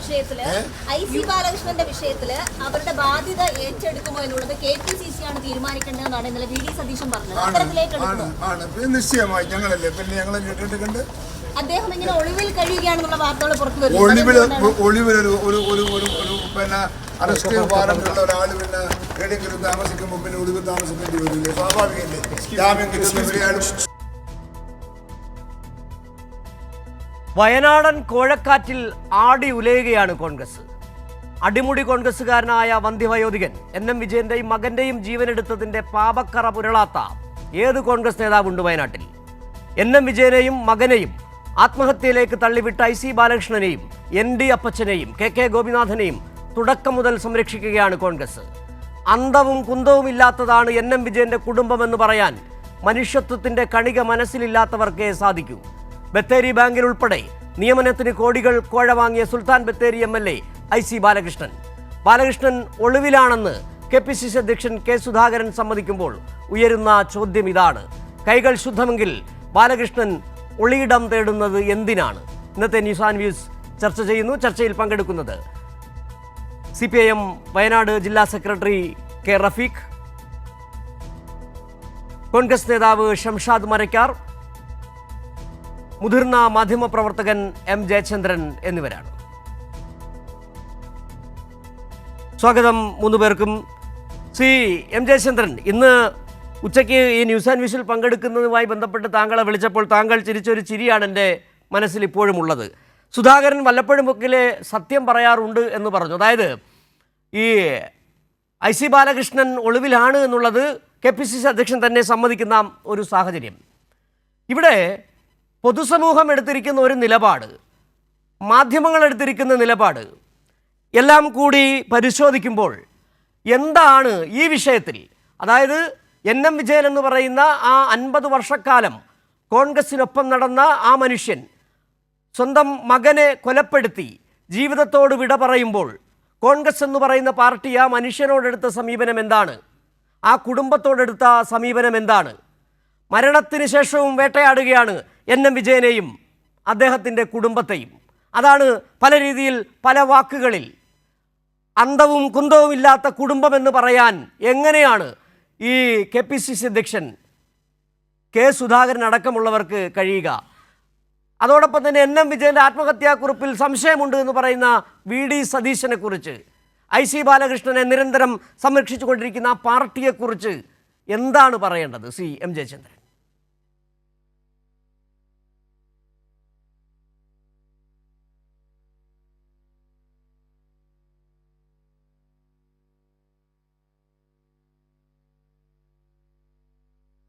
വിഷയത്തില് IC ബാലകൃഷ്ണന്റെ വിഷയത്തില് അവരുടെ ബാധ്യത ഏറ്റെടുക്കുമോ എന്നുള്ളത് KPCC ആണ് തീരുമാനിക്കേണ്ടതെന്നാണ് ഇന്നലെ VD സതീശൻ പറഞ്ഞത്. നിശ്ചയമായി ഞങ്ങളല്ലേ പിന്നെ ഞങ്ങളെ ഏറ്റെടുക്കണ്ട്. അദ്ദേഹം ഇങ്ങനെ ഒളിവിൽ കഴിയുകയാണെന്നുള്ള വാർത്തകൾ പുറത്തു വരുന്നു. പിന്നെ അറസ്റ്റ് വാറന്റുള്ള ഒരാൾ പിന്നെ എവിടെയെങ്കിലും താമസിക്കുമ്പോൾ പിന്നെ ഒളിവിൽ താമസിക്കേണ്ടി വരില്ലേ? സ്വാഭാവികല്ലേ? ജാമ്യം കിട്ടുന്നവരെയാലും. വയനാടൻ കോഴക്കാറ്റിൽ ആടി ഉലയുകയാണ് കോൺഗ്രസ്. അടിമുടി കോൺഗ്രസുകാരനായ വന്ധ്യവയോധികൻ NM വിജയന്റെയും മകന്റെയും ജീവനെടുത്തതിന്റെ പാപക്കറ പുരളാത്ത ഏത് കോൺഗ്രസ് നേതാവുണ്ട് വയനാട്ടിൽ? NM വിജയനെയും മകനെയും ആത്മഹത്യയിലേക്ക് തള്ളിവിട്ട IC ബാലകൃഷ്ണനെയും ND അപ്പച്ചനെയും KK ഗോപിനാഥനെയും തുടക്കം മുതൽ സംരക്ഷിക്കുകയാണ് കോൺഗ്രസ്. അന്തവും കുന്തവും ഇല്ലാത്തതാണ് NM വിജയന്റെ കുടുംബമെന്ന് പറയാൻ മനുഷ്യത്വത്തിന്റെ കണിക മനസ്സിലില്ലാത്തവർക്കേ സാധിക്കൂ. ബത്തേരി ബാങ്കിൽ ഉൾപ്പെടെ നിയമനത്തിന് കോടികൾ കോഴ വാങ്ങിയ Sultan Bathery MLA IC Balakrishnan ഒളിവിലാണെന്ന് KPCC അധ്യക്ഷൻ K സുധാകരൻ സമ്മതിക്കുമ്പോൾ ഉയരുന്ന ചോദ്യം ഇതാണ്: കൈകൾ ശുദ്ധമെങ്കിൽ ബാലകൃഷ്ണൻ ഒളിയിടം തേടുന്നത് എന്തിനാണ്? ഇന്നത്തെ ന്യൂസ് ആൻഡ് വ്യൂസ് ചർച്ച ചെയ്യുന്നു. ചർച്ചയിൽ പങ്കെടുക്കുന്നത് CPIM വയനാട് ജില്ലാ സെക്രട്ടറി K റഫീഖ്, കോൺഗ്രസ് നേതാവ് ഷംഷാദ് മരക്കാർ, മുതിർന്ന മാധ്യമപ്രവർത്തകൻ M ജയചന്ദ്രൻ എന്നിവരാണ്. സ്വാഗതം മൂന്നു പേർക്കും. ശ്രീ M ജയചന്ദ്രൻ, ഇന്ന് ഉച്ചയ്ക്ക് ഈ ന്യൂസ് ആൻഡ് വ്യൂസിൽ പങ്കെടുക്കുന്നതുമായി ബന്ധപ്പെട്ട് താങ്കളെ വിളിച്ചപ്പോൾ താങ്കൾ ചിരിച്ചൊരു ചിരിയാണ് എൻ്റെ മനസ്സിൽ ഇപ്പോഴും ഉള്ളത്. സുധാകരൻ വല്ലപ്പോഴുമൊക്കെ സത്യം പറയാറുണ്ട് എന്ന് പറഞ്ഞു. അതായത് ഈ IC ബാലകൃഷ്ണൻ ഒളിവിലാണ് എന്നുള്ളത് KPCC അധ്യക്ഷൻ തന്നെ സമ്മതിക്കുന്ന ഒരു സാഹചര്യം. ഇവിടെ പൊതുസമൂഹം എടുത്തിരിക്കുന്ന ഒരു നിലപാട്, മാധ്യമങ്ങൾ എടുത്തിരിക്കുന്ന നിലപാട് എല്ലാം കൂടി പരിശോധിക്കുമ്പോൾ എന്താണ് ഈ വിഷയത്തിൽ, അതായത് NM വിജയൻ എന്ന് പറയുന്ന ആ 50 വർഷക്കാലം കോൺഗ്രസിനൊപ്പം നടന്ന ആ മനുഷ്യൻ സ്വന്തം മകനെ കൊലപ്പെടുത്തി ജീവിതത്തോട് വിട പറയുമ്പോൾ കോൺഗ്രസ് എന്ന് പറയുന്ന പാർട്ടി ആ മനുഷ്യനോടെടുത്ത സമീപനം എന്താണ്? ആ കുടുംബത്തോടെടുത്ത സമീപനം എന്താണ്? മരണത്തിന് ശേഷവും വേട്ടയാടുകയാണ് NM വിജയനെയും അദ്ദേഹത്തിൻ്റെ കുടുംബത്തെയും. അതാണ് പല രീതിയിൽ പല വാക്കുകളിൽ അന്തവും കുന്തവും ഇല്ലാത്ത കുടുംബമെന്ന് പറയാൻ എങ്ങനെയാണ് ഈ KPCC അധ്യക്ഷൻ K സുധാകരൻ അടക്കമുള്ളവർക്ക് കഴിയുക? അതോടൊപ്പം തന്നെ NM വിജയൻ്റെ ആത്മഹത്യാക്കുറിപ്പിൽ സംശയമുണ്ട് എന്ന് പറയുന്ന VD സതീശനെ കുറിച്ച്, IC ബാലകൃഷ്ണനെ നിരന്തരം സംരക്ഷിച്ചുകൊണ്ടിരിക്കുന്ന ആ പാർട്ടിയെക്കുറിച്ച് എന്താണ് പറയേണ്ടത് ശ്രീ M ജയചന്ദ്രൻ?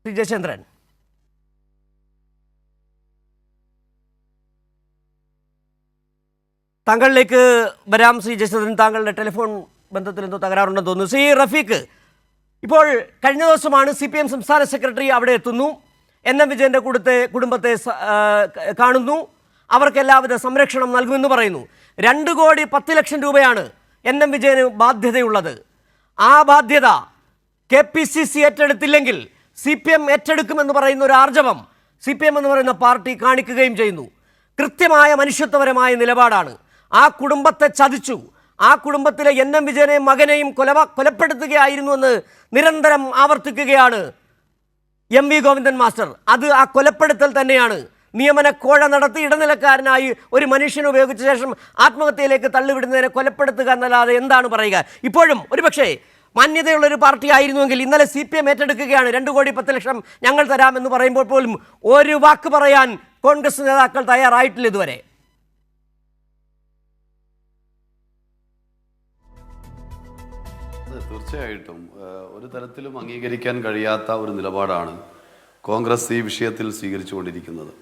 ശ്രീ ജയചന്ദ്രൻ, താങ്കളിലേക്ക് വരാം. ശ്രീ ജയചന്ദ്രൻ, താങ്കളുടെ ടെലിഫോൺ ബന്ധത്തിൽ എന്തോ തകരാറുണ്ടെന്ന് തോന്നുന്നു. ശ്രീ റഫീഖ്, ഇപ്പോൾ കഴിഞ്ഞ ദിവസമാണ് CPM സംസ്ഥാന സെക്രട്ടറി അവിടെ എത്തുന്നു, NM വിജയൻ്റെ കുടുംബത്തെ കാണുന്നു, അവർക്ക് എല്ലാവിധ സംരക്ഷണം നൽകുമെന്ന് പറയുന്നു. 2,10,00,000 രൂപയാണ് NM വിജയന് ബാധ്യതയുള്ളത്. ആ ബാധ്യത KPCC ഏറ്റെടുത്തില്ലെങ്കിൽ CPM ഏറ്റെടുക്കുമെന്ന് പറയുന്ന ഒരു ആർജവം CPM എന്ന് പറയുന്ന പാർട്ടി കാണിക്കുകയും ചെയ്യുന്നു. കൃത്യമായ മനുഷ്യത്വപരമായ നിലപാടാണ്. ആ കുടുംബത്തെ ചതിച്ചു, ആ കുടുംബത്തിലെ NM വിജയനെയും മകനെയും കൊലപ്പെടുത്തുകയായിരുന്നുവെന്ന് നിരന്തരം ആവർത്തിക്കുകയാണ് MV ഗോവിന്ദൻ മാസ്റ്റർ. അത് ആ കൊലപ്പെടുത്തൽ തന്നെയാണ്. നിയമന കോഴ നടത്തി ഇടനിലക്കാരനായി ഒരു മനുഷ്യനെ ഉപയോഗിച്ച ശേഷം ആത്മഹത്യയിലേക്ക് തള്ളിവിടുന്നതിനെ കൊലപ്പെടുത്തുക എന്നല്ലാതെ എന്താണ് പറയുക? ഇപ്പോഴും ഒരുപക്ഷേ മാന്യതയുള്ളൊരു പാർട്ടി ആയിരുന്നുവെങ്കിൽ ഇന്നലെ CPM ഏറ്റെടുക്കുകയാണ്, 2,10,00,000 ഞങ്ങൾ തരാമെന്ന് പറയുമ്പോൾ പോലും ഒരു വാക്ക് പറയാൻ കോൺഗ്രസ് നേതാക്കൾ തയ്യാറായിട്ടില്ല ഇതുവരെ. തീർച്ചയായിട്ടും ഒരു തരത്തിലും അംഗീകരിക്കാൻ കഴിയാത്ത ഒരു നിലപാടാണ് കോൺഗ്രസ് ഈ വിഷയത്തിൽ സ്വീകരിച്ചുകൊണ്ടിരിക്കുന്നത്.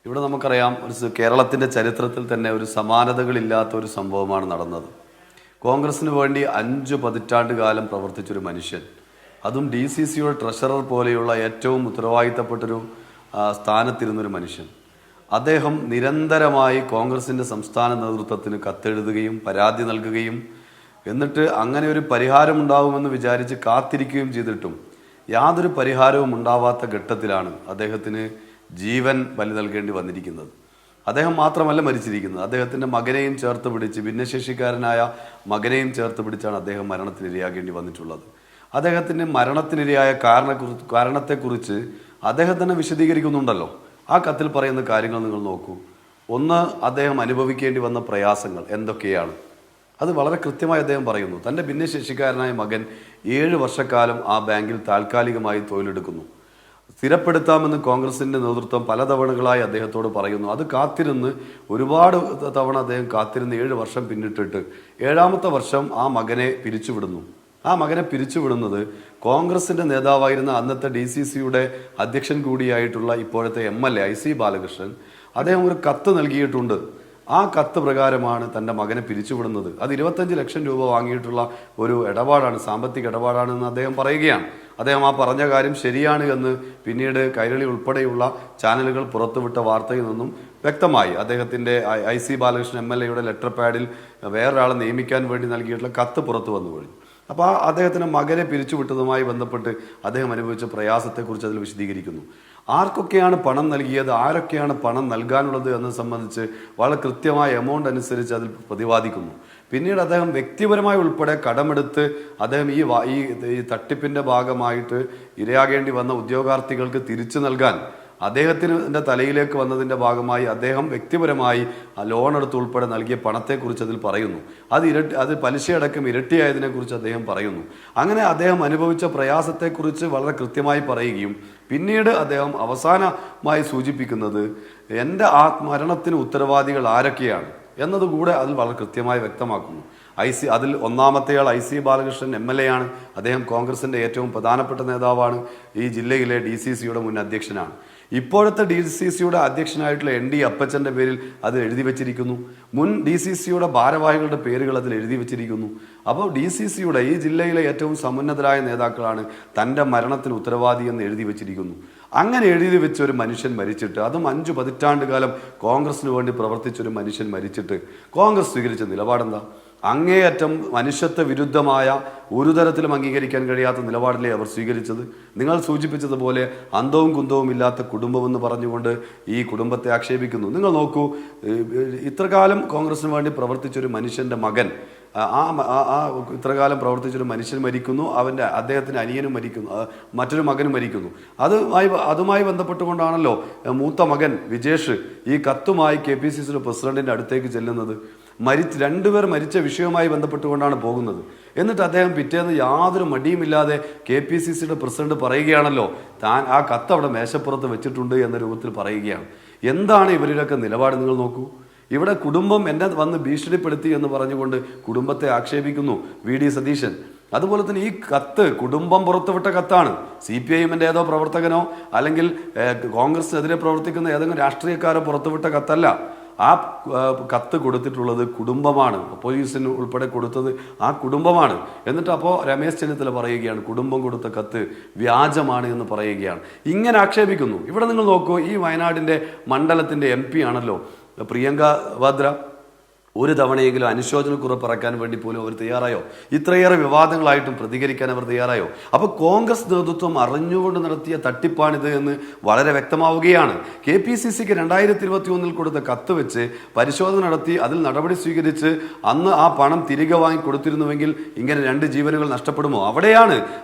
ഇവിടെ നമുക്കറിയാം, കേരളത്തിൻ്റെ ചരിത്രത്തിൽ തന്നെ ഒരു സമാനതകളില്ലാത്ത ഒരു സംഭവമാണ് നടന്നത്. കോൺഗ്രസിന് വേണ്ടി 5 പതിറ്റാണ്ട് കാലം പ്രവർത്തിച്ചൊരു മനുഷ്യൻ, അതും DCCയുടെ ട്രഷറർ പോലെയുള്ള ഏറ്റവും ഉത്തരവാദിത്തപ്പെട്ടൊരു സ്ഥാനത്തിരുന്നൊരു മനുഷ്യൻ, അദ്ദേഹം നിരന്തരമായി കോൺഗ്രസിൻ്റെ സംസ്ഥാന നേതൃത്വത്തിന് കത്തെഴുതുകയും പരാതി നൽകുകയും എന്നിട്ട് അങ്ങനെ ഒരു പരിഹാരം ഉണ്ടാവുമെന്ന് വിചാരിച്ച് കാത്തിരിക്കുകയും ചെയ്തിട്ടും യാതൊരു പരിഹാരവും ഉണ്ടാവാത്ത ഘട്ടത്തിലാണ് അദ്ദേഹത്തിന് ജീവൻ ബലി നൽകേണ്ടി വന്നിരിക്കുന്നത്. അദ്ദേഹം മാത്രമല്ല മരിച്ചിരിക്കുന്നത്, അദ്ദേഹത്തിൻ്റെ മകനെയും ചേർത്ത് പിടിച്ച്, ഭിന്നശേഷിക്കാരനായ മകനെയും ചേർത്ത് പിടിച്ചാണ് അദ്ദേഹം മരണത്തിനിരയാകേണ്ടി വന്നിട്ടുള്ളത്. അദ്ദേഹത്തിൻ്റെ മരണത്തിനിരയായ കാരണത്തെക്കുറിച്ച് അദ്ദേഹം തന്നെ വിശദീകരിക്കുന്നുണ്ടല്ലോ. ആ കത്തിൽ പറയുന്ന കാര്യങ്ങൾ നിങ്ങൾ നോക്കൂ. ഒന്ന്, അദ്ദേഹം അനുഭവിക്കേണ്ടി വന്ന പ്രയാസങ്ങൾ എന്തൊക്കെയാണ്, അത് വളരെ കൃത്യമായി അദ്ദേഹം പറയുന്നു. തൻ്റെ ഭിന്നശേഷിക്കാരനായ മകൻ 7 വർഷക്കാലം ആ ബാങ്കിൽ താൽക്കാലികമായി തൊഴിലെടുക്കുന്നു. സ്ഥിരപ്പെടുത്താമെന്ന് കോൺഗ്രസിൻ്റെ നേതൃത്വം പലതവണകളായി അദ്ദേഹത്തോട് പറയുന്നു. അത് കാത്തിരുന്ന് ഒരുപാട് തവണ അദ്ദേഹം കാത്തിരുന്ന് 7 വർഷം പിന്നിട്ടിട്ട് 7ാമത്തെ വർഷം ആ മകനെ പിരിച്ചുവിടുന്നു. ആ മകനെ പിരിച്ചുവിടുന്നത് കോൺഗ്രസിൻ്റെ നേതാവായിരുന്ന അന്നത്തെ DCCയുടെ അധ്യക്ഷൻ കൂടിയായിട്ടുള്ള ഇപ്പോഴത്തെ MLA IC ബാലകൃഷ്ണൻ അദ്ദേഹം ഒരു കത്ത് നൽകിയിട്ടുണ്ട്. ആ കത്ത് പ്രകാരമാണ് തൻ്റെ മകനെ പിരിച്ചുവിടുന്നത്. അത് 25 ലക്ഷം രൂപ വാങ്ങിയിട്ടുള്ള ഒരു ഇടപാടാണ്, സാമ്പത്തിക ഇടപാടാണെന്ന് അദ്ദേഹം പറയുകയാണ്. അദ്ദേഹം ആ പറഞ്ഞ കാര്യം ശരിയാണ് എന്ന് പിന്നീട് കൈരളി ഉൾപ്പെടെയുള്ള ചാനലുകൾ പുറത്തുവിട്ട വാർത്തയിൽ നിന്നും വ്യക്തമായി. അദ്ദേഹത്തിൻ്റെ IC ബാലകൃഷ്ണൻ MLAയുടെ ലെറ്റർ പാഡിൽ വേറൊരാളെ നിയമിക്കാൻ വേണ്ടി നൽകിയിട്ടുള്ള കത്ത് പുറത്തു വന്നു കഴിഞ്ഞു. അപ്പോൾ അദ്ദേഹത്തിൻ്റെ മകനെ പിരിച്ചുവിട്ടതുമായി ബന്ധപ്പെട്ട് അദ്ദേഹം അനുഭവിച്ച പ്രയാസത്തെക്കുറിച്ച് അതിൽ വിശദീകരിക്കുന്നു. ആർക്കൊക്കെയാണ് പണം നൽകിയത്, ആരൊക്കെയാണ് പണം നൽകാനുള്ളത് എന്നത് സംബന്ധിച്ച് വളരെ കൃത്യമായ എമൗണ്ട് അനുസരിച്ച് അതിൽ പ്രതിപാദിക്കുന്നു. പിന്നീട് അദ്ദേഹം വ്യക്തിപരമായി ഉൾപ്പെടെ കടമെടുത്ത് അദ്ദേഹം ഈ തട്ടിപ്പിൻ്റെ ഭാഗമായിട്ട് ഇരയാകേണ്ടി വന്ന ഉദ്യോഗാർത്ഥികൾക്ക് തിരിച്ചു നൽകാൻ അദ്ദേഹത്തിൻ്റെ തലയിലേക്ക് വന്നതിൻ്റെ ഭാഗമായി അദ്ദേഹം വ്യക്തിപരമായി ലോൺ എടുത്ത് ഉൾപ്പെടെ നൽകിയ പണത്തെക്കുറിച്ച് അതിൽ പറയുന്നു. അത് പലിശയടക്കം ഇരട്ടിയായതിനെക്കുറിച്ച് അദ്ദേഹം പറയുന്നു. അങ്ങനെ അദ്ദേഹം അനുഭവിച്ച പ്രയാസത്തെക്കുറിച്ച് വളരെ കൃത്യമായി പറയുകയും പിന്നീട് അദ്ദേഹം അവസാനമായി സൂചിപ്പിക്കുന്നത് എൻ്റെ മരണത്തിന് ഉത്തരവാദികൾ ആരൊക്കെയാണ് എന്നതുകൂടെ അതിൽ വളരെ കൃത്യമായി വ്യക്തമാക്കുന്നു. അതിൽ ഒന്നാമത്തെയാൾ IC ബാലകൃഷ്ണൻ MLA ആണ്. അദ്ദേഹം കോൺഗ്രസിൻ്റെ ഏറ്റവും പ്രധാനപ്പെട്ട നേതാവാണ്. ഈ ജില്ലയിലെ DCCയുടെ മുൻ അധ്യക്ഷനാണ്. ഇപ്പോഴത്തെ DCCയുടെ അധ്യക്ഷനായിട്ടുള്ള ND അപ്പച്ചൻ്റെ പേരിൽ അത് എഴുതി വെച്ചിരിക്കുന്നു. മുൻ DCCയുടെ ഭാരവാഹികളുടെ പേരുകൾ അതിൽ എഴുതി വെച്ചിരിക്കുന്നു. അപ്പോൾ DCCയുടെ ഈ ജില്ലയിലെ ഏറ്റവും സമുന്നതരായ നേതാക്കളാണ് തൻ്റെ മരണത്തിന് ഉത്തരവാദി എന്ന് എഴുതി വെച്ചിരിക്കുന്നു. അങ്ങനെ എഴുതി വെച്ച ഒരു മനുഷ്യൻ മരിച്ചിട്ട്, അതും 5 പതിറ്റാണ്ട് കാലം കോൺഗ്രസിന് വേണ്ടി പ്രവർത്തിച്ചൊരു മനുഷ്യൻ മരിച്ചിട്ട് കോൺഗ്രസ് സ്വീകരിച്ച നിലപാടെന്താ? അങ്ങേയറ്റം മനുഷ്യത്വ വിരുദ്ധമായ ഒരു തരത്തിലും അംഗീകരിക്കാൻ കഴിയാത്ത നിലപാടിലെ അവർ സ്വീകരിച്ചത്. നിങ്ങൾ സൂചിപ്പിച്ചതുപോലെ അന്തവും കുന്തവും ഇല്ലാത്ത കുടുംബമെന്ന് പറഞ്ഞുകൊണ്ട് ഈ കുടുംബത്തെ ആക്ഷേപിക്കുന്നു. നിങ്ങൾ നോക്കൂ, ഇത്രകാലം കോൺഗ്രസിന് വേണ്ടി പ്രവർത്തിച്ചൊരു മനുഷ്യൻ്റെ മകൻ, ഇത്രകാലം പ്രവർത്തിച്ചൊരു മനുഷ്യൻ മരിക്കുന്നു, അദ്ദേഹത്തിൻ്റെ അനിയനും മരിക്കുന്നു, മറ്റൊരു മകനും മരിക്കുന്നു. അതുമായി ബന്ധപ്പെട്ടുകൊണ്ടാണല്ലോ മൂത്ത മകൻ വിജേഷ് ഈ കത്തുമായി KPCCയുടെ പ്രസിഡന്റിൻ്റെ അടുത്തേക്ക് ചെല്ലുന്നത്. രണ്ടുപേർ മരിച്ച വിഷയവുമായി ബന്ധപ്പെട്ടുകൊണ്ടാണ് പോകുന്നത്. എന്നിട്ട് അദ്ദേഹം പിറ്റേന്ന് യാതൊരു മടിയുമില്ലാതെ KPCCയുടെ പ്രസിഡന്റ് പറയുകയാണല്ലോ, താൻ ആ കത്ത് അവിടെ മേശപ്പുറത്ത് വെച്ചിട്ടുണ്ട് എന്ന രൂപത്തിൽ പറയുകയാണ്. എന്താണ് ഇവരുടെയൊക്കെ നിലപാട്? നിങ്ങൾ നോക്കൂ. ഇവിടെ കുടുംബം എന്നെ വന്ന് ഭീഷണിപ്പെടുത്തി എന്ന് പറഞ്ഞുകൊണ്ട് കുടുംബത്തെ ആക്ഷേപിക്കുന്നു VD സതീശൻ. അതുപോലെ തന്നെ ഈ കത്ത് കുടുംബം പുറത്തുവിട്ട കത്താണ്. CPIMൻ്റെ ഏതോ പ്രവർത്തകനോ അല്ലെങ്കിൽ കോൺഗ്രസിനെതിരെ പ്രവർത്തിക്കുന്ന ഏതെങ്കിലും രാഷ്ട്രീയക്കാരോ പുറത്തുവിട്ട കത്തല്ല. ആ കത്ത് കൊടുത്തിട്ടുള്ളത് കുടുംബമാണ്. പോലീസിന് ഉൾപ്പെടെ കൊടുത്തത് ആ കുടുംബമാണ്. എന്നിട്ട് അപ്പോൾ രമേശ് ചെന്നിത്തല പറയുകയാണ് കുടുംബം കൊടുത്ത കത്ത് വ്യാജമാണ് എന്ന് പറയുകയാണ്. ഇങ്ങനെ ആക്ഷേപിക്കുന്നു. ഇവിടെ നിങ്ങൾ നോക്കൂ, ഈ വയനാടിൻ്റെ മണ്ഡലത്തിൻ്റെ MP ആണല്ലോ പ്രിയങ്ക വാദ്ര. ഒരു തവണയെങ്കിലും അനുശോചനക്കുറിപ്പ് ഇറക്കാൻ വേണ്ടി പോലും അവർ തയ്യാറായോ? ഇത്രയേറെ വിവാദങ്ങളായിട്ടും പ്രതികരിക്കാൻ അവർ തയ്യാറായോ? അപ്പോൾ കോൺഗ്രസ് നേതൃത്വം അറിഞ്ഞുകൊണ്ട് നടത്തിയ തട്ടിപ്പാണിത് എന്ന് വളരെ വ്യക്തമാവുകയാണ്. KPCCക്ക് 2021 കൊടുത്ത കത്ത് വെച്ച് പരിശോധന നടത്തി അതിൽ നടപടി സ്വീകരിച്ച് അന്ന് ആ പണം തിരികെ വാങ്ങി കൊടുത്തിരുന്നുവെങ്കിൽ ഇങ്ങനെ 2 ജീവനുകൾ നഷ്ടപ്പെടുമോ? അവിടെയാണ്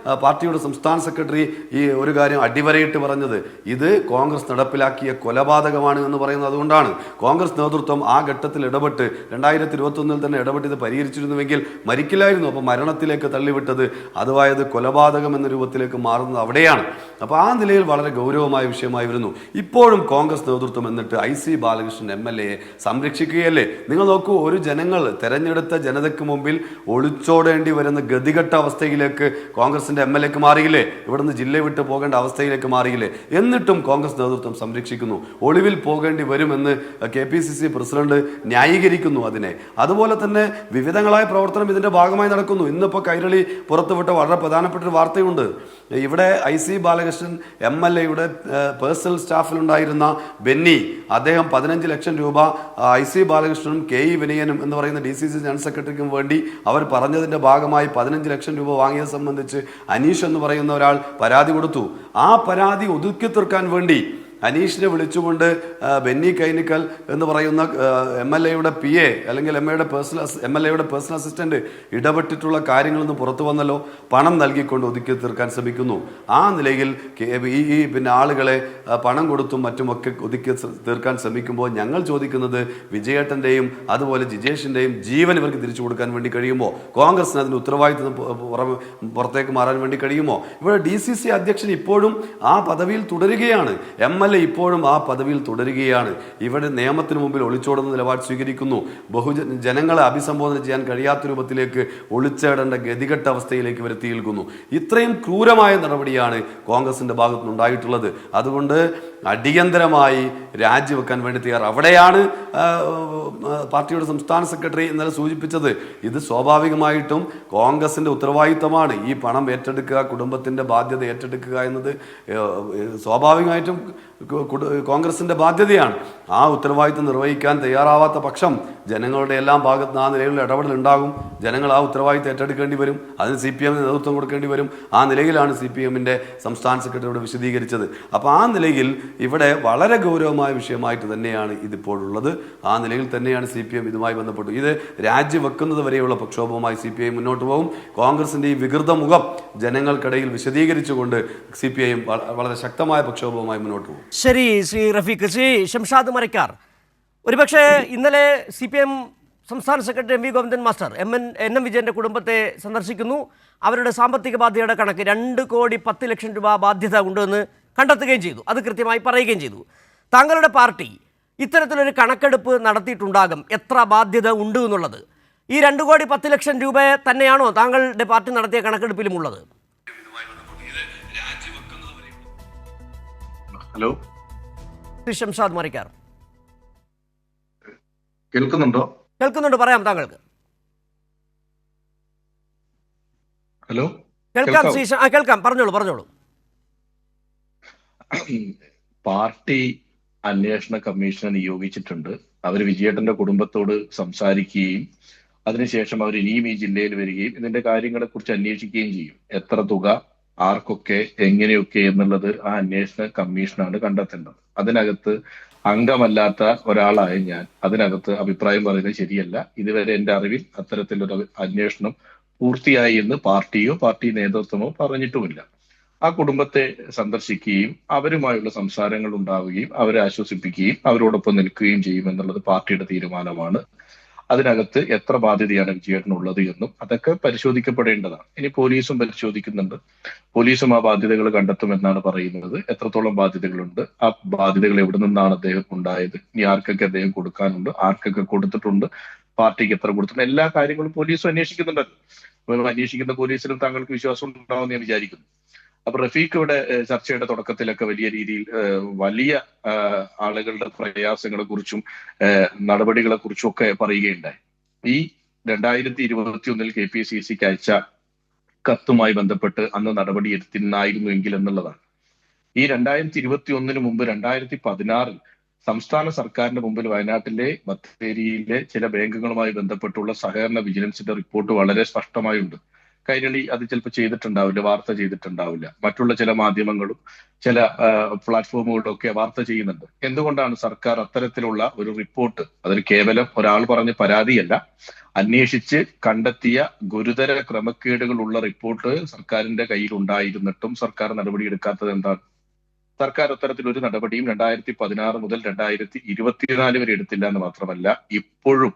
പാർട്ടിയുടെ സംസ്ഥാന സെക്രട്ടറി ഈ ഒരു കാര്യം അടിവരയിട്ട് പറഞ്ഞത്. ഇത് കോൺഗ്രസ് നടപ്പിലാക്കിയ കൊലപാതകമാണ് എന്ന് പറയുന്നത്. അതുകൊണ്ടാണ് കോൺഗ്രസ് നേതൃത്വം ആ ഘട്ടത്തിൽ ഇടപെട്ട് 2021 തന്നെ ഇടപെട്ട് ഇത് പരിഹരിച്ചിരുന്നുവെങ്കിൽ മരിക്കില്ലായിരുന്നു. അപ്പോൾ മരണത്തിലേക്ക് തള്ളിവിട്ടത് അതുവായത് കൊലപാതകം എന്ന രൂപത്തിലേക്ക് മാറുന്നത് അവിടെയാണ്. അപ്പോൾ ആ നിലയിൽ വളരെ ഗൗരവമായ വിഷയമായി വരുന്നു. ഇപ്പോഴും കോൺഗ്രസ് നേതൃത്വം എന്നിട്ട് IC ബാലകൃഷ്ണൻ MLAയെ സംരക്ഷിക്കുകയല്ലേ? നിങ്ങൾ നോക്കൂ, ഒരു ജനങ്ങൾ തെരഞ്ഞെടുത്ത ജനതയ്ക്ക് മുമ്പിൽ ഒളിച്ചോടേണ്ടി വരുന്ന ഗതികെട്ട അവസ്ഥയിലേക്ക് കോൺഗ്രസിൻ്റെ MLAക്ക് മാറിയില്ലേ? ഇവിടുന്ന് ജില്ല വിട്ട് പോകേണ്ട അവസ്ഥയിലേക്ക് മാറിയില്ലേ? എന്നിട്ടും കോൺഗ്രസ് നേതൃത്വം സംരക്ഷിക്കുന്നു. ഒളിവിൽ പോകേണ്ടി വരുമെന്ന് KPCC പ്രസിഡന്റ് ന്യായീകരിക്കുന്നു അതിനെ. അതുപോലെ തന്നെ വിവിധങ്ങളായ പ്രവർത്തനം ഇതിന്റെ ഭാഗമായി നടക്കുന്നു. ഇന്നിപ്പോൾ കൈരളി പുറത്തുവിട്ട വളരെ പ്രധാനപ്പെട്ട ഒരു വാർത്തയുണ്ട്. ഇവിടെ IC ബാലകൃഷ്ണൻ MLAയുടെ പേഴ്സണൽ സ്റ്റാഫിലുണ്ടായിരുന്ന ബെന്നി, അദ്ദേഹം 15 ലക്ഷം രൂപ IC ബാലകൃഷ്ണനും KE വിനയനും എന്ന് പറയുന്ന DCC ജനറൽ സെക്രട്ടറിക്കും വേണ്ടി അവർ പറഞ്ഞതിന്റെ ഭാഗമായി 15 ലക്ഷം രൂപ വാങ്ങിയത് സംബന്ധിച്ച് അനീഷ് എന്ന് പറയുന്ന ഒരാൾ പരാതി കൊടുത്തു. ആ പരാതി ഒതുക്കി തീർക്കാൻ വേണ്ടി അനീഷിനെ വിളിച്ചുകൊണ്ട് ബെന്നി കൈനിക്കൽ എന്ന് പറയുന്ന MLA-യുടെ PA അല്ലെങ്കിൽ MLA-യുടെ പേഴ്സണൽ അസിസ്റ്റന്റ് ഇടപെട്ടിട്ടുള്ള കാര്യങ്ങളൊന്നും പുറത്തു വന്നല്ലോ. പണം നൽകിക്കൊണ്ട് ഒതുക്കി തീർക്കാൻ ശ്രമിക്കുന്നു. ആ നിലയിൽ ഈ പിന്നെ ആളുകളെ പണം കൊടുത്തും മറ്റുമൊക്കെ ഒതുക്കി തീർക്കാൻ ശ്രമിക്കുമ്പോൾ ഞങ്ങൾ ചോദിക്കുന്നത് വിജയേട്ടൻ്റെയും അതുപോലെ ജിജേഷിൻ്റെയും ജീവൻ ഇവർക്ക് തിരിച്ചു കൊടുക്കാൻ വേണ്ടി കഴിയുമോ? കോൺഗ്രസിന് അതിന് ഉത്തരവാദിത്വം പുറത്തേക്ക് മാറാൻ വേണ്ടി കഴിയുമോ? ഇവിടെ DCC അധ്യക്ഷൻ ഇപ്പോഴും ആ പദവിയിൽ തുടരുകയാണ്. MLA ഇപ്പോഴും ആ പദവിയിൽ തുടരുകയാണ്. ഇവിടെ നിയമത്തിന് മുമ്പിൽ ഒളിച്ചോടുന്ന നിലപാട് സ്വീകരിക്കുന്നു. ജനങ്ങളെ അഭിസംബോധന ചെയ്യാൻ കഴിയാത്ത രൂപത്തിലേക്ക് ഒളിച്ചേടേണ്ട ഗതികെട്ട അവസ്ഥയിലേക്ക് വരുത്തി നിൽക്കുന്നു. ഇത്രയും ക്രൂരമായ നടപടിയാണ് കോൺഗ്രസിന്റെ ഭാഗത്തുനിന്നുണ്ടായിട്ടുള്ളത്. അതുകൊണ്ട് അടിയന്തരമായി രാജിവെക്കാൻ വേണ്ടി തയ്യാർ. അവിടെയാണ് പാർട്ടിയുടെ സംസ്ഥാന സെക്രട്ടറി ഇന്നലെ സൂചിപ്പിച്ചത്. ഇത് സ്വാഭാവികമായിട്ടും കോൺഗ്രസിന്റെ ഉത്തരവാദിത്തമാണ്. ഈ പണം ഏറ്റെടുക്കുക, കുടുംബത്തിന്റെ ബാധ്യത ഏറ്റെടുക്കുക എന്നത് സ്വാഭാവികമായിട്ടും കോൺഗ്രസിന്റെ ബാധ്യതയാണ്. ആ ഉത്തരവാദിത്തം നിർവഹിക്കാൻ തയ്യാറാവാത്ത പക്ഷം ജനങ്ങളുടെ എല്ലാം ഭാഗത്ത് ആ നിലയിലുള്ള ഇടപെടൽ ഉണ്ടാകും. ജനങ്ങൾ ആ ഉത്തരവാദിത്തം ഏറ്റെടുക്കേണ്ടി വരും. അതിന് CPM നേതൃത്വം കൊടുക്കേണ്ടി വരും. ആ നിലയിലാണ് CPM-ന്റെ സംസ്ഥാന സെക്രട്ടറിയോട് വിശദീകരിച്ചത്. അപ്പോൾ ആ നിലയിൽ ഇവിടെ വളരെ ഗൗരവമായ വിഷയമായിട്ട് തന്നെയാണ് ഇതിപ്പോഴുള്ളത്. ആ നിലയിൽ തന്നെയാണ് CPM ഇതുമായി ബന്ധപ്പെട്ടു. ഇത് രാജിവെക്കുന്നത് വരെയുള്ള പ്രക്ഷോഭവുമായി CPI മുന്നോട്ട് പോകും. കോൺഗ്രസിന്റെ ഈ വികൃത മുഖം ജനങ്ങൾക്കിടയിൽ വിശദീകരിച്ചുകൊണ്ട് CPI വളരെ ശക്തമായ പ്രക്ഷോഭവുമായി മുന്നോട്ട് പോകും. ശരി ശ്രീ റഫീഖ്. ശ്രീ ഷംഷാദ് മരക്കാർ, ഒരുപക്ഷെ ഇന്നലെ CPM സംസ്ഥാന secretary MV Govindan master NM വിജയന്റെ കുടുംബത്തെ സന്ദർശിക്കുന്നു. അവരുടെ സാമ്പത്തിക ബാധ്യതയുടെ കണക്ക് 2,10,00,000 രൂപ ബാധ്യത ഉണ്ടെന്ന് കണ്ടെത്തുകയും ചെയ്തു. അത് കൃത്യമായി പറയുകയും ചെയ്തു. താങ്കളുടെ പാർട്ടി ഇത്തരത്തിലൊരു കണക്കെടുപ്പ് നടത്തിയിട്ടുണ്ടാകും എത്ര ബാധ്യത ഉണ്ട് എന്നുള്ളത്. ഈ 2,10,00,000 രൂപ തന്നെയാണോ താങ്കളുടെ പാർട്ടി നടത്തിയ കണക്കെടുപ്പിലുമുള്ളത്? ഹലോ, ശ്രീ ഷംഷാദ് മരക്കാർ കേൾക്കുന്നുണ്ടോ? കേൾക്കുന്നുണ്ട്, പറയാം താങ്കൾക്ക്. ഹലോ, കേൾക്കാം ശ്രീ കേൾക്കാം, പറഞ്ഞോളൂ. പാർട്ടി അന്വേഷണ കമ്മീഷനെ നിയോഗിച്ചിട്ടുണ്ട്. അവർ വിജയേട്ടന്റെ കുടുംബത്തോട് സംസാരിക്കുകയും അതിനുശേഷം അവർ ഇനിയും ഈ ജില്ലയിൽ വരികയും ഇതിന്റെ കാര്യങ്ങളെ കുറിച്ച് അന്വേഷിക്കുകയും ചെയ്യും. എത്ര തുക, ആർക്കൊക്കെ, എങ്ങനെയൊക്കെ എന്നുള്ളത് ആ അന്വേഷണ കമ്മീഷനാണ് കണ്ടെത്തേണ്ടത്. അതിനകത്ത് അംഗമല്ലാത്ത ഒരാളായ ഞാൻ അതിനകത്ത് അഭിപ്രായം പറയുന്നത് ശരിയല്ല. ഇതുവരെ എന്റെ അറിവിൽ അത്തരത്തിലൊരു അന്വേഷണം പൂർത്തിയായി എന്ന് പാർട്ടിയോ പാർട്ടി നേതൃത്വമോ പറഞ്ഞിട്ടുമില്ല. ആ കുടുംബത്തെ സന്ദർശിക്കുകയും അവരുമായുള്ള സംസാരങ്ങൾ ഉണ്ടാവുകയും അവരെ ആശ്വസിപ്പിക്കുകയും അവരോടൊപ്പം നിൽക്കുകയും ചെയ്യും എന്നുള്ളത് പാർട്ടിയുടെ തീരുമാനമാണ്. അതിനകത്ത് എത്ര ബാധ്യതയാണ് വിജയേട്ടനുള്ളത് എന്നും അതൊക്കെ പരിശോധിക്കപ്പെടേണ്ടതാണ്. ഇനി പോലീസും പരിശോധിക്കുന്നുണ്ട്. പോലീസും ആ ബാധ്യതകൾ കണ്ടെത്തുമെന്നാണ് പറയുന്നത്. എത്രത്തോളം ബാധ്യതകളുണ്ട്, ആ ബാധ്യതകൾ എവിടെ നിന്നാണ് അദ്ദേഹം ഉണ്ടായത്, ഇനി ആർക്കൊക്കെ അദ്ദേഹം കൊടുക്കാനുണ്ട്, ആർക്കൊക്കെ കൊടുത്തിട്ടുണ്ട്, പാർട്ടിക്ക് എത്ര കൊടുത്തിട്ടുണ്ട്, എല്ലാ കാര്യങ്ങളും പോലീസും അന്വേഷിക്കുന്നുണ്ടല്ലോ. അന്വേഷിക്കുന്ന പോലീസിലും താങ്കൾക്ക് വിശ്വാസം ഉണ്ടാവുമെന്ന് ഞാൻ വിചാരിക്കുന്നു. അപ്പൊ റഫീഖ് ഇവിടെ ചർച്ചയുടെ തുടക്കത്തിലൊക്കെ വലിയ രീതിയിൽ വലിയ ആളുകളുടെ പ്രയാസങ്ങളെ കുറിച്ചും നടപടികളെ കുറിച്ചും ഒക്കെ പറയുകയുണ്ടായി. ഈ 2021 KPCCക്ക് അയച്ച കത്തുമായി ബന്ധപ്പെട്ട് അന്ന് നടപടി എടുത്തിരുന്നായിരുന്നുവെങ്കിൽ എന്നുള്ളതാണ്. ഈ 2021 മുമ്പ് 2016 സംസ്ഥാന സർക്കാരിന്റെ മുമ്പിൽ വയനാട്ടിലെ ബത്തേരിയിലെ ചില ബാങ്കുകളുമായി ബന്ധപ്പെട്ടുള്ള സഹകരണ വിജിലൻസിന്റെ റിപ്പോർട്ട് വളരെ സ്പഷ്ടമായുണ്ട്. കൈരളി അത് ചിലപ്പോൾ ചെയ്തിട്ടുണ്ടാവില്ല, വാർത്ത ചെയ്തിട്ടുണ്ടാവില്ല. മറ്റുള്ള ചില മാധ്യമങ്ങളും ചില പ്ലാറ്റ്ഫോമുകളും ഒക്കെ വാർത്ത ചെയ്യുന്നുണ്ട്. എന്തുകൊണ്ടാണ് സർക്കാർ അത്തരത്തിലുള്ള ഒരു റിപ്പോർട്ട്, അതൊരു കേവലം ഒരാൾ പറഞ്ഞ പരാതിയല്ല, അന്വേഷിച്ച് കണ്ടെത്തിയ ഗുരുതര ക്രമക്കേടുകളുള്ള റിപ്പോർട്ട് സർക്കാരിന്റെ കയ്യിൽ ഉണ്ടായിരുന്നിട്ടും സർക്കാർ നടപടിയെടുക്കാത്തത് എന്താണ്? സർക്കാർ അത്തരത്തിലൊരു നടപടിയും 2016 മുതൽ 2024 വരെ എടുത്തില്ല എന്ന് മാത്രമല്ല, ഇപ്പോഴും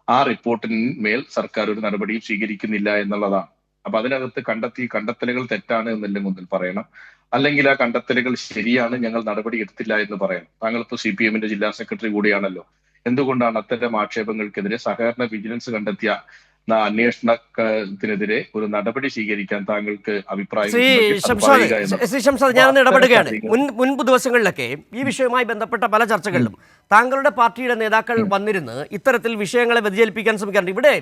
ആ റിപ്പോർട്ടിന്മേൽ സർക്കാർ ഒരു നടപടിയും സ്വീകരിക്കുന്നില്ല എന്നുള്ളതാണ്. അപ്പൊ അതിനകത്ത് കണ്ടെത്തലുകൾ തെറ്റാണ് എന്നെല്ലാം മുന്നിൽ പറയണം. അല്ലെങ്കിൽ ആ കണ്ടെത്തലുകൾ ശരിയാണ്, ഞങ്ങൾ നടപടി എടുത്തില്ല എന്ന് പറയണം. താങ്കളിപ്പോ CPM-ന്റെ ജില്ലാ സെക്രട്ടറി കൂടിയാണല്ലോ. എന്തുകൊണ്ടാണ് അത്തരം ആക്ഷേപങ്ങൾക്കെതിരെ സഹകരണ വിജിലൻസ് കണ്ടെത്തിയ അന്വേഷണത്തിനെതിരെ ഒരു നടപടി സ്വീകരിക്കാൻ താങ്കൾക്ക് അഭിപ്രായം? ശ്രീ ഷംഷാദ്, ഞാനൊന്ന് ഇടപെടുകയാണ്. മുൻപ് ദിവസങ്ങളിലൊക്കെ ഈ വിഷയവുമായി ബന്ധപ്പെട്ട പല ചർച്ചകളിലും താങ്കളുടെ പാർട്ടിയുടെ നേതാക്കൾ വന്നിരുന്ന് ഇത്തരത്തിൽ വിഷയങ്ങളെ വ്യതിചലിപ്പിക്കാൻ ശ്രമിക്കാറുണ്ട്. ഇവിടെ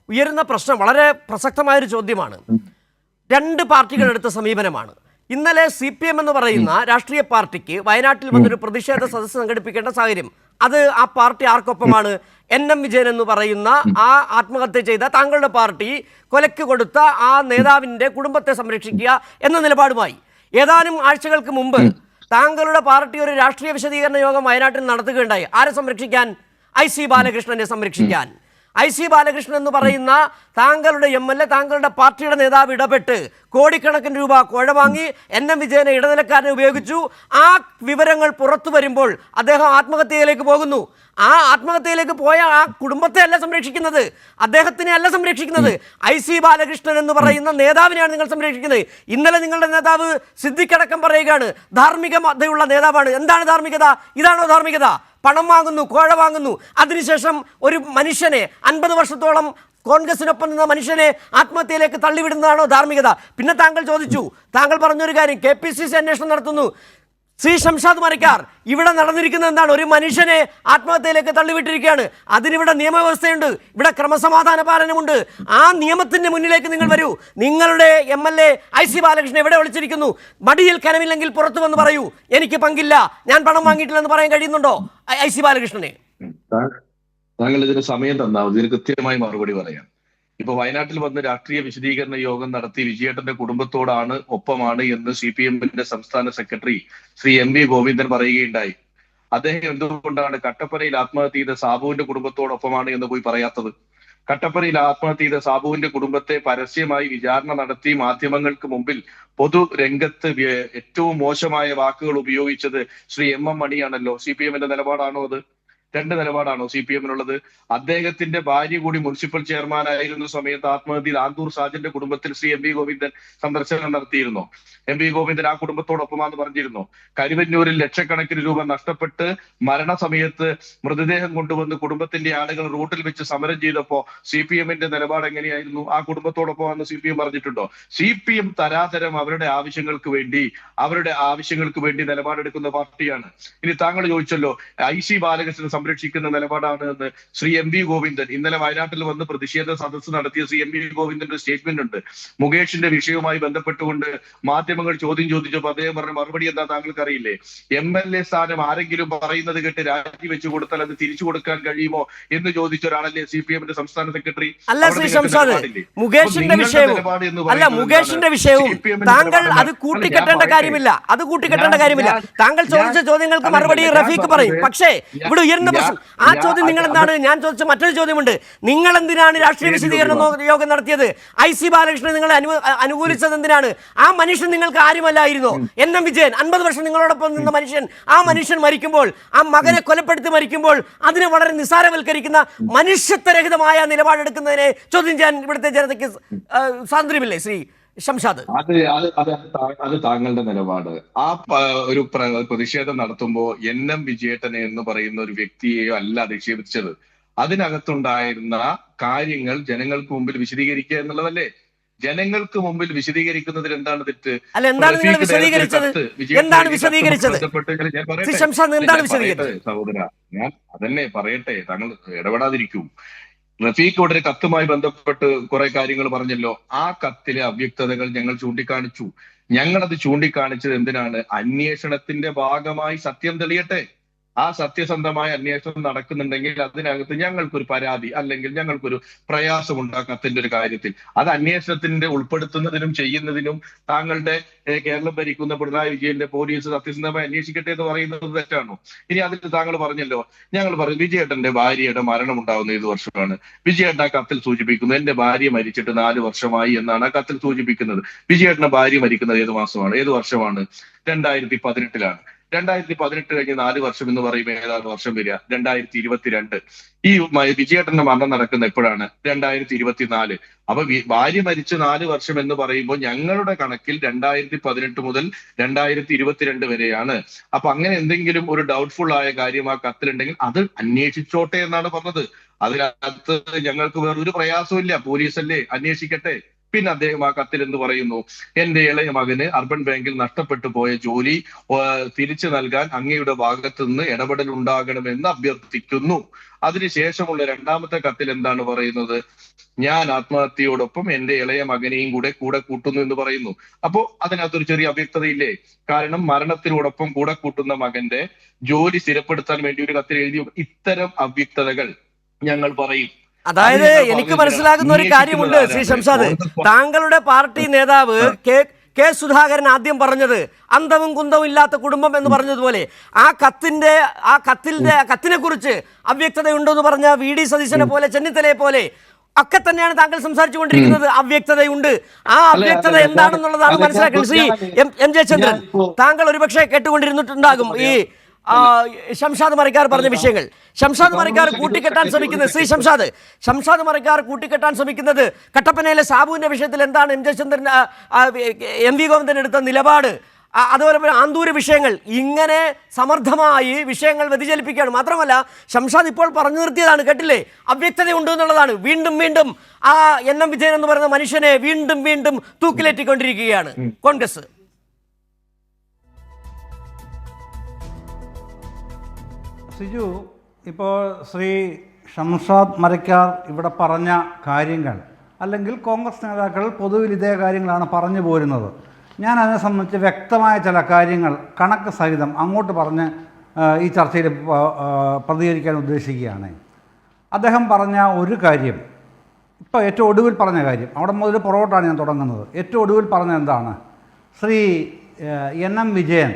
ഉയരുന്ന പ്രശ്നം വളരെ പ്രസക്തമായൊരു ചോദ്യമാണ്. 2 പാർട്ടികൾ എടുത്ത സമീപനമാണ്. ഇന്നലെ CPM എന്ന് പറയുന്ന രാഷ്ട്രീയ പാർട്ടിക്ക് വയനാട്ടിൽ വന്നൊരു പ്രതിഷേധ സദസ്സ് സംഘടിപ്പിക്കേണ്ട സാഹചര്യം. അത് ആ പാർട്ടി ആർക്കൊപ്പമാണ്? NM വിജയൻ എന്ന് പറയുന്ന ആ ആത്മഹത്യ ചെയ്ത താങ്കളുടെ പാർട്ടി കൊലയ്ക്ക് കൊടുത്ത ആ നേതാവിൻ്റെ കുടുംബത്തെ സംരക്ഷിക്കുക എന്ന നിലപാടുമായി. ഏതാനും ആഴ്ചകൾക്ക് മുമ്പ് താങ്കളുടെ പാർട്ടി ഒരു രാഷ്ട്രീയ വിശദീകരണ യോഗം വയനാട്ടിൽ നടത്തുകയുണ്ടായി. ആരെ സംരക്ഷിക്കാൻ? IC ബാലകൃഷ്ണനെ സംരക്ഷിക്കാൻ. IC ബാലകൃഷ്ണൻ എന്ന് പറയുന്ന താങ്കളുടെ MLA, താങ്കളുടെ പാർട്ടിയുടെ നേതാവ് ഇടപെട്ട് കോടിക്കണക്കിന് രൂപ കോഴ വാങ്ങി NM വിജയനെ ഇടനിലക്കാരനെ ഉപയോഗിച്ചു. ആ വിവരങ്ങൾ പുറത്തു വരുമ്പോൾ അദ്ദേഹം ആത്മഹത്യയിലേക്ക് പോകുന്നു. ആ ആത്മഹത്യയിലേക്ക് പോയ ആ കുടുംബത്തെ അല്ല സംരക്ഷിക്കുന്നത്, അദ്ദേഹത്തിനെ അല്ല സംരക്ഷിക്കുന്നത്, IC ബാലകൃഷ്ണൻ എന്ന് പറയുന്ന നേതാവിനെയാണ് നിങ്ങൾ സംരക്ഷിക്കുന്നത്. ഇന്നലെ നിങ്ങളുടെ നേതാവ് സിദ്ദിഖടക്കം പറയുകയാണ് ധാർമ്മികതയുള്ള നേതാവാണ്. എന്താണ് ധാർമ്മികത? ഇതാണോ ധാർമ്മികത? പണം വാങ്ങുന്നു, കോഴ വാങ്ങുന്നു, അതിനുശേഷം ഒരു മനുഷ്യനെ 50 വർഷത്തോളം കോൺഗ്രസിനൊപ്പം നിന്ന മനുഷ്യനെ ആത്മഹത്യയിലേക്ക് തള്ളിവിടുന്നതാണോ ധാർമ്മികത? പിന്നെ താങ്കൾ ചോദിച്ചു, താങ്കൾ പറഞ്ഞൊരു കാര്യം, KPCC അന്വേഷണം നടത്തുന്നു. ശ്രീ ഷംഷാദ് മരക്കാർ, ഇവിടെ നടന്നിരിക്കുന്നത് എന്താണ്? ഒരു മനുഷ്യനെ ആത്മഹത്യയിലേക്ക് തള്ളിവിട്ടിരിക്കുകയാണ്. അതിനിവിടെ നിയമവ്യവസ്ഥയുണ്ട്, ഇവിടെ ക്രമസമാധാന പാലനമുണ്ട്. ആ നിയമത്തിന്റെ മുന്നിലേക്ക് നിങ്ങൾ വരൂ. നിങ്ങളുടെ MLA IC ബാലകൃഷ്ണൻ എവിടെ വിളിച്ചിരിക്കുന്നു? മടിയിൽ കനമില്ലെങ്കിൽ പുറത്തു വന്ന് പറയൂ, എനിക്ക് പങ്കില്ല, ഞാൻ പണം വാങ്ങിയിട്ടില്ലെന്ന് പറയാൻ കഴിയുന്നുണ്ടോ IC ബാലകൃഷ്ണനെ? താങ്കൾ ഇതിന് സമയം തന്നാൽ ഇതിന് കൃത്യമായി മറുപടി പറയാം. ഇപ്പൊ വയനാട്ടിൽ വന്ന് രാഷ്ട്രീയ വിശദീകരണ യോഗം നടത്തി വിജയേട്ടന്റെ കുടുംബത്തോടാണ്, ഒപ്പമാണ് എന്ന് CPM-ന്റെ സംസ്ഥാന സെക്രട്ടറി ശ്രീ MV ഗോവിന്ദൻ പറയുകയുണ്ടായി. അദ്ദേഹം എന്തുകൊണ്ടാണ് കട്ടപ്പനയിൽ ആത്മഹത്യ ചെയ്ത സാബുവിന്റെ കുടുംബത്തോടൊപ്പമാണ് എന്ന് പോയി പറയാത്തത്? കട്ടപ്പനയിൽ ആത്മഹത്യ ചെയ്ത സാബുവിന്റെ കുടുംബത്തെ പരസ്യമായി വിചാരണ നടത്തി മാധ്യമങ്ങൾക്ക് മുമ്പിൽ പൊതു രംഗത്ത് ഏറ്റവും മോശമായ വാക്കുകൾ ഉപയോഗിച്ചത് ശ്രീ MM മണിയാണല്ലോ. CPM-ന്റെ നിലപാടാണോ അത്? 2 നിലപാടാണോ CPM-നുള്ളത്? അദ്ദേഹത്തിന്റെ ഭാര്യ കൂടി മുനിസിപ്പൽ ചെയർമാൻ ആയിരുന്ന സമയത്ത് ആത്മഹത്യയിൽ ആന്തൂർ സാജന്റെ കുടുംബത്തിൽ ശ്രീ MV ഗോവിന്ദൻ സന്ദർശനം നടത്തിയിരുന്നോ? MV ഗോവിന്ദൻ ആ കുടുംബത്തോടൊപ്പമാണെന്ന് പറഞ്ഞിരുന്നോ? കരുവന്നൂരിൽ ലക്ഷക്കണക്കിന് രൂപ നഷ്ടപ്പെട്ട് മരണസമയത്ത് മൃതദേഹം കൊണ്ടുവന്ന് കുടുംബത്തിന്റെ ആളുകൾ റൂട്ടിൽ വെച്ച് സമരം ചെയ്തപ്പോ CPM-ന്റെ നിലപാട് എങ്ങനെയായിരുന്നു? ആ കുടുംബത്തോടൊപ്പമാണെന്ന് CPM പറഞ്ഞിട്ടുണ്ടോ? CPM തരാതരം അവരുടെ ആവശ്യങ്ങൾക്ക് വേണ്ടി നിലപാടെടുക്കുന്ന പാർട്ടിയാണ്. ഇനി താങ്കൾ ചോദിച്ചല്ലോ IC ബാലകൃഷ്ണൻ സംരക്ഷിക്കുന്ന നിലപാടാണ് എന്ന്. ശ്രീ MV ഗോവിന്ദൻ ഇന്നലെ വയനാട്ടിൽ വന്ന് പ്രതിഷേധ സദസ്സ് നടത്തിയ ശ്രീ MV ഗോവിന്ദന്റെ സ്റ്റേറ്റ്മെന്റ് ഉണ്ട്. മുകേഷിന്റെ വിഷയവുമായി ബന്ധപ്പെട്ടുകൊണ്ട് മാധ്യമങ്ങൾ ചോദ്യം ചോദിച്ചപ്പോൾ അദ്ദേഹം പറഞ്ഞ മറുപടി എന്താ താങ്കൾക്ക് അറിയില്ലേ? MLA സ്ഥാനം ആരെങ്കിലും പറയുന്നത് കേട്ട് രാജിവെച്ചു കൊടുത്താൽ അത് തിരിച്ചു കൊടുക്കാൻ കഴിയുമോ എന്ന് ചോദിച്ച ഒരാളല്ലേ CPM-ന്റെ സംസ്ഥാന സെക്രട്ടറി? അല്ല ശ്രീ ഷംഷാദ്, മുകേഷിന്റെ വിഷയവും മുകേഷിന്റെ വിഷയവും താങ്കൾ അത് കൂട്ടിക്കെട്ടേണ്ട കാര്യമില്ല, താങ്കൾ ചോദിച്ച ചോദ്യങ്ങൾക്ക് മറുപടി റഫീഖ് പറയും. പക്ഷേ ഇവിടെ ഉയർന്ന പ്രശ്നം, ആ ചോദ്യം നിങ്ങൾ എന്താണ്? ഞാൻ ചോദിച്ച മറ്റൊരു ചോദ്യമുണ്ട്. നിങ്ങൾ എന്തിനാണ് രാഷ്ട്രീയ വിശദീകരണ യോഗം നടത്തിയത്? IC ബാലകൃഷ്ണൻ നിങ്ങളെ അനുകൂലിച്ചത് എന്തിനാണ്? ആ മനുഷ്യൻ നിങ്ങൾക്ക് ആരുമല്ലായിരുന്നോ? NM വിജയൻ 50 വർഷം നിങ്ങളോടൊപ്പം നിന്ന മനുഷ്യൻ, ആ മനുഷ്യൻ മരിക്കുമ്പോൾ, ആ മകനെ കൊലപ്പെടുത്തി മരിക്കുമ്പോൾ അതിനെ വളരെ നിസ്സാരവൽക്കരിക്കുന്ന മനുഷ്യത്വരഹിതമായ നിലപാടെടുക്കുന്നതിനെ ചോദ്യം ചെയ്യാൻ ഇവിടുത്തെ ജനതയ്ക്ക് സ്വാതന്ത്ര്യമില്ലേ ശ്രീ ഷംഷാദ്? അത് താങ്കളുടെ നിലപാട്. ആ ഒരു പ്രതിഷേധം നടത്തുമ്പോൾ NM വിജയേട്ടനെ എന്ന് പറയുന്ന ഒരു വ്യക്തിയെയോ അല്ല അധിക്ഷേപിച്ചത്. അതിനകത്തുണ്ടായിരുന്ന കാര്യങ്ങൾ ജനങ്ങൾക്ക് മുമ്പിൽ വിശദീകരിക്കുക എന്നുള്ളതല്ലേ? ജനങ്ങൾക്ക് മുമ്പിൽ വിശദീകരിക്കുന്നതിൽ എന്താണ് തെറ്റ്? അല്ല, എന്താണ് നിങ്ങൾ വിശദീകരിച്ചത്? സഹോദര, ഞാൻ അതന്നെ പറയട്ടെ, താങ്കൾ ഇടപെടാതിരിക്കൂ. റഫീഖ് ഇവിടെ കത്തുമായി ബന്ധപ്പെട്ട് കുറെ കാര്യങ്ങൾ പറഞ്ഞല്ലോ. ആ കത്തിലെ അവ്യക്തതകൾ ഞങ്ങൾ ചൂണ്ടിക്കാണിച്ചു. ഞങ്ങളത് ചൂണ്ടിക്കാണിച്ചത് എന്തിനാണ്? അന്വേഷണത്തിന്റെ ഭാഗമായി സത്യം തെളിയട്ടെ. ആ സത്യസന്ധമായ അന്വേഷണം നടക്കുന്നുണ്ടെങ്കിൽ അതിനകത്ത് ഞങ്ങൾക്കൊരു പരാതി അല്ലെങ്കിൽ ഞങ്ങൾക്കൊരു പ്രയാസമുണ്ട് ആ കത്തിന്റെ ഒരു കാര്യത്തിൽ. അത് അന്വേഷണത്തിന്റെ ഉൾപ്പെടുത്തുന്നതിനും ചെയ്യുന്നതിനും താങ്കളുടെ കേരളം ഭരിക്കുന്ന പിണറായി വിജയന്റെ പോലീസ് സത്യസന്ധമായി അന്വേഷിക്കട്ടെ എന്ന് പറയുന്നത് തെറ്റാണോ? ഇനി അതിൽ താങ്കൾ പറഞ്ഞല്ലോ, ഞങ്ങൾ പറഞ്ഞു വിജയേട്ടന്റെ ഭാര്യയുടെ മരണം ഉണ്ടാവുന്ന ഏത് വർഷമാണ്? വിജയേട്ടൻ ആ കത്തിൽ സൂചിപ്പിക്കുന്നു എന്റെ ഭാര്യ മരിച്ചിട്ട് 4 വർഷമായി എന്നാണ് ആ കത്തിൽ സൂചിപ്പിക്കുന്നത്. വിജയേട്ടന്റെ ഭാര്യ മരിക്കുന്നത് ഏത് മാസമാണ്, ഏത് വർഷമാണ്? 2018-ലാണ്. 2018 കഴിഞ്ഞ് 4 വർഷം എന്ന് പറയുമ്പോൾ ഏതാണ് വർഷം വരിക? 2022. ഈ വിജയേട്ടന്റെ മരണം നടക്കുന്ന എപ്പോഴാണ്? 2024. അപ്പൊ ഭാര്യ മരിച്ച് 4 വർഷം എന്ന് പറയുമ്പോൾ ഞങ്ങളുടെ കണക്കിൽ 2018 മുതൽ 2022 വരെയാണ്. അപ്പൊ അങ്ങനെ എന്തെങ്കിലും ഒരു ഡൗട്ട്ഫുൾ ആയ കാര്യം ആ കത്തിലുണ്ടെങ്കിൽ അത് അന്വേഷിച്ചോട്ടെ എന്നാണ് പറഞ്ഞത്. അതിനകത്ത് ഞങ്ങൾക്ക് വേറൊരു പ്രയാസവും ഇല്ല. പോലീസല്ലേ, അന്വേഷിക്കട്ടെ. പിന്നെ അദ്ദേഹം ആ കത്തിൽ എന്ത് പറയുന്നു? എന്റെ ഇളയ മകന് അർബൻ ബാങ്കിൽ നഷ്ടപ്പെട്ടു പോയ ജോലി തിരിച്ചു നൽകാൻ അങ്ങയുടെ ഭാഗത്തു നിന്ന് ഇടപെടൽ ഉണ്ടാകണമെന്ന് അഭ്യർത്ഥിക്കുന്നു. അതിനുശേഷമുള്ള 2ാമത്തെ കത്തിൽ എന്താണ് പറയുന്നത്? ഞാൻ ആത്മഹത്യയോടൊപ്പം എന്റെ ഇളയ മകനെയും കൂടെ കൂട്ടുന്നു എന്ന് പറയുന്നു. അപ്പോ അതിനകത്തൊരു ചെറിയ അവ്യക്തതയില്ലേ? കാരണം മരണത്തിനോടൊപ്പം കൂടെ കൂട്ടുന്ന മകന്റെ ജോലി സ്ഥിരപ്പെടുത്താൻ വേണ്ടി ഒരു കത്തിൽ എഴുതി. ഇത്തരം അവ്യക്തതകൾ ഞങ്ങൾ പറയും. അതായത് എനിക്ക് മനസ്സിലാകുന്ന ഒരു കാര്യമുണ്ട് ശ്രീ ഷംഷാദ്, താങ്കളുടെ പാർട്ടി നേതാവ് കെ സുധാകരൻ ആദ്യം പറഞ്ഞത് അന്തവും കുന്തവും ഇല്ലാത്ത കുടുംബം എന്ന് പറഞ്ഞതുപോലെ ആ കത്തിനെ കുറിച്ച് അവ്യക്തതയുണ്ടോ എന്ന് പറഞ്ഞ VD സതീശനെ പോലെ ചെന്നിത്തലയെ പോലെ ഒക്കെ തന്നെയാണ് താങ്കൾ സംസാരിച്ചു കൊണ്ടിരിക്കുന്നത്. അവ്യക്തതയുണ്ട്. ആ അവ്യക്തത എന്താണെന്നുള്ളതാണ് മനസ്സിലാക്കുന്നത്. ശ്രീ എം ജയചന്ദ്രൻ, താങ്കൾ ഒരുപക്ഷെ കേട്ടുകൊണ്ടിരുന്നിട്ടുണ്ടാകും ഈ ഷംഷാദ് മറിക്കാർ പറഞ്ഞ വിഷയങ്ങൾ. ഷംഷാദ് മറിക്കാർ കൂട്ടിക്കെട്ടാൻ ശ്രമിക്കുന്നത് ഷംഷാദ് മറിക്കാർ കൂട്ടിക്കെട്ടാൻ ശ്രമിക്കുന്നത് കട്ടപ്പനയിലെ സാബുവിന്റെ വിഷയത്തിൽ എന്താണ് എം ജയചന്ദ്രൻ MV ഗോവിന്ദൻ എടുത്ത നിലപാട്, അതുപോലെ ആന്തൂര് വിഷയങ്ങൾ, ഇങ്ങനെ സമർത്ഥമായി വിഷയങ്ങൾ വ്യതിചലിപ്പിക്കുകയാണ്. മാത്രമല്ല ഷംഷാദ് ഇപ്പോൾ പറഞ്ഞു നിർത്തിയതാണ്, കേട്ടില്ലേ, അവ്യക്തതയുണ്ട് എന്നുള്ളതാണ്. വീണ്ടും വീണ്ടും ആ NM വിജയൻ എന്ന് പറയുന്ന മനുഷ്യനെ വീണ്ടും വീണ്ടും തൂക്കിലേറ്റിക്കൊണ്ടിരിക്കുകയാണ് കോൺഗ്രസ്. സിജു, ഇപ്പോൾ ശ്രീ ഷംഷാദ് മരക്കാർ ഇവിടെ പറഞ്ഞ കാര്യങ്ങൾ, അല്ലെങ്കിൽ കോൺഗ്രസ് നേതാക്കൾ പൊതുവിൽ ഇതേ കാര്യങ്ങളാണ് പറഞ്ഞു പോരുന്നത്. ഞാൻ അതിനെ സംബന്ധിച്ച് വ്യക്തമായ ചില കാര്യങ്ങൾ കണക്ക് സഹിതം അങ്ങോട്ട് പറഞ്ഞ് ഈ ചർച്ചയിൽ പ്രതികരിക്കാൻ ഉദ്ദേശിക്കുകയാണ്. അദ്ദേഹം പറഞ്ഞ ഒരു കാര്യം, ഇപ്പോൾ ഏറ്റവും ഒടുവിൽ പറഞ്ഞ കാര്യം, അവിടെ മുതൽ പുറകോട്ടാണ് ഞാൻ തുടങ്ങുന്നത്. ഏറ്റവും ഒടുവിൽ പറഞ്ഞ എന്താണ്, ശ്രീ NM വിജയൻ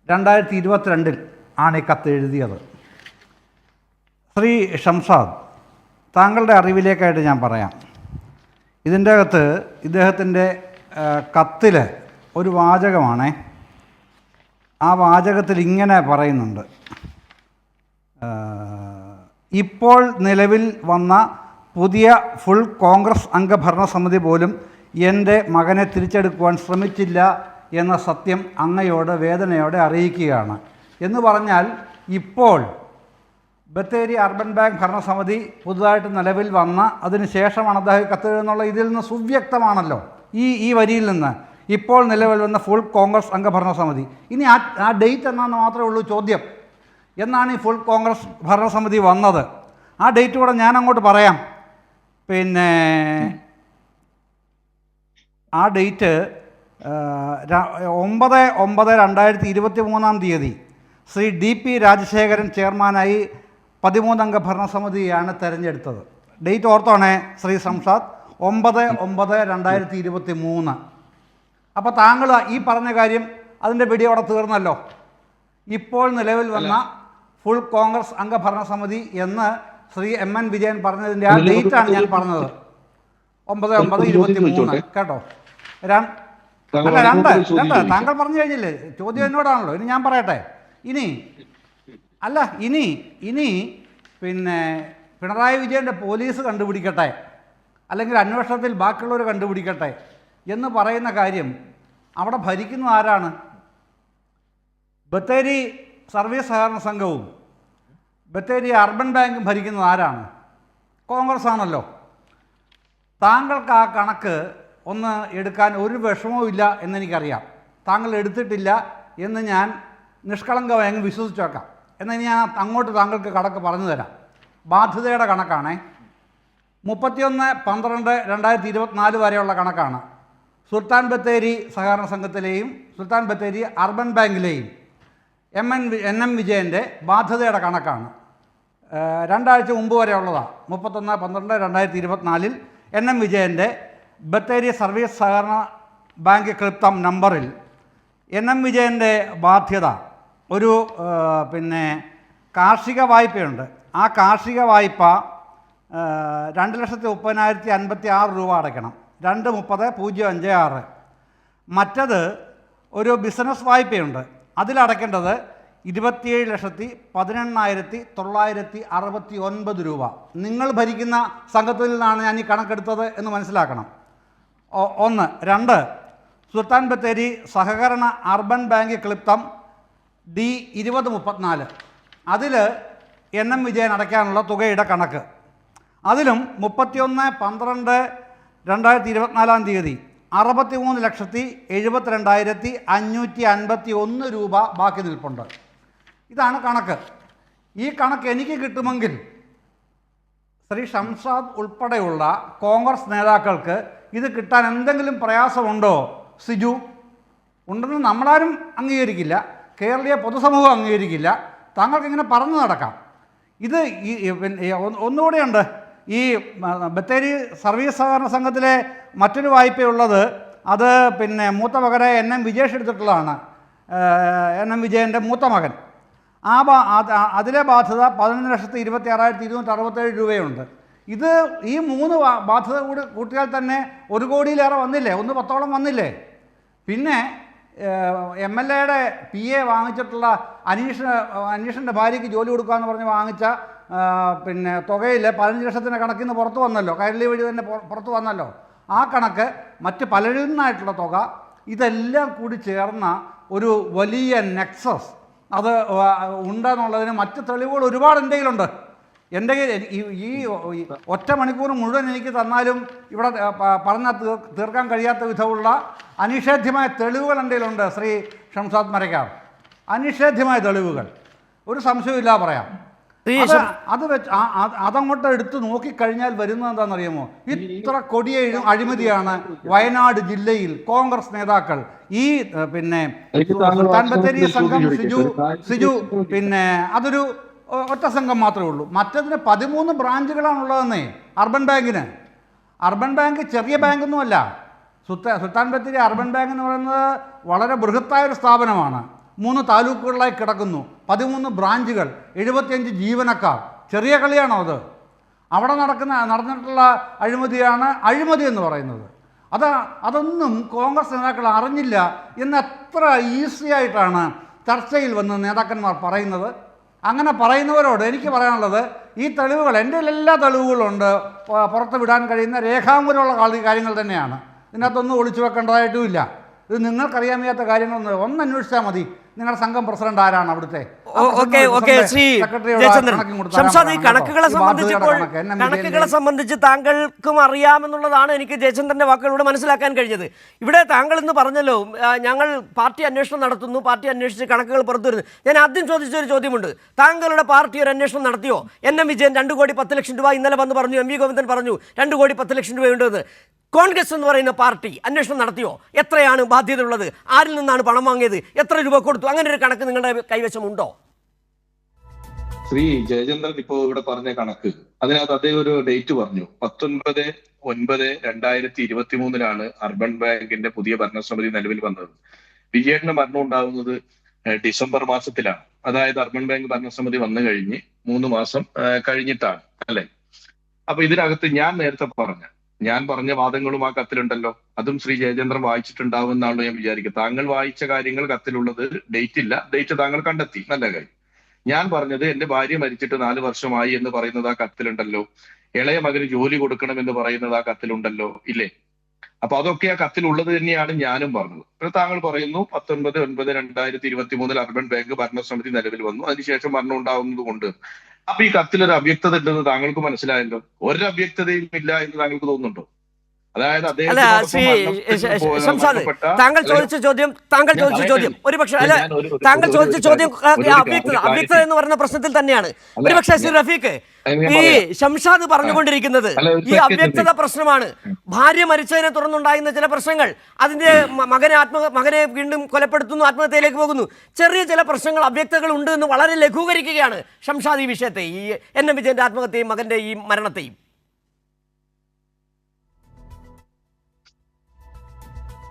2022 ആണ് ഈ കത്ത് എഴുതിയത്. ശ്രീ ഷംഷാദ്, താങ്കളുടെ അറിവിലേക്കായിട്ട് ഞാൻ പറയാം, ഇതിൻ്റെ അകത്ത് ഇദ്ദേഹത്തിൻ്റെ കത്തിൽ ഒരു വാചകമാണേ. ആ വാചകത്തിൽ ഇങ്ങനെ പറയുന്നുണ്ട്, ഇപ്പോൾ നിലവിൽ വന്ന പുതിയ ഫുൾ കോൺഗ്രസ് അംഗ ഭരണസമിതി പോലും എൻ്റെ മകനെ തിരിച്ചെടുക്കുവാൻ ശ്രമിച്ചില്ല എന്ന സത്യം അങ്ങയോട് വേദനയോടെ അറിയിക്കുകയാണ് എന്ന് പറഞ്ഞാൽ, ഇപ്പോൾ ബത്തേരി അർബൻ ബാങ്ക് ഭരണസമിതി പുതുതായിട്ട് നിലവിൽ വന്ന അതിന് ശേഷമാണ് അദ്ദേഹം കത്തെഴുതുന്നുള്ള ഇതിൽ നിന്ന് സുവ്യക്തമാണല്ലോ ഈ വരിയിൽ നിന്ന്. ഇപ്പോൾ നിലവിൽ വന്ന ഫുൾ കോൺഗ്രസ് അംഗ ഭരണസമിതി. ഇനി ആ ഡേറ്റ് എന്നാന്ന് മാത്രമേ ഉള്ളൂ ചോദ്യം. എന്നാണ് ഈ ഫുൾ കോൺഗ്രസ് ഭരണസമിതി വന്നത്? ആ ഡേറ്റ് കൂടെ ഞാൻ അങ്ങോട്ട് പറയാം. പിന്നെ ആ ഡേറ്റ് 9/9/2023 ശ്രീ DP രാജശേഖരൻ ചെയർമാനായി 13-അംഗ ഭരണസമിതിയാണ് തെരഞ്ഞെടുത്തത്. ഡേറ്റ് ഓർത്തോണേ ശ്രീ ഷംഷാദ്, 9/9/2023. അപ്പോൾ താങ്കൾ ഈ പറഞ്ഞ കാര്യം അതിൻ്റെ പിടി അവിടെ തീർന്നല്ലോ. ഇപ്പോൾ നിലവിൽ വന്ന ഫുൾ കോൺഗ്രസ് അംഗ ഭരണസമിതി എന്ന് ശ്രീ MN വിജയൻ പറഞ്ഞതിൻ്റെ ആ ഡേറ്റാണ് ഞാൻ പറഞ്ഞത്, 9/9/23. കേട്ടോ, രണ്ട് താങ്കൾ പറഞ്ഞു കഴിഞ്ഞില്ലേ, ചോദ്യം എന്നോടാണല്ലോ. ഇനി ഞാൻ പറയട്ടെ. ഇനി പിന്നെ പിണറായി വിജയൻ്റെ പോലീസ് കണ്ടുപിടിക്കട്ടെ, അല്ലെങ്കിൽ അന്വേഷണത്തിൽ ബാക്കിയുള്ളവർ കണ്ടുപിടിക്കട്ടെ എന്ന് പറയുന്ന കാര്യം അവിടെ ഭരിക്കുന്നത് ആരാണ്? ബത്തേരി സർവീസ് സഹകരണ സംഘവും ബത്തേരി അർബൻ ബാങ്കും ഭരിക്കുന്നത് ആരാണ്? കോൺഗ്രസ് ആണല്ലോ. താങ്കൾക്ക് ആ കണക്ക് ഒന്ന് എടുക്കാൻ ഒരു വിഷമവും ഇല്ല എന്നെനിക്കറിയാം. താങ്കൾ എടുത്തിട്ടില്ല എന്ന് ഞാൻ നിഷ്കളങ്കമായി അങ്ങ് വിശ്വസിച്ചേക്കാം. എന്നാൽ ഞാൻ അങ്ങോട്ട് താങ്കൾക്ക് കണക്ക് പറഞ്ഞു തരാം. ബാധ്യതയുടെ കണക്കാണേ, 31/12/2024 വരെയുള്ള കണക്കാണ്. സുൽത്താൻ ബത്തേരി സഹകരണ സംഘത്തിലെയും സുൽത്താൻ ബത്തേരി അർബൻ ബാങ്കിലെയും NM വിജയൻ്റെ ബാധ്യതയുടെ കണക്കാണ്. 2 ആഴ്ച മുമ്പ് വരെ ഉള്ളതാണ്. 31/12/2024 NM വിജയൻ്റെ ബത്തേരി സർവീസ് സഹകരണ ബാങ്ക് ക്ലിപ്തം നമ്പറിൽ NM വിജയൻ്റെ ബാധ്യത ഒരു പിന്നെ കാർഷിക വായ്പയുണ്ട്. ആ കാർഷിക വായ്പ 2,30,056 രൂപ അടയ്ക്കണം, 230,056. മറ്റത് ഒരു ബിസിനസ് വായ്പയുണ്ട്, അതിലടയ്ക്കേണ്ടത് 27,18,969 രൂപ. നിങ്ങൾ ഭരിക്കുന്ന സംഘത്തിൽ നിന്നാണ് ഞാൻ ഈ കണക്കെടുത്തത് എന്ന് മനസ്സിലാക്കണം. 1. 2. സുൽത്താൻ ബത്തേരി സഹകരണ അർബൻ ബാങ്ക് ക്ലിപ്തം D2034, അതിൽ NM വിജയൻ അടയ്ക്കാനുള്ള തുകയുടെ കണക്ക്. അതിലും 31/12/2024 63,72,551 രൂപ ബാക്കി നിൽപ്പുണ്ട്. ഇതാണ് കണക്ക്. ഈ കണക്ക് എനിക്ക് കിട്ടുമെങ്കിൽ ശ്രീ ഷംഷാദ് ഉൾപ്പെടെയുള്ള കോൺഗ്രസ് നേതാക്കൾക്ക് ഇത് കിട്ടാൻ എന്തെങ്കിലും പ്രയാസമുണ്ടോ സിജു? ഉണ്ടെന്ന് നമ്മളാരും അംഗീകരിക്കില്ല, കേരളീയ പൊതുസമൂഹം അംഗീകരിക്കില്ല. താങ്കൾക്ക് ഇങ്ങനെ പറഞ്ഞു നടക്കാം. ഇത് ഒന്നുകൂടെയുണ്ട്. ഈ ബത്തേരി സർവീസ് സഹകരണ സംഘത്തിലെ മറ്റൊരു വായ്പയുള്ളത് അത് പിന്നെ മൂത്ത മകനെ NM വിജേഷ് എടുത്തിട്ടുള്ളതാണ്. NM വിജയൻ്റെ മൂത്ത മകൻ. അതിലെ ബാധ്യത 11,26,267 രൂപയുണ്ട്. ഈ 3 ബാധ്യത കൂടി കൂട്ടിയാൽ തന്നെ 1 കോടിയിലേറെ വന്നില്ലേ, 1.10 വന്നില്ലേ. പിന്നെ MLA-യുടെ PA വാങ്ങിച്ചിട്ടുള്ള അനീഷിൻ്റെ ഭാര്യയ്ക്ക് ജോലി കൊടുക്കാമെന്ന് പറഞ്ഞ് വാങ്ങിച്ച പിന്നെ തുകയിൽ 15 ലക്ഷത്തിൻ്റെ കണക്കിൽ നിന്ന് പുറത്ത് വന്നല്ലോ, കൈരളി വഴി തന്നെ പുറത്ത് വന്നല്ലോ. ആ കണക്ക് മറ്റ് പലരിൽ നിന്നായിട്ടുള്ള തുക ഇതെല്ലാം കൂടി ചേർന്ന ഒരു വലിയ നെക്സസ് അത് ഉണ്ടെന്നുള്ളതിന് മറ്റ് തെളിവുകൾ ഒരുപാട് എൻ്റെ കയ്യിലുണ്ട്. എൻ്റെ ഈ ഒറ്റ മണിക്കൂർ മുഴുവൻ എനിക്ക് തന്നാലും ഇവിടെ പറഞ്ഞാൽ തീർക്കാൻ കഴിയാത്ത വിധമുള്ള അനിഷേധ്യമായ തെളിവുകൾ എൻ്റെ കയ്യിലുണ്ട്. ശ്രീ ഷംസാദ് മരക്കാർ, അനിഷേധ്യമായ തെളിവുകൾ, ഒരു സംശയമില്ല പറയാം. അത് വെച്ച് അതങ്ങോട്ട് എടുത്ത് നോക്കിക്കഴിഞ്ഞാൽ വരുന്നത് എന്താണെന്നറിയാമോ? ഇത്ര കൊടിയ അഴിമതിയാണ് വയനാട് ജില്ലയിൽ കോൺഗ്രസ് നേതാക്കൾ ഈ പിന്നെ സുൽത്താൻ ബത്തേരി സംഘം സിജു പിന്നെ അതൊരു ഒറ്റ സംഘം മാത്രമേ ഉള്ളൂ. മറ്റതിന് 13 ബ്രാഞ്ചുകളാണുള്ളതെന്നേ അർബൻ ബാങ്കിന്. അർബൻ ബാങ്ക് ചെറിയ ബാങ്കൊന്നുമല്ല. സുൽത്താൻ ബത്തേരി അർബൻ ബാങ്ക് എന്ന് പറയുന്നത് വളരെ ബൃഹത്തായൊരു സ്ഥാപനമാണ്. 3 താലൂക്കുകളിലായി കിടക്കുന്നു, 13 ബ്രാഞ്ചുകൾ, 75 ജീവനക്കാർ. ചെറിയ കളിയാണോ അത്? അവിടെ നടന്നിട്ടുള്ള അഴിമതിയാണ് അഴിമതി എന്ന് പറയുന്നത്. അതൊന്നും കോൺഗ്രസ് നേതാക്കൾ അറിഞ്ഞില്ല എന്ന് എത്ര ഈസി ആയിട്ടാണ് ചർച്ചയിൽ വന്ന് നേതാക്കന്മാർ പറയുന്നത്. അങ്ങനെ പറയുന്നവരോട് എനിക്ക് പറയാനുള്ളത്, ഈ തെളിവുകൾ എൻ്റെ എല്ലാ തെളിവുകളുണ്ട്, പുറത്ത് വിടാൻ കഴിയുന്ന രേഖാമൂലമുള്ള കാര്യങ്ങൾ തന്നെയാണ്. ഇതിനകത്തൊന്നും ഒളിച്ചു വെക്കേണ്ടതായിട്ടുമില്ല. ഇത് നിങ്ങൾക്കറിയാൻ വയ്യാത്ത കാര്യങ്ങളൊന്നും ഒന്ന് അന്വേഷിച്ചാൽ മതി. നിങ്ങളുടെ സംഘം പ്രസിഡന്റ് ആരാണ് അവിടുത്തെ? ശ്രീ ജയചന്ദ്രൻ, ഷംസാദ്, ഈ കണക്കുകളെ സംബന്ധിച്ച് താങ്കൾക്കും അറിയാമെന്നുള്ളതാണ് എനിക്ക് ജയചന്ദ്രന്റെ വാക്കുകളിലൂടെ മനസ്സിലാക്കാൻ കഴിഞ്ഞത്. ഇവിടെ താങ്കൾ ഇന്ന് പറഞ്ഞല്ലോ, ഞങ്ങൾ പാർട്ടി അന്വേഷണം നടത്തുന്നു, പാർട്ടി അന്വേഷിച്ച് കണക്കുകൾ പുറത്തു വരുന്നു. ഞാൻ ആദ്യം ചോദിച്ചൊരു ചോദ്യമുണ്ട്. താങ്കളുടെ പാർട്ടി ഒരു അന്വേഷണം നടത്തിയോ? NM വിജയൻ 2,10,00,000 രൂപ ഇന്നലെ വന്ന് പറഞ്ഞു, MV ഗോവിന്ദൻ പറഞ്ഞു 2,10,00,000 രൂപയുണ്ടെന്ന്. കോൺഗ്രസ് എന്ന് പറയുന്ന പാർട്ടി അന്വേഷണം നടത്തിയോ? എത്രയാണ് ബാധ്യത ഉള്ളത്? ആരിൽ നിന്നാണ് പണം വാങ്ങിയത്? എത്ര രൂപ കൊടുത്തു? അങ്ങനെ ഒരു കണക്ക് നിങ്ങളുടെ കൈവശമുണ്ടോ? ശ്രീ ജയചന്ദ്രൻ ഇപ്പോൾ ഇവിടെ പറഞ്ഞ കണക്ക്, അതിനകത്ത് അദ്ദേഹം ഒരു ഡേറ്റ് പറഞ്ഞു. 19/9/2023 അർബൻ ബാങ്കിന്റെ പുതിയ ഭരണസമിതി നിലവിൽ വന്നത്. വിജയേട്ടന്റെ മരണം ഉണ്ടാകുന്നത് ഡിസംബർ മാസത്തിലാണ്. അതായത് അർബൻ ബാങ്ക് ഭരണസമിതി വന്നു കഴിഞ്ഞ് 3 മാസം കഴിഞ്ഞിട്ടാണ് അല്ലെ? അപ്പൊ ഇതിനകത്ത് ഞാൻ പറഞ്ഞ വാദങ്ങളും ആ കത്തിലുണ്ടല്ലോ. അതും ശ്രീ ജയചന്ദ്രൻ വായിച്ചിട്ടുണ്ടാവുമെന്നാണ് ഞാൻ വിചാരിക്കുന്നത്. താങ്കൾ വായിച്ച കാര്യങ്ങൾ കത്തിലുള്ളത് ഡേറ്റ് ഇല്ല, ഡേറ്റ് താങ്കൾ കണ്ടെത്തി, നല്ല കാര്യം. ഞാൻ പറഞ്ഞത് എന്റെ ഭാര്യ മരിച്ചിട്ട് 4 വർഷമായി എന്ന് പറയുന്നത് ആ കത്തിലുണ്ടല്ലോ. ഇളയ മകന് ജോലി കൊടുക്കണം എന്ന് പറയുന്നത് ആ കത്തിലുണ്ടല്ലോ, ഇല്ലേ? അപ്പൊ അതൊക്കെ ആ കത്തിലുള്ളത് തന്നെയാണ് ഞാനും പറഞ്ഞത്. പിന്നെ താങ്കൾ പറയുന്നു 19/9/2023 അർബൻ ബാങ്ക് ഭരണസമിതി നിലവിൽ വന്നു, അതിനുശേഷം മരണം ഉണ്ടാവുന്നത് കൊണ്ട്. അപ്പൊ ഈ കത്തിലൊരു അവ്യക്തത ഉണ്ടെന്ന് താങ്കൾക്ക് മനസ്സിലായല്ലോ. ഒരു അവ്യക്തതയും ഇല്ല എന്ന് താങ്കൾക്ക് തോന്നുന്നുണ്ടോ? അതായത് താങ്കൾ ചോദിച്ച ചോദ്യം ഒരുപക്ഷെ താങ്കൾ ചോദിച്ച ചോദ്യം അവ്യക്തത എന്ന് പറയുന്ന പ്രശ്നത്തിൽ തന്നെയാണ്. ഒരുപക്ഷെ ശ്രീ റഫീഖ്, ഈ ഷംസാദ് പറഞ്ഞുകൊണ്ടിരിക്കുന്നത് ഈ അവ്യക്തത പ്രശ്നമാണ്. ഭാര്യ മരിച്ചതിനെ തുടർന്നുണ്ടായിരുന്ന ചില പ്രശ്നങ്ങൾ, അതിന്റെ മകനെ വീണ്ടും കൊലപ്പെടുത്തുന്നു, ആത്മഹത്യയിലേക്ക് പോകുന്നു, ചെറിയ ചില പ്രശ്നങ്ങൾ, അവ്യക്തതകൾ ഉണ്ട് എന്ന് വളരെ ലഘൂകരിക്കുകയാണ് ഷംസാദ് ഈ വിഷയത്തെ, ഈ NM വിജയന്റെ ആത്മഹത്യയും മകന്റെ ഈ മരണത്തെയും.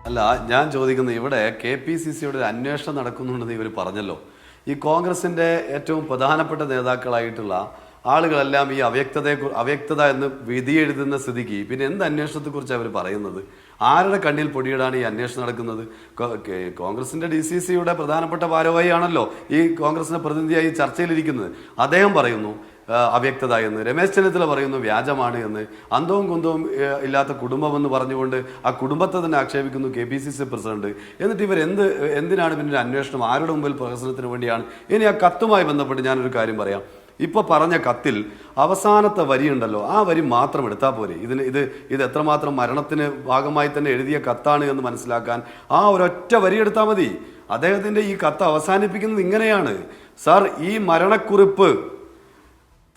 അല്ല, ഞാൻ ചോദിക്കുന്നത്, ഇവിടെ KPCCയുടെ ഒരു അന്വേഷണം നടക്കുന്നുണ്ടെന്ന് ഇവർ പറഞ്ഞല്ലോ. ഈ കോൺഗ്രസിന്റെ ഏറ്റവും പ്രധാനപ്പെട്ട നേതാക്കളായിട്ടുള്ള ആളുകളെല്ലാം ഈ അവ്യക്തത എന്ന് വിധി എഴുതുന്ന സ്ഥിതിക്ക് പിന്നെ എന്ത് അന്വേഷണത്തെക്കുറിച്ച് അവർ പറയുന്നത്? ആരുടെ കണ്ണിൽ പൊടിയിടാണ് ഈ അന്വേഷണം നടക്കുന്നത്? കോൺഗ്രസിന്റെ DCCയുടെ പ്രധാനപ്പെട്ട ഭാരവാഹി ആണല്ലോ ഈ കോൺഗ്രസിന്റെ പ്രതിനിധിയായി ചർച്ചയിലിരിക്കുന്നത്. അദ്ദേഹം പറയുന്നു അവ്യക്തത എന്ന്. രമേശ് ചെന്നിത്തല പറയുന്നു വ്യാജമാണ് എന്ന്. അന്തവും കുന്തവും ഇല്ലാത്ത കുടുംബമെന്ന് പറഞ്ഞുകൊണ്ട് ആ കുടുംബത്തെ തന്നെ ആക്ഷേപിക്കുന്നു KPCC പ്രസിഡന്റ്. എന്നിട്ട് ഇവർ എന്തിനാണ് പിന്നെ അന്വേഷണം? ആരുടെ മുമ്പിൽ പ്രഹസനത്തിന് വേണ്ടിയാണ്? ഇനി ആ കത്തുമായി ബന്ധപ്പെട്ട് ഞാനൊരു കാര്യം പറയാം. ഇപ്പോൾ പറഞ്ഞ കത്തിൽ അവസാനത്തെ വരിയുണ്ടല്ലോ, ആ വരി മാത്രം എടുത്താൽ പോരെ? ഇത് എത്രമാത്രം മരണത്തിന് ഭാഗമായി തന്നെ എഴുതിയ കത്താണ് എന്ന് മനസ്സിലാക്കാൻ ആ ഒരൊറ്റ വരി എടുത്താൽ മതി. അദ്ദേഹത്തിൻ്റെ ഈ കത്ത് അവസാനിപ്പിക്കുന്നത് ഇങ്ങനെയാണ്: സാർ, ഈ മരണക്കുറിപ്പ്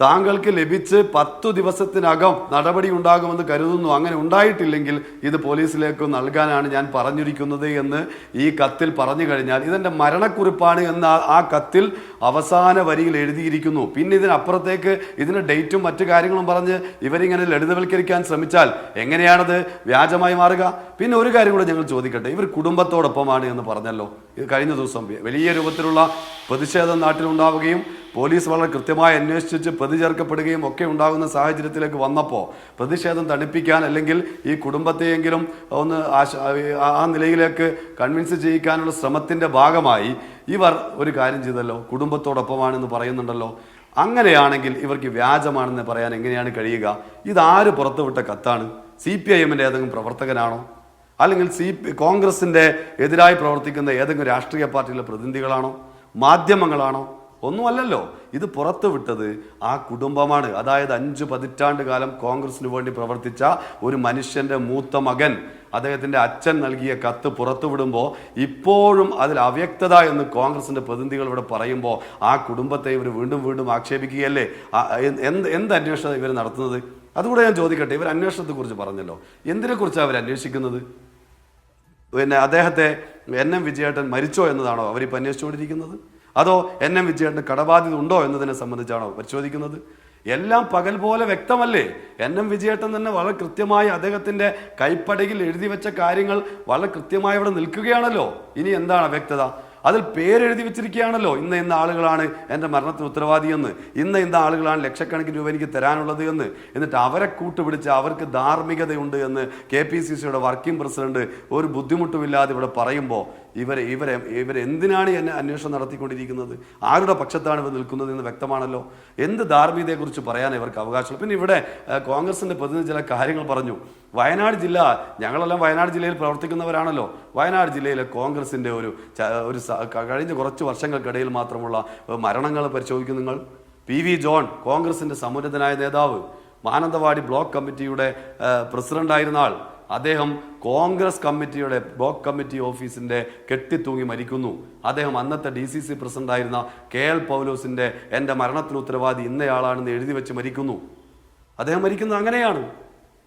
താങ്കൾക്ക് ലഭിച്ച് 10 ദിവസത്തിനകം നടപടി ഉണ്ടാകുമെന്ന് കരുതുന്നു. അങ്ങനെ ഉണ്ടായിട്ടില്ലെങ്കിൽ ഇത് പോലീസിലേക്ക് നൽകാനാണ് ഞാൻ പറഞ്ഞിരിക്കുന്നത് എന്ന് ഈ കത്തിൽ പറഞ്ഞു കഴിഞ്ഞാൽ ഇതെൻ്റെ മരണക്കുറിപ്പാണ് എന്ന് ആ കത്തിൽ അവസാന വരിയിൽ എഴുതിയിരിക്കുന്നു. പിന്നെ ഇതിനപ്പുറത്തേക്ക് ഇതിന് ഡേറ്റും മറ്റു കാര്യങ്ങളും പറഞ്ഞ് ഇവരിങ്ങനെ ലളിതവൽക്കരിക്കാൻ ശ്രമിച്ചാൽ എങ്ങനെയാണത് വ്യാജമായി മാറുക? പിന്നെ ഒരു കാര്യം കൂടെ ഞങ്ങൾ ചോദിക്കട്ടെ, ഇവർ കുടുംബത്തോടൊപ്പമാണ് എന്ന് പറഞ്ഞല്ലോ. ഇത് കഴിഞ്ഞ ദിവസം വലിയ രൂപത്തിലുള്ള പ്രതിഷേധം നാട്ടിലുണ്ടാവുകയും പോലീസ് വളരെ കൃത്യമായി അന്വേഷിച്ച് പ്രതി ചേർക്കപ്പെടുകയും ഒക്കെ ഉണ്ടാകുന്ന സാഹചര്യത്തിലേക്ക് വന്നപ്പോൾ പ്രതിഷേധം തണുപ്പിക്കാൻ അല്ലെങ്കിൽ ഈ കുടുംബത്തെയെങ്കിലും ഒന്ന് ആ നിലയിലേക്ക് കൺവിൻസ് ചെയ്യിക്കാനുള്ള ശ്രമത്തിൻ്റെ ഭാഗമായി ഇവർ ഒരു കാര്യം ചെയ്തല്ലോ, കുടുംബത്തോടൊപ്പമാണെന്ന് പറയുന്നുണ്ടല്ലോ. അങ്ങനെയാണെങ്കിൽ ഇവർക്ക് വ്യാജമാണെന്ന് പറയാൻ എങ്ങനെയാണ് കഴിയുക? ഇതാര് പുറത്തുവിട്ട കത്താണ്? CPIMൻ്റെ ഏതെങ്കിലും പ്രവർത്തകനാണോ? അല്ലെങ്കിൽ കോൺഗ്രസിൻ്റെ എതിരായി പ്രവർത്തിക്കുന്ന ഏതെങ്കിലും രാഷ്ട്രീയ പാർട്ടിയിലെ പ്രതിനിധികളാണോ? മാധ്യമങ്ങളാണോ? ഒന്നുമല്ലല്ലോ. ഇത് പുറത്തുവിട്ടത് ആ കുടുംബമാണ്. അതായത് 5 പതിറ്റാണ്ട് കാലം കോൺഗ്രസിന് വേണ്ടി പ്രവർത്തിച്ച ഒരു മനുഷ്യൻ്റെ മൂത്ത മകൻ, അദ്ദേഹത്തിൻ്റെ അച്ഛൻ നൽകിയ കത്ത് പുറത്തുവിടുമ്പോൾ ഇപ്പോഴും അതിൽ അവ്യക്തത എന്ന് കോൺഗ്രസിൻ്റെ പ്രതിനിധികൾ ഇവിടെ പറയുമ്പോൾ ആ കുടുംബത്തെ ഇവർ വീണ്ടും വീണ്ടും ആക്ഷേപിക്കുകയല്ലേ? എന്ത് അന്വേഷണം ഇവർ നടത്തുന്നത്? അതുകൂടെ ഞാൻ ചോദിക്കട്ടെ. ഇവർ അന്വേഷണത്തെക്കുറിച്ച് പറഞ്ഞല്ലോ, എന്തിനെക്കുറിച്ചാണ് അവർ അന്വേഷിക്കുന്നത്? പിന്നെ അദ്ദേഹത്തെ NM വിജയേട്ടൻ മരിച്ചോ എന്നതാണോ അവരിപ്പോൾ അന്വേഷിച്ചുകൊണ്ടിരിക്കുന്നത്? അതോ NM വിജയേട്ടന് കടബാധ്യത ഉണ്ടോ എന്നതിനെ സംബന്ധിച്ചാണോ പരിശോധിക്കുന്നത്? എല്ലാം പകൽ പോലെ വ്യക്തമല്ലേ? NM വിജയേട്ടൻ തന്നെ വളരെ കൃത്യമായി അദ്ദേഹത്തിൻ്റെ കൈപ്പടയിൽ എഴുതി വെച്ച കാര്യങ്ങൾ വളരെ കൃത്യമായി അവിടെ നിൽക്കുകയാണല്ലോ. ഇനി എന്താണ് അവ്യക്തത? അതിൽ പേരെഴുതി വെച്ചിരിക്കുകയാണല്ലോ. ഇന്ന ആളുകളാണ് എൻ്റെ മരണത്തിന് ഉത്തരവാദിയെന്ന്, ഇന്ന ആളുകളാണ് ലക്ഷക്കണക്കിന് രൂപ എനിക്ക് തരാനുള്ളത് എന്ന്. എന്നിട്ട് അവരെ കൂട്ടുപിടിച്ച് അവർക്ക് ധാർമ്മികതയുണ്ട് എന്ന് KPCCയുടെ വർക്കിംഗ് പ്രസിഡന്റ് ഒരു ബുദ്ധിമുട്ടുമില്ലാതെ ഇവിടെ പറയുമ്പോൾ ഇവരെന്തിനാണ് എന്നെ അന്വേഷണം നടത്തിക്കൊണ്ടിരിക്കുന്നത്? ആരുടെ പക്ഷത്താണ് ഇവർ നിൽക്കുന്നത് എന്ന് വ്യക്തമാണല്ലോ. എന്ത് ധാർമ്മികതയെക്കുറിച്ച് പറയാൻ ഇവർക്ക് അവകാശമുള്ളൂ? പിന്നെ ഇവിടെ കോൺഗ്രസിൻ്റെ പ്രതിനിധി ചില കാര്യങ്ങൾ പറഞ്ഞു. വയനാട് ജില്ല, ഞങ്ങളെല്ലാം വയനാട് ജില്ലയിൽ പ്രവർത്തിക്കുന്നവരാണല്ലോ. വയനാട് ജില്ലയിലെ കോൺഗ്രസിൻ്റെ ഒരു കഴിഞ്ഞ കുറച്ച് വർഷങ്ങൾക്കിടയിൽ മാത്രമുള്ള മരണങ്ങൾ പരിശോധിക്കും നിങ്ങൾ. PV ജോൺ, കോൺഗ്രസിൻ്റെ സമുന്നതനായ നേതാവ്, മാനന്തവാടി ബ്ലോക്ക് കമ്മിറ്റിയുടെ പ്രസിഡന്റായിരുന്ന ആൾ, അദ്ദേഹം കോൺഗ്രസ് കമ്മിറ്റിയുടെ ബ്ലോക്ക് കമ്മിറ്റി ഓഫീസിൻ്റെ കെട്ടിത്തൂങ്ങി മരിക്കുന്നു. അദ്ദേഹം അന്നത്തെ DCC പ്രസിഡന്റായിരുന്ന KL പൗലോസിൻ്റെ എൻ്റെ മരണത്തിന് ഉത്തരവാദി ഇന്നയാളാണെന്ന് എഴുതി വെച്ച് മരിക്കുന്നു. അദ്ദേഹം മരിക്കുന്നത് അങ്ങനെയാണ്,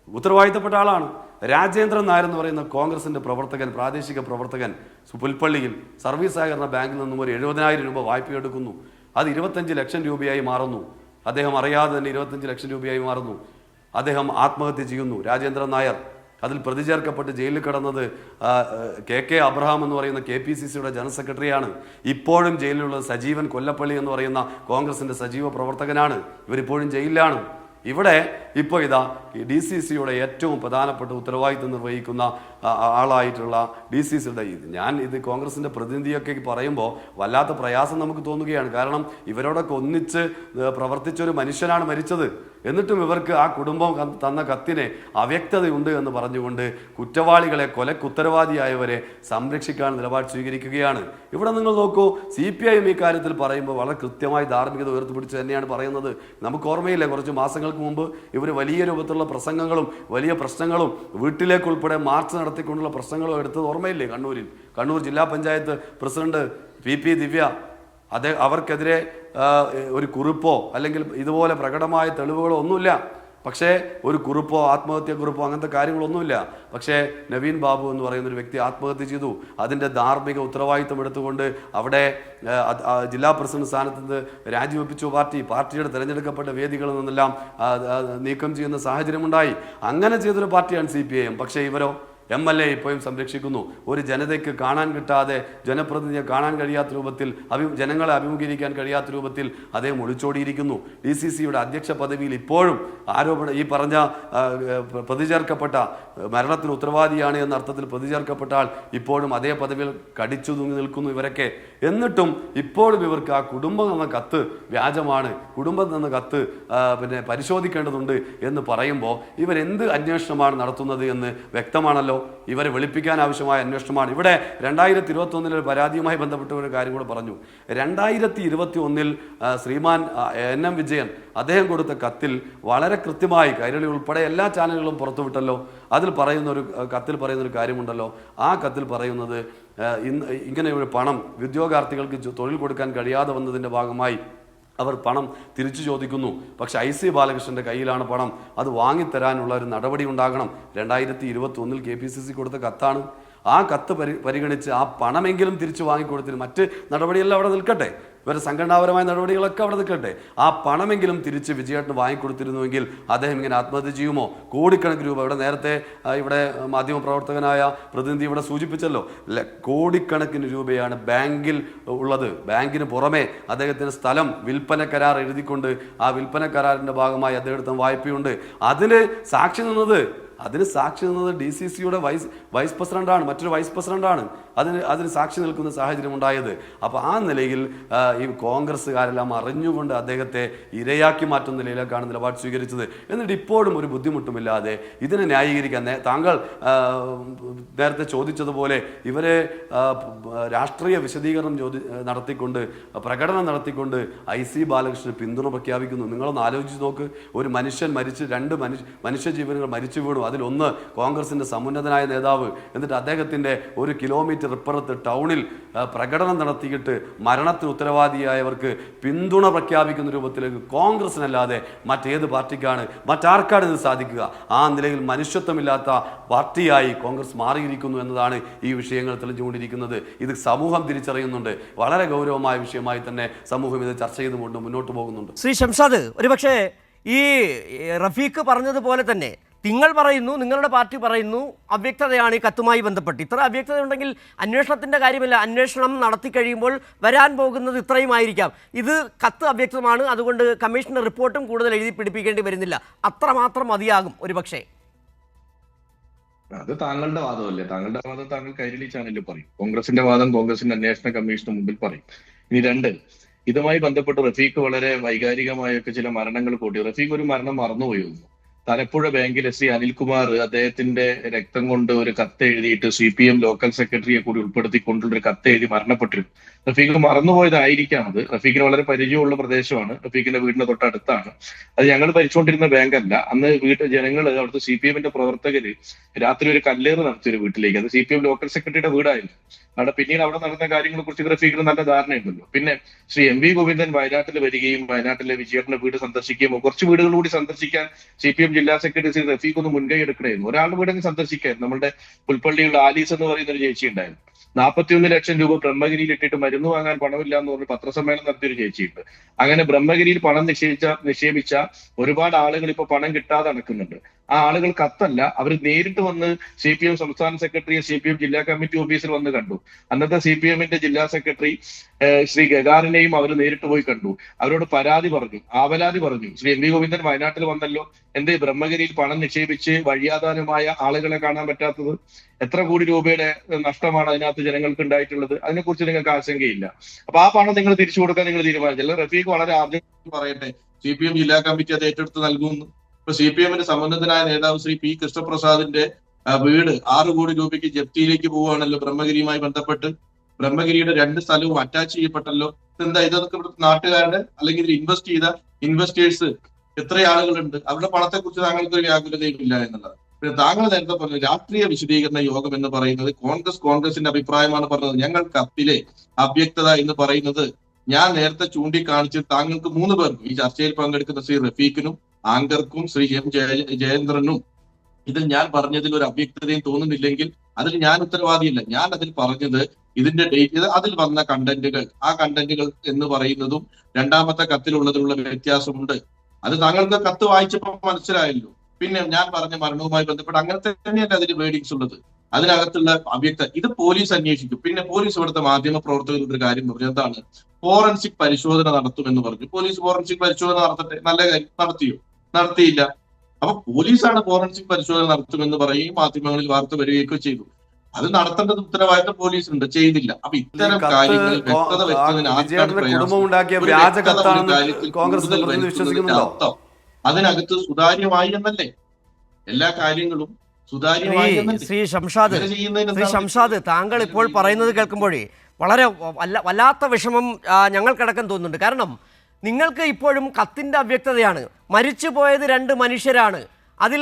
ഉത്തരവാദിത്തപ്പെട്ട ആളാണ്. രാജേന്ദ്രൻ നായർ എന്ന് പറയുന്ന കോൺഗ്രസിൻ്റെ പ്രവർത്തകൻ, പ്രാദേശിക പ്രവർത്തകൻ, പുൽപ്പള്ളിയിൽ സർവീസ് സഹകരണ ബാങ്കിൽ നിന്നും ഒരു 70,000 രൂപ വായ്പ എടുക്കുന്നു. അത് 25 ലക്ഷം രൂപയായി മാറുന്നു. അദ്ദേഹം അറിയാതെ തന്നെ 25 ലക്ഷം രൂപയായി മാറുന്നു. അദ്ദേഹം ആത്മഹത്യ ചെയ്യുന്നു. രാജേന്ദ്രൻ നായർ അതിൽ പ്രതി ചേർക്കപ്പെട്ട് ജയിലിൽ കിടന്നത് KK അബ്രഹാം എന്ന് പറയുന്ന KPCCയുടെ ജനറൽ സെക്രട്ടറിയാണ്. ഇപ്പോഴും ജയിലിലുള്ളത് സജീവൻ കൊല്ലപ്പള്ളി എന്ന് പറയുന്ന കോൺഗ്രസിൻ്റെ സജീവ പ്രവർത്തകനാണ്. ഇവരിപ്പോഴും ജയിലിലാണ്. ഇവിടെ ഇപ്പോൾ ഇതാ DCCയുടെ ഏറ്റവും പ്രധാനപ്പെട്ട ഉത്തരവാദിത്വം നിർവഹിക്കുന്ന ആളായിട്ടുള്ള DCCയുടെ ഇത് കോൺഗ്രസിൻ്റെ പ്രതിനിധിയൊക്കെ പറയുമ്പോൾ വല്ലാത്ത പ്രയാസം നമുക്ക് തോന്നുകയാണ്. കാരണം ഇവരോടൊക്കെ ഒന്നിച്ച് പ്രവർത്തിച്ച ഒരു മനുഷ്യനാണ് മരിച്ചത്. എന്നിട്ടും ഇവർക്ക് ആ കുടുംബം തന്ന കത്തിനെ അവ്യക്തതയുണ്ട് എന്ന് പറഞ്ഞുകൊണ്ട് കുറ്റവാളികളെ, കൊലക്കുത്തരവാദിയായവരെ സംരക്ഷിക്കാൻ നിലപാട് സ്വീകരിക്കുകയാണ്. ഇവിടെ നിങ്ങൾ നോക്കൂ, CPIM ഈ കാര്യത്തിൽ പറയുമ്പോൾ വളരെ കൃത്യമായി ധാർമ്മികത ഉയർത്തിപ്പിടിച്ച് തന്നെയാണ് പറയുന്നത്. നമുക്ക് ഓർമ്മയില്ലേ, കുറച്ച് മാസങ്ങൾക്ക് മുമ്പ് ഇവർ വലിയ രൂപത്തിലുള്ള പ്രസംഗങ്ങളും വലിയ പ്രശ്നങ്ങളും വീട്ടിലേക്കുൾപ്പെടെ മാർച്ച് നടത്തിക്കൊണ്ടുള്ള പ്രശ്നങ്ങളും എടുത്തത് ഓർമ്മയില്ലേ? കണ്ണൂർ ജില്ലാ പഞ്ചായത്ത് പ്രസിഡന്റ് PP ദിവ്യ, അവർക്കെതിരെ ഒരു കുറിപ്പോ അല്ലെങ്കിൽ ഇതുപോലെ പ്രകടമായ തെളിവുകളോ ഒന്നുമില്ല. പക്ഷേ ഒരു കുറിപ്പോ ആത്മഹത്യ കുറിപ്പോ അങ്ങനത്തെ കാര്യങ്ങളൊന്നുമില്ല. പക്ഷേ നവീൻ ബാബു എന്ന് പറയുന്ന ഒരു വ്യക്തി ആത്മഹത്യ ചെയ്തു. അതിൻ്റെ ധാർമ്മിക ഉത്തരവാദിത്വം എടുത്തുകൊണ്ട് അവിടെ ജില്ലാ പ്രസിഡന്റ് സ്ഥാനത്ത് നിന്ന് രാജിവെപ്പിച്ചു. പാർട്ടിയുടെ തിരഞ്ഞെടുക്കപ്പെട്ട വേദികളിൽ നിന്നെല്ലാം നീക്കം ചെയ്യുന്ന സാഹചര്യമുണ്ടായി. അങ്ങനെ ചെയ്തൊരു പാർട്ടിയാണ് CPIM. പക്ഷേ ഇവരോ MLA ഇപ്പോഴും സംരക്ഷിക്കുന്നു. ഒരു ജനതയ്ക്ക് കാണാൻ കിട്ടാതെ, ജനപ്രതിനിധിയെ കാണാൻ കഴിയാത്ത രൂപത്തിൽ, ജനങ്ങളെ അഭിമുഖീകരിക്കാൻ കഴിയാത്ത രൂപത്തിൽ അദ്ദേഹം ഒളിച്ചോടിയിരിക്കുന്നു. DCCയുടെ അധ്യക്ഷ പദവിയിൽ ഇപ്പോഴും ഈ പറഞ്ഞ പ്രതിചേർക്കപ്പെട്ട മരണത്തിന് ഉത്തരവാദിയാണ് എന്ന അർത്ഥത്തിൽ പ്രതിചേർക്കപ്പെട്ട ആൾ ഇപ്പോഴും അതേ പദവിയിൽ കടിച്ചു തൂങ്ങി നിൽക്കുന്നു ഇവരൊക്കെ. എന്നിട്ടും ഇപ്പോഴും ഇവർക്ക് ആ കുടുംബം എന്ന കത്ത് വ്യാജമാണ്, കുടുംബം എന്ന കത്ത് പിന്നെ പരിശോധിക്കേണ്ടതുണ്ട് എന്ന് പറയുമ്പോൾ ഇവരെന്ത് അന്വേഷണമാണ് നടത്തുന്നത് എന്ന് വ്യക്തമാണല്ലോ. ഇവരെ വെളുപ്പിക്കാൻ ആവശ്യമായ അന്വേഷണമാണ്. ഇവിടെ 2021 പരാതിയുമായി ബന്ധപ്പെട്ട ഒരു കാര്യം കൂടെ പറഞ്ഞു. 2021 ശ്രീമാൻ NM വിജയൻ അദ്ദേഹം കൊടുത്ത കത്തിൽ വളരെ കൃത്യമായി, കൈരളി ഉൾപ്പെടെ എല്ലാ ചാനലുകളും പുറത്തുവിട്ടല്ലോ. അതിൽ കത്തിൽ പറയുന്ന ഒരു കാര്യമുണ്ടല്ലോ. ആ കത്തിൽ പറയുന്നത് ഇങ്ങനെ ഒരു പണം ഉദ്യോഗാർത്ഥികൾക്ക് തൊഴിൽ കൊടുക്കാൻ കഴിയാതെ വന്നതിൻ്റെ ഭാഗമായി അവർ പണം തിരിച്ചു ചോദിക്കുന്നു. പക്ഷെ IC ബാലകൃഷ്ണൻ്റെ കയ്യിലാണ് പണം. അത് വാങ്ങിത്തരാനുള്ള ഒരു നടപടി ഉണ്ടാകണം. 2021 KPCC കൊടുത്ത കത്താണ്. ആ കത്ത് പരിഗണിച്ച് ആ പണമെങ്കിലും തിരിച്ചു വാങ്ങിക്കൊടുത്തിന് മറ്റ് നടപടിയെല്ലാം അവിടെ നിൽക്കട്ടെ. ഇവരുടെ സംഘടനാപരമായ നടപടികളൊക്കെ അവിടെ നിൽക്കട്ടെ. ആ പണമെങ്കിലും തിരിച്ച് വിജയേട്ടന് വാങ്ങിക്കൊടുത്തിരുന്നുവെങ്കിൽ അദ്ദേഹം ഇങ്ങനെ ആത്മഹത്യ ചെയ്യുമോ? കോടിക്കണക്കിന് രൂപ ഇവിടെ നേരത്തെ ഇവിടെ മാധ്യമപ്രവർത്തകനായ പ്രതിനിധി ഇവിടെ സൂചിപ്പിച്ചല്ലോ, കോടിക്കണക്കിന് രൂപയാണ് ബാങ്കിൽ ഉള്ളത്. ബാങ്കിന് പുറമെ അദ്ദേഹത്തിന് സ്ഥലം വിൽപ്പന കരാർ എഴുതിക്കൊണ്ട് ആ വിൽപ്പന കരാറിൻ്റെ ഭാഗമായി അദ്ദേഹത്തിന് വായ്പയുണ്ട്. അതിന് സാക്ഷി നിന്നത് DCCയുടെ വൈസ് പ്രസിഡന്റാണ്, മറ്റൊരു വൈസ് പ്രസിഡന്റാണ് അതിന് സാക്ഷി നിൽക്കുന്ന സാഹചര്യം ഉണ്ടായത്. അപ്പോൾ ആ നിലയിൽ ഈ കോൺഗ്രസ്സുകാരെല്ലാം അറിഞ്ഞുകൊണ്ട് അദ്ദേഹത്തെ ഇരയാക്കി മാറ്റുന്ന നിലയിലേക്കാണ് നിലപാട് സ്വീകരിച്ചത്. എന്നിട്ട് ഇപ്പോഴും ഒരു ബുദ്ധിമുട്ടുമില്ലാതെ ഇതിനെ ന്യായീകരിക്കാൻ താങ്കൾ നേരത്തെ ചോദിച്ചതുപോലെ ഇവരെ രാഷ്ട്രീയ വിശദീകരണം നടത്തിക്കൊണ്ട് പ്രകടനം നടത്തിക്കൊണ്ട് IC ബാലകൃഷ്ണന് പിന്തുണ പ്രഖ്യാപിക്കുന്നു. നിങ്ങളൊന്ന് ആലോചിച്ച് നോക്ക്. ഒരു മനുഷ്യൻ മരിച്ച് 2 മനുഷ്യജീവനുകൾ മരിച്ചു വീണു. അതിലൊന്ന് കോൺഗ്രസിൻ്റെ സമുന്നതനായ നേതാവ്. എന്നിട്ട് അദ്ദേഹത്തിൻ്റെ 1 കിലോമീറ്റർ ഇപ്പുറത്ത് ടൗണിൽ പ്രകടനം നടത്തിയിട്ട് മരണത്തിന് ഉത്തരവാദിയായവർക്ക് പിന്തുണ പ്രഖ്യാപിക്കുന്ന രൂപത്തിലേക്ക് കോൺഗ്രസിനല്ലാതെ മറ്റേത് പാർട്ടിക്കാണ്, മറ്റാർക്കാണ് ഇത് സാധിക്കുക? ആ നിലയിൽ മനുഷ്യത്വമില്ലാത്ത പാർട്ടിയായി കോൺഗ്രസ് മാറിയിരിക്കുന്നു എന്നതാണ് ഈ വിഷയങ്ങൾ തെളിഞ്ഞുകൊണ്ടിരിക്കുന്നത്. ഇത് സമൂഹം തിരിച്ചറിയുന്നുണ്ട്. വളരെ ഗൗരവമായ വിഷയമായി തന്നെ സമൂഹം ഇത് ചർച്ച ചെയ്തുകൊണ്ട് മുന്നോട്ട് പോകുന്നുണ്ട്. ശ്രീ ഷംഷാദ്, ഒരുപക്ഷെ ഈ റഫീഖ് പറഞ്ഞതുപോലെ തന്നെ നിങ്ങൾ പറയുന്നു, നിങ്ങളുടെ പാർട്ടി പറയുന്നു അവ്യക്തതയാണ് ഈ കത്തുമായി ബന്ധപ്പെട്ട്. ഇത്ര അവ്യക്തത ഉണ്ടെങ്കിൽ അന്വേഷണത്തിൻ്റെ കാര്യമില്ല, അന്വേഷണം നടത്തി കഴിയുമ്പോൾ വരാൻ പോകുന്നത് ഇത്രയുമായിരിക്കാം. ഇത് കത്ത് അവ്യക്തമാണ്, അതുകൊണ്ട് കമ്മീഷന്റെ റിപ്പോർട്ടും കൂടുതൽ എഴുതി പിടിപ്പിക്കേണ്ടി വരുന്നില്ല, അത്രമാത്രം മതിയാകും ഒരുപക്ഷെ. അത് താങ്കളുടെ വാദമല്ലേ? താങ്കളുടെ വാദം താങ്കൾ കൈരളി ചാനലിൽ പറയും, കോൺഗ്രസിന്റെ വാദം കോൺഗ്രസിന്റെ അന്വേഷണ കമ്മീഷന് മുമ്പിൽ പറയും. ഇനി 2, ഇതുമായി ബന്ധപ്പെട്ട് റഫീഖ് വളരെ വൈകാരികമായൊക്കെ ചില മരണങ്ങൾ കൂട്ടി. റഫീഖ് ഒരു മരണം മറന്നുപോയിരുന്നു. തലപ്പുഴ ബാങ്കിൽ ശ്രീ അനിൽകുമാർ അദ്ദേഹത്തിന്റെ രക്തം കൊണ്ട് ഒരു കത്ത് എഴുതിയിട്ട് CPM ലോക്കൽ സെക്രട്ടറിയെ കൂടി ഉൾപ്പെടുത്തിക്കൊണ്ടുള്ള ഒരു കത്ത് എഴുതി മരണപ്പെട്ടിരുന്നു. റഫീഖ് മറന്നുപോയതായിരിക്കാം അത്. റഫീഖിന് വളരെ പരിചയമുള്ള പ്രദേശമാണ്, റഫീഖിന്റെ വീടിന് തൊട്ടടുത്താണ്. അത് ഞങ്ങൾ ഭരിച്ചുകൊണ്ടിരുന്ന ബാങ്കല്ല. അന്ന് ജനങ്ങൾ അവിടുത്തെ CPMന്റെ പ്രവർത്തകര് രാത്രി ഒരു കല്ലേറ് നടത്തിയൊരു വീട്ടിലേക്ക്. അത് CPM ലോക്കൽ സെക്രട്ടറിയുടെ വീടായിരുന്നു. പിന്നീട് അവിടെ നടന്ന കാര്യങ്ങളെ കുറിച്ച് റഫീഖിന് നല്ല ധാരണയുണ്ടല്ലോ. പിന്നെ ശ്രീ MV ഗോവിന്ദൻ വയനാട്ടിൽ വരികയും വയനാട്ടിലെ വിജയേട്ടന്റെ വീട് സന്ദർശിക്കുകയും കുറച്ച് വീടുകൾ കൂടി സന്ദർശിക്കാൻ CPM ജില്ലാ സെക്രട്ടറി ശ്രീ റഫീഖ് ഒന്ന് മുൻകൈ എടുക്കണമായിരുന്നു. ഒരാളുടെ വീടെങ്കിൽ സന്ദർശിക്കായിരുന്നു. നമ്മുടെ പുൽപ്പള്ളിയുള്ള ആലീസ് എന്ന് പറയുന്ന ഒരു ചേച്ചി ഉണ്ടായിരുന്നു. 41 ലക്ഷം രൂപ ബ്രഹ്മഗിരിയിൽ ഇട്ടിട്ട് മരുന്ന് വാങ്ങാൻ പണമില്ല എന്ന് പറഞ്ഞ് പത്രസമ്മേളനം നടത്തിയൊരു ചേച്ചിയുണ്ട്. അങ്ങനെ ബ്രഹ്മഗിരിയിൽ പണം നിക്ഷേപിച്ച ഒരുപാട് ആളുകൾ ഇപ്പൊ പണം കിട്ടാതെ നടക്കുന്നുണ്ട്. ആ ആളുകൾ കത്തല്ല, അവർ നേരിട്ട് വന്ന് CPM സംസ്ഥാന സെക്രട്ടറിയെ CPM ജില്ലാ കമ്മിറ്റി ഓഫീസിൽ വന്ന് കണ്ടു. അന്നത്തെ CPMന്റെ ജില്ലാ സെക്രട്ടറി ശ്രീ ഗഗാറിനെയും അവർ നേരിട്ട് പോയി കണ്ടു. അവരോട് പരാതി പറഞ്ഞു, ആവലാതി പറഞ്ഞു. ശ്രീ MV ഗോവിന്ദൻ വയനാട്ടിൽ വന്നല്ലോ, എന്തേ ബ്രഹ്മഗിരിയിൽ പണം നിക്ഷേപിച്ച് വഴിയാധാരമായ ആളുകളെ കാണാൻ പറ്റാത്തത്? എത്ര കോടി രൂപയുടെ നഷ്ടമാണ് അതിനകത്ത് ജനങ്ങൾക്ക് ഉണ്ടായിട്ടുള്ളത്? അതിനെക്കുറിച്ച് നിങ്ങൾക്ക് ആശങ്കയില്ല. അപ്പൊ ആ പണം നിങ്ങൾ തിരിച്ചു കൊടുക്കാൻ നിങ്ങൾ തീരുമാനിച്ചല്ലോ. റഫീഖ് വളരെ ആദ്യം പറയട്ടെ, CPM ജില്ലാ കമ്മിറ്റി അത് ഏറ്റെടുത്ത് നൽകുന്നു. ഇപ്പൊ CPMന്റെ സമ്മന്നതനായ നേതാവ് ശ്രീ P കൃഷ്ണപ്രസാദിന്റെ വീട് 6 കോടി രൂപയ്ക്ക് ജപ്തിയിലേക്ക് പോവുകയാണല്ലോ ബ്രഹ്മഗിരിയുമായി ബന്ധപ്പെട്ട്. ബ്രഹ്മഗിരിയുടെ 2 സ്ഥലവും അറ്റാച്ച് ചെയ്യപ്പെട്ടല്ലോ. എന്താ ഇതൊക്കെ ഇവിടുത്തെ നാട്ടുകാരുടെ അല്ലെങ്കിൽ ഇതിൽ ഇൻവെസ്റ്റ് ചെയ്ത ഇൻവെസ്റ്റേഴ്സ് എത്ര ആളുകളുണ്ട്? അവരുടെ പണത്തെ കുറിച്ച് താങ്കൾക്ക് ഒരു വ്യാകുലതയും ഇല്ല എന്നുള്ളത്. പിന്നെ താങ്കൾ നേരത്തെ പറഞ്ഞു രാഷ്ട്രീയ വിശദീകരണ യോഗം എന്ന് പറയുന്നത് കോൺഗ്രസിന്റെ അഭിപ്രായമാണ് പറഞ്ഞത്. ഞങ്ങൾ കത്തിലെ അവ്യക്തത എന്ന് പറയുന്നത് ഞാൻ നേരത്തെ ചൂണ്ടിക്കാണിച്ച് താങ്കൾക്ക് 3 പേർക്കും ഈ ചർച്ചയിൽ പങ്കെടുക്കുന്ന ശ്രീ റഫീഖിനും ആങ്കർക്കും ശ്രീ M ജയേന്ദ്രനും ഇതിൽ ഞാൻ പറഞ്ഞതിൽ ഒരു അവ്യക്തതയും തോന്നുന്നില്ലെങ്കിൽ അതിൽ ഞാൻ ഉത്തരവാദിയല്ല. ഞാൻ അതിൽ പറഞ്ഞത് ഇതിന്റെ ഡേറ്റ്, അതിൽ വന്ന കണ്ടന്റുകൾ, ആ കണ്ടന്റുകൾ എന്ന് പറയുന്നതും രണ്ടാമത്തെ കത്തിലുള്ളതിലുള്ള വ്യത്യാസമുണ്ട്. അത് താങ്കൾക്ക് കത്ത് വായിച്ചപ്പോൾ മനസ്സിലായല്ലോ. പിന്നെ ഞാൻ പറഞ്ഞ മരണവുമായി ബന്ധപ്പെട്ട് അങ്ങനത്തെ തന്നെയല്ല അതിൽ വേർഡിങ്സ് ഉള്ളത്. അതിനകത്തുള്ള അവ്യക്ത ഇത് പോലീസ് അന്വേഷിക്കും. പിന്നെ പോലീസ് ഇവിടുത്തെ മാധ്യമ പ്രവർത്തകരുടെ ഒരു കാര്യം പറഞ്ഞു, എന്താണ് ഫോറൻസിക് പരിശോധന നടത്തുമെന്ന് പറഞ്ഞു. പോലീസ് ഫോറൻസിക് പരിശോധന നടത്തട്ടെ, നല്ല കാര്യം. നടത്തിയോ? നടത്തിയില്ല. അപ്പൊ പോലീസാണ് ഫോറൻസിക് പരിശോധന നടത്തുമെന്ന് പറയുകയും മാധ്യമങ്ങളിൽ വാർത്ത വരികയൊക്കെ ചെയ്തു. അത് നടത്തേണ്ടത് ഉത്തരവാദിത്തം പോലീസുണ്ട്, ചെയ്തില്ല. അപ്പൊ ഇത്തരം കാര്യങ്ങൾ വ്യക്തത വരുത്തുന്നതിന് അർത്ഥം അതിനകത്ത് സുതാര്യമായി എന്നല്ലേ? എല്ലാ കാര്യങ്ങളും ശ്രീ ഷംഷാദ്, താങ്കൾ ഇപ്പോൾ പറയുന്നത് കേൾക്കുമ്പോഴേ വളരെ വല്ലാത്ത വിഷമം ഞങ്ങൾക്കടക്കം തോന്നുന്നുണ്ട്. കാരണം നിങ്ങൾക്ക് ഇപ്പോഴും കത്തിൻ്റെ അവ്യക്തതയാണ്. മരിച്ചു പോയത് 2 മനുഷ്യരാണ്. അതിൽ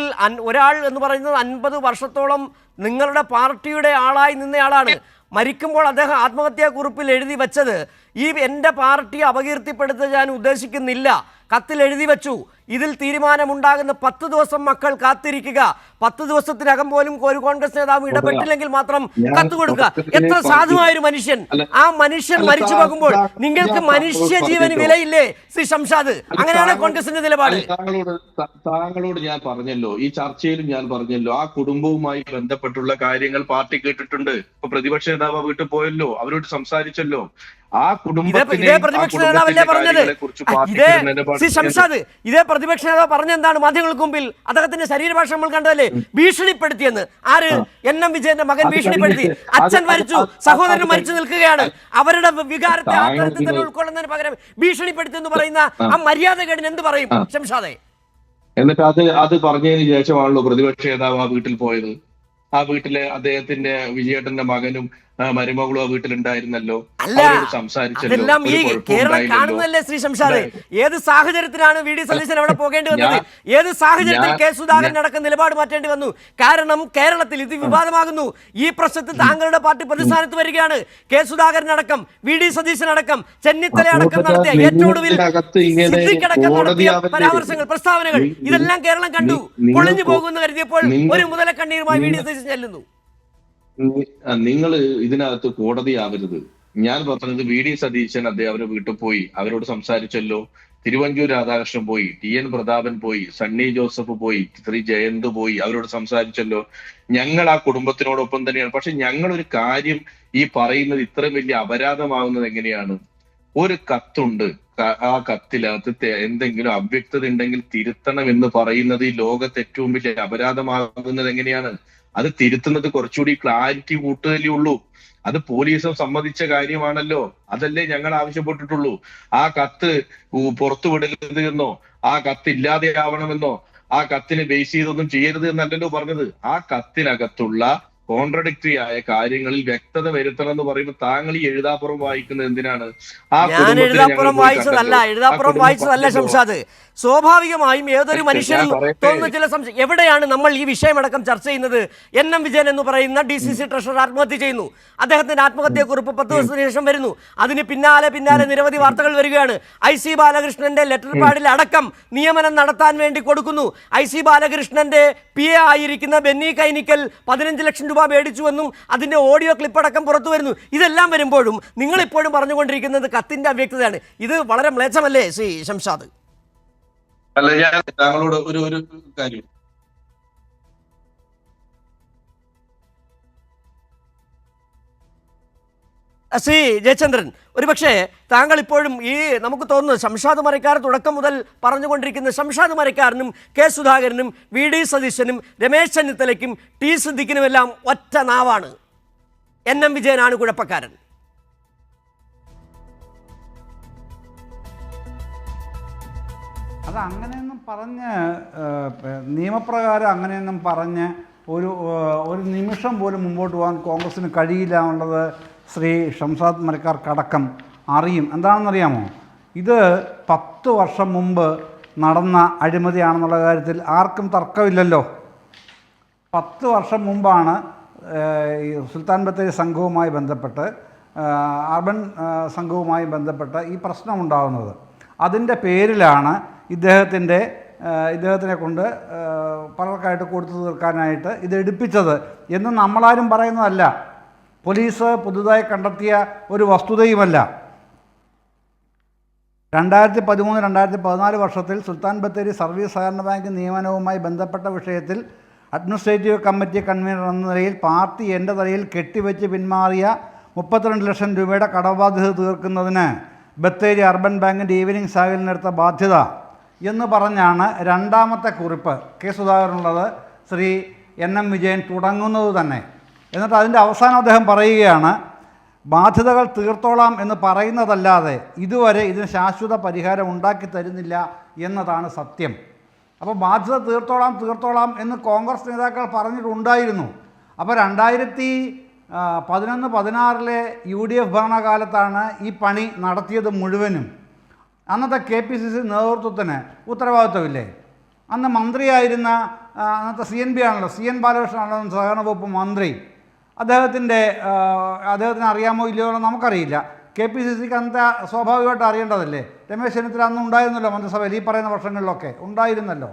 ഒരാൾ എന്ന് പറയുന്നത് 50 വർഷത്തോളം നിങ്ങളുടെ പാർട്ടിയുടെ ആളായി നിന്നയാളാണ്. മരിക്കുമ്പോൾ അദ്ദേഹം ആത്മഹത്യാ കുറിപ്പിൽ എഴുതി വെച്ചത്, ഈ എൻ്റെ പാർട്ടിയെ അപകീർത്തിപ്പെടുത്താൻ ഞാൻ ഉദ്ദേശിക്കുന്നില്ല, കത്തിൽ എഴുതി വെച്ചു, ഇതിൽ തീരുമാനമുണ്ടാകുന്ന 10 ദിവസം മക്കൾ കാത്തിരിക്കുക. 10 ദിവസത്തിനകം പോലും ഒരു കോൺഗ്രസ് നേതാവ് ഇടപെട്ടില്ലെങ്കിൽ മാത്രം കത്ത് കൊടുക്കുക. എത്ര സാധുവായൊരു മനുഷ്യൻ! ആ മനുഷ്യൻ മരിച്ചു പോകുമ്പോൾ നിങ്ങൾക്ക് മനുഷ്യ ജീവന് വിലയില്ലേ ശ്രീ ഷംഷാദ്? അങ്ങനെയാണ് കോൺഗ്രസിന്റെ നിലപാട്. താങ്കളോട് ഞാൻ പറഞ്ഞല്ലോ, ഈ ചർച്ചയിലും ഞാൻ പറഞ്ഞല്ലോ, ആ കുടുംബവുമായി ബന്ധപ്പെട്ടുള്ള കാര്യങ്ങൾ പാർട്ടി കേട്ടിട്ടുണ്ട്. ഇപ്പൊ പ്രതിപക്ഷ നേതാവ് വീട്ടിൽ പോയല്ലോ, അവരോട് സംസാരിച്ചല്ലോ. ആ കുടുംബത്തിലെ പ്രതിപക്ഷ നേതാവല്ലേ പറഞ്ഞത്? ഇതേ പ്രതിപക്ഷ നേതാവ് പറഞ്ഞെന്താണ് മാധ്യമങ്ങൾക്ക് മുമ്പിൽ? അദ്ദേഹത്തിന്റെ ശരീരഭാഷ നമ്മൾ കണ്ടതല്ലേ? ഭീഷണിപ്പെടുത്തിയെന്ന്. ആര്? NM വിജയന്റെ മകൻ ഭീഷണിപ്പെടുത്തി. അച്ഛൻ മരിച്ചു, സഹോദരൻ മരിച്ചു നിൽക്കുകയാണ്. അവരുടെ വികാരത്തെ ആഗ്രഹത്തിൽ തന്നെ ഉൾക്കൊള്ളുന്നതിന് പകരം ഭീഷണിപ്പെടുത്തി എന്ന് പറയുന്ന ആ മര്യാദകേടിന് എന്ത് പറയും ഷംഷാദെ? എന്നിട്ട് അത് പറഞ്ഞതിന് ശേഷമാണല്ലോ പ്രതിപക്ഷ നേതാവ് ആ വീട്ടിൽ പോയത്. ആ വീട്ടിലെ അദ്ദേഹത്തിന്റെ വിജയേട്ടന്റെ മകനും മരുമകളും ആ വീട്ടിലുണ്ടായിരുന്നല്ലോ, അതെല്ലാം ഈ കേരളം കാണുന്നല്ലേ ശ്രീ ഷംഷാദെ? ഏത് സാഹചര്യത്തിലാണ് VD സതീശൻ അവിടെ പോകേണ്ടി വന്നത്? ഏത് സാഹചര്യത്തിൽ കെ സുധാകരൻ അടക്കം നിലപാട് മാറ്റേണ്ടി വന്നു? കാരണം കേരളത്തിൽ ഇത് വിവാദമാകുന്നു. ഈ പ്രശ്നത്തിൽ താങ്കളുടെ പാർട്ടി പ്രതിസ്ഥാനത്ത് വരികയാണ്. കെ സുധാകരൻ അടക്കം, VD സതീശൻ അടക്കം, ചെന്നിത്തല അടക്കം നടത്തിയ ഏറ്റവും ഒടുവിൽ സിദ്ദിഖടക്കം നടത്തിയ പരാമർശങ്ങൾ, പ്രസ്താവനകൾ, ഇതെല്ലാം കേരളം കണ്ടു. പൊളിഞ്ഞു പോകുമെന്ന് കരുതിയപ്പോൾ ഒരു മുതലക്കണ്ണീരുമായി VD സതീശൻ ചെല്ലുന്നു. നിങ്ങൾ ഇതിനകത്ത് കോടതിയാവരുത്. ഞാൻ പറഞ്ഞത് VD സതീശൻ അദ്ദേഹം അവരുടെ വീട്ടിൽ പോയി, അവരോട് സംസാരിച്ചല്ലോ. തിരുവഞ്ചൂർ രാധാകൃഷ്ണൻ പോയി, TN പ്രതാപൻ പോയി, സണ്ണി ജോസഫ് പോയി, ശ്രീ ജയന്ത് പോയി, അവരോട് സംസാരിച്ചല്ലോ. ഞങ്ങൾ ആ കുടുംബത്തിനോടൊപ്പം തന്നെയാണ്. പക്ഷെ ഞങ്ങൾ ഒരു കാര്യം ഈ പറയുന്നത് ഇത്രയും വലിയ അപരാധമാകുന്നത് എങ്ങനെയാണ്? ഒരു കത്തുണ്ട്, ആ കത്തിനകത്ത് എന്തെങ്കിലും അവ്യക്തത ഉണ്ടെങ്കിൽ തിരുത്തണം എന്ന് പറയുന്നത് ഈ ലോകത്ത് ഏറ്റവും വലിയ അപരാധമാകുന്നത് എങ്ങനെയാണ്? അത് തിരുത്തുന്നത് കുറച്ചുകൂടി ക്ലാരിറ്റി കൂട്ടുകയല്ലേ ഉള്ളൂ. അത് പോലീസും സമ്മതിച്ച കാര്യമാണല്ലോ. അതല്ലേ ഞങ്ങൾ ആവശ്യപ്പെട്ടിട്ടുള്ളൂ. ആ കത്ത് പുറത്തു വിടരുത് എന്നോ ആ കത്ത് ഇല്ലാതെയാവണമെന്നോ ആ കത്തിനെ ബേസ് ചെയ്തൊന്നും ചെയ്യരുത് എന്നല്ലല്ലോ പറഞ്ഞത്. ആ കത്തിനകത്തുള്ള കോൺട്രഡിക്ടറി ആയ കാര്യങ്ങളിൽ വ്യക്തത വരുത്തണം എന്ന് പറയുമ്പോൾ താങ്കൾ ഈ എഴുതാപ്പുറം വായിക്കുന്നത് എന്തിനാണ്? ഞാൻ എഴുതാപ്പുറം വായിച്ചതല്ല ഷംഷാദ്. സ്വാഭാവികമായും ഏതൊരു മനുഷ്യനും തോന്നുന്ന ചില സംശയം. എവിടെയാണ് നമ്മൾ ഈ വിഷയമടക്കം ചർച്ച ചെയ്യുന്നത്? NM വിജയൻ എന്ന് പറയുന്ന DCC ട്രഷറർ ആത്മഹത്യ ചെയ്യുന്നു. അദ്ദേഹത്തിന്റെ ആത്മഹത്യക്കുറിപ്പ് 10 ദിവസത്തിന് ശേഷം വരുന്നു. അതിന് പിന്നാലെ നിരവധി വാർത്തകൾ വരികയാണ്. IC ബാലകൃഷ്ണന്റെ ലെറ്റർ പാഡിൽ അടക്കം നിയമനം നടത്താൻ വേണ്ടി കൊടുക്കുന്നു. IC ബാലകൃഷ്ണന്റെ PA ആയിരിക്കുന്ന ബെന്നി കൈനിക്കൽ 15 ലക്ഷം രൂപ മേടിച്ചുവെന്നും അതിന്റെ ഓഡിയോ ക്ലിപ്പ് അടക്കം പുറത്തു വരുന്നു. ഇതെല്ലാം വരുമ്പോഴും നിങ്ങൾ ഇപ്പോഴും പറഞ്ഞുകൊണ്ടിരിക്കുന്നത് കത്തിന്റെ അവ്യക്തതയാണ്. ഇത് വളരെ മ്ലേച്ഛമല്ലേ ശ്രീ ഷംഷാദ്? അല്ല, ഞാൻ താങ്കളോട് ഒരു കാര്യം, ശ്രീ ജയചന്ദ്രൻ, ഒരുപക്ഷെ താങ്കൾ ഇപ്പോഴും ഈ നമുക്ക് തോന്നുന്നു ഷംഷാദ് മരക്കാർ തുടക്കം മുതൽ പറഞ്ഞുകൊണ്ടിരിക്കുന്ന ഷംഷാദ് മരക്കാരനും കെ സുധാകരനും VD സതീശനും രമേശ് ചെന്നിത്തലയ്ക്കും T സിദ്ദിഖിനുമെല്ലാം ഒറ്റ നാവാണ്. NM വിജയനാണ് കുഴപ്പക്കാരൻ. അത് അങ്ങനെയൊന്നും പറഞ്ഞ് നിയമപ്രകാരം അങ്ങനെയൊന്നും പറഞ്ഞ് ഒരു നിമിഷം പോലും മുമ്പോട്ട് പോകാൻ കോൺഗ്രസ്സിന് കഴിയില്ല എന്നുള്ളത് ശ്രീ ഷംഷാദ് മരക്കാർക്കടക്കം അറിയും. എന്താണെന്നറിയാമോ? ഇത് 10 വർഷം മുമ്പ് നടന്ന അഴിമതിയാണെന്നുള്ള കാര്യത്തിൽ ആർക്കും തർക്കമില്ലല്ലോ. 10 വർഷം മുമ്പാണ് ഈ സുൽത്താൻ ബത്തേരി സംഘവുമായി ബന്ധപ്പെട്ട്, അർബൻ സംഘവുമായി ബന്ധപ്പെട്ട് ഈ പ്രശ്നമുണ്ടാകുന്നത്. അതിൻ്റെ പേരിലാണ് ഇദ്ദേഹത്തിനെ കൊണ്ട് പലർക്കായിട്ട് കൊടുത്തു തീർക്കാനായിട്ട് ഇത് എടുപ്പിച്ചത് എന്ന് നമ്മളാരും പറയുന്നതല്ല. പോലീസ് പുതുതായി കണ്ടെത്തിയ ഒരു വസ്തുതയുമല്ല. 2013-2014 വർഷത്തിൽ സുൽത്താൻ ബത്തേരി സർവീസ് സഹകരണ ബാങ്ക് നിയമനവുമായി ബന്ധപ്പെട്ട വിഷയത്തിൽ അഡ്മിനിസ്ട്രേറ്റീവ് കമ്മിറ്റി കൺവീനർ എന്ന നിലയിൽ പാർട്ടി എൻ്റെ തലയിൽ കെട്ടിവെച്ച് പിന്മാറിയ 32 ലക്ഷം രൂപയുടെ കടബാധ്യത തീർക്കുന്നതിന് ബത്തേരി അർബൻ ബാങ്കിൻ്റെ ഈവനിങ് ശാഖയിലെടുത്ത ബാധ്യത എന്ന് പറഞ്ഞാണ് രണ്ടാമത്തെ കുറിപ്പ് കെ സുധാകരനുള്ളത്. ശ്രീ NM വിജയൻ തുടങ്ങുന്നത് തന്നെ. എന്നിട്ട് അതിൻ്റെ അവസാനം അദ്ദേഹം പറയുകയാണ്, ബാധ്യതകൾ തീർത്തോളാം എന്ന് പറയുന്നതല്ലാതെ ഇതുവരെ ഇതിന് ശാശ്വത പരിഹാരം ഉണ്ടാക്കി തരുന്നില്ല എന്നതാണ് സത്യം. അപ്പോൾ ബാധ്യത തീർത്തോളാം എന്ന് കോൺഗ്രസ് നേതാക്കൾ പറഞ്ഞിട്ടുണ്ടായിരുന്നു. അപ്പോൾ 2011-16 UDF ഭരണകാലത്താണ് ഈ പണി നടത്തിയത് മുഴുവനും. അന്നത്തെ KPCC നേതൃത്വത്തിന് ഉത്തരവാദിത്വമില്ലേ? അന്ന് മന്ത്രിയായിരുന്ന അന്നത്തെ CNB ആണല്ലോ, CN ബാലകൃഷ്ണനാണല്ലോ സഹകരണ വകുപ്പ് മന്ത്രി. അദ്ദേഹത്തിന് അറിയാമോ ഇല്ലയോ നമുക്കറിയില്ല. KPCCക്ക് അന്നത്തെ സ്വാഭാവികമായിട്ട് അറിയേണ്ടതല്ലേ രമേശ് ചെന്നിത്തല അന്ന് ഉണ്ടായിരുന്നല്ലോ മന്ത്രിസഭയിൽ, ഈ പറയുന്ന വർഷങ്ങളിലൊക്കെ ഉണ്ടായിരുന്നല്ലോ.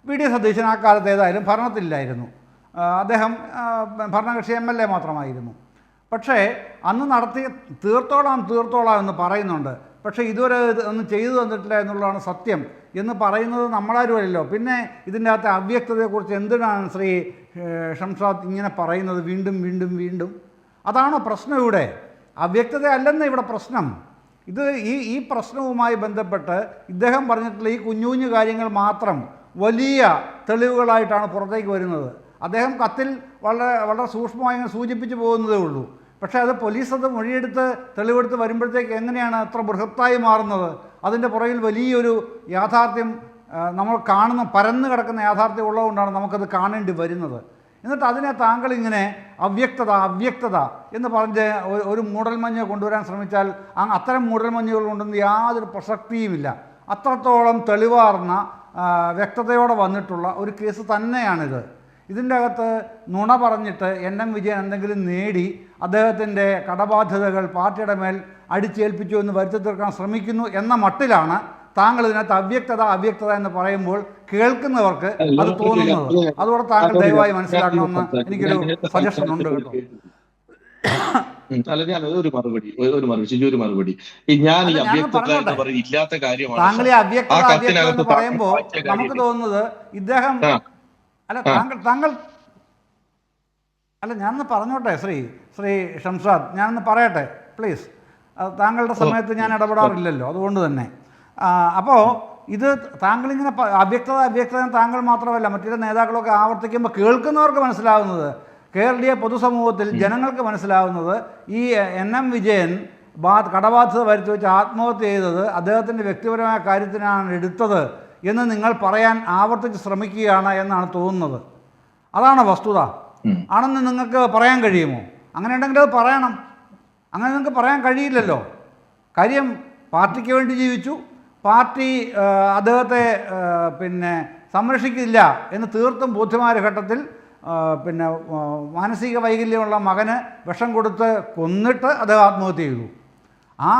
വി.ഡി. സതീശൻ ആ കാലത്ത് ഏതായാലും ഭരണത്തിലില്ലായിരുന്നു, അദ്ദേഹം ഭരണകക്ഷി MLA മാത്രമായിരുന്നു. പക്ഷേ അന്ന് നടത്തി തീർത്തോളാം എന്ന് പറയുന്നുണ്ട്. പക്ഷേ ഇതുവരെ ഒന്നും ചെയ്തു തന്നിട്ടില്ല എന്നുള്ളതാണ് സത്യം എന്ന് പറയുന്നത് നമ്മളാരുമല്ലോ. പിന്നെ ഇതിൻ്റെ അകത്തെ അവ്യക്തതയെക്കുറിച്ച് എന്തിനാണ് ശ്രീ ഷംഷാദ് ഇങ്ങനെ പറയുന്നത് വീണ്ടും? അതാണോ പ്രശ്നം ഇവിടെ? അവ്യക്തത അല്ലെന്ന് ഇവിടെ പ്രശ്നം. ഇത് ഈ പ്രശ്നവുമായി ബന്ധപ്പെട്ട് ഇദ്ദേഹം പറഞ്ഞിട്ടുള്ള ഈ കുഞ്ഞു കാര്യങ്ങൾ മാത്രം വലിയ തെളിവുകളായിട്ടാണ് പുറത്തേക്ക് വരുന്നത്. അദ്ദേഹം കത്തിൽ വളരെ സൂക്ഷ്മമായി സൂചിപ്പിച്ചു പോകുന്നതേ ഉള്ളൂ. പക്ഷേ അത് പോലീസ് അത് മൊഴിയെടുത്ത് തെളിവെടുത്ത് വരുമ്പോഴത്തേക്ക് എങ്ങനെയാണ് അത്ര ബൃഹത്തായി മാറുന്നത്? അതിൻ്റെ പുറകിൽ വലിയൊരു യാഥാർത്ഥ്യം നമ്മൾ കാണുന്ന പരന്നു കിടക്കുന്ന യാഥാർത്ഥ്യം ഉള്ളതുകൊണ്ടാണ് നമുക്കത് കാണേണ്ടി വരുന്നത്. എന്നിട്ട് അതിനെ താങ്കൾ ഇങ്ങനെ അവ്യക്തത എന്ന് പറഞ്ഞ് ഒരു മൂടൽമഞ്ഞ് കൊണ്ടുവരാൻ ശ്രമിച്ചാൽ അത്തരം മൂടൽമഞ്ഞുകൾ കൊണ്ടൊന്നും യാതൊരു പ്രസക്തിയുമില്ല. അത്രത്തോളം തെളിവാർന്ന വ്യക്തതയോടെ വന്നിട്ടുള്ള ഒരു കേസ് തന്നെയാണിത്. ഇതിൻ്റെ അകത്ത് നുണ പറഞ്ഞിട്ട് NM വിജയൻ എന്തെങ്കിലും നേടി അദ്ദേഹത്തിൻ്റെ കടബാധ്യതകൾ പാർട്ടിയുടെ മേൽ അടിച്ചേൽപ്പിച്ചു എന്ന് വരുത്തി തീർക്കാൻ ശ്രമിക്കുന്നു എന്ന മട്ടിലാണ് താങ്കൾ ഇതിനകത്ത് അവ്യക്തത എന്ന് പറയുമ്പോൾ കേൾക്കുന്നവർക്ക് അത് തോന്നുന്നത്. അതോടെ താങ്കൾ ദയവായി മനസ്സിലാക്കണമെന്ന് എനിക്കൊരു സജഷൻ ഉണ്ട് കേട്ടോ. അല്ല, ഞാൻ ഒരു മറുപടി ഞാൻ ഈ അവ്യക്തത ഇല്ലാത്ത കാര്യമാണ്. താങ്കൾ ഈ അവ്യക്തത എന്ന് പറയുമ്പോൾ നമുക്ക് തോന്നുന്നത് ഇദ്ദേഹം അല്ല താങ്കൾ അല്ല ഞാനൊന്ന് പറഞ്ഞോട്ടെ ശ്രീ ഷംഷാദ്, ഞാനൊന്ന് പറയട്ടെ പ്ലീസ്. താങ്കളുടെ സമയത്ത് ഞാൻ ഇടപെടാറില്ലല്ലോ, അതുകൊണ്ട് തന്നെ. അപ്പോൾ ഇത് താങ്കളിങ്ങനെ അവ്യക്തത താങ്കൾ മാത്രമല്ല മറ്റു നേതാക്കളൊക്കെ ആവർത്തിക്കുമ്പോൾ കേൾക്കുന്നവർക്ക് മനസ്സിലാവുന്നത്, കേരളീയ പൊതുസമൂഹത്തിൽ ജനങ്ങൾക്ക് മനസ്സിലാവുന്നത് ഈ NM വിജയൻ കടബാധ്യത വരുത്തി വെച്ച് ആത്മഹത്യ ചെയ്തത് അദ്ദേഹത്തിൻ്റെ വ്യക്തിപരമായ കാര്യത്തിനാണ് എടുത്തത് എന്ന് നിങ്ങൾ പറയാൻ ആവർത്തിച്ച് ശ്രമിക്കുകയാണ് എന്നാണ് തോന്നുന്നത്. അതാണ് വസ്തുത. ആണെന്ന് നിങ്ങൾക്ക് പറയാൻ കഴിയുമോ? അങ്ങനെ ഉണ്ടെങ്കിൽ അത് പറയണം. അങ്ങനെ നിങ്ങൾക്ക് പറയാൻ കഴിയില്ലല്ലോ. കാര്യം പാർട്ടിക്ക് വേണ്ടി ജീവിച്ചു, പാർട്ടി അദ്ദേഹത്തെ സംരക്ഷിക്കില്ല എന്ന് തീർത്തും ബോധ്യമായ ഘട്ടത്തിൽ മാനസിക വൈകല്യമുള്ള മകന് വിഷം കൊടുത്ത് കൊന്നിട്ട് അദ്ദേഹം ആത്മഹത്യ ചെയ്തു. ആ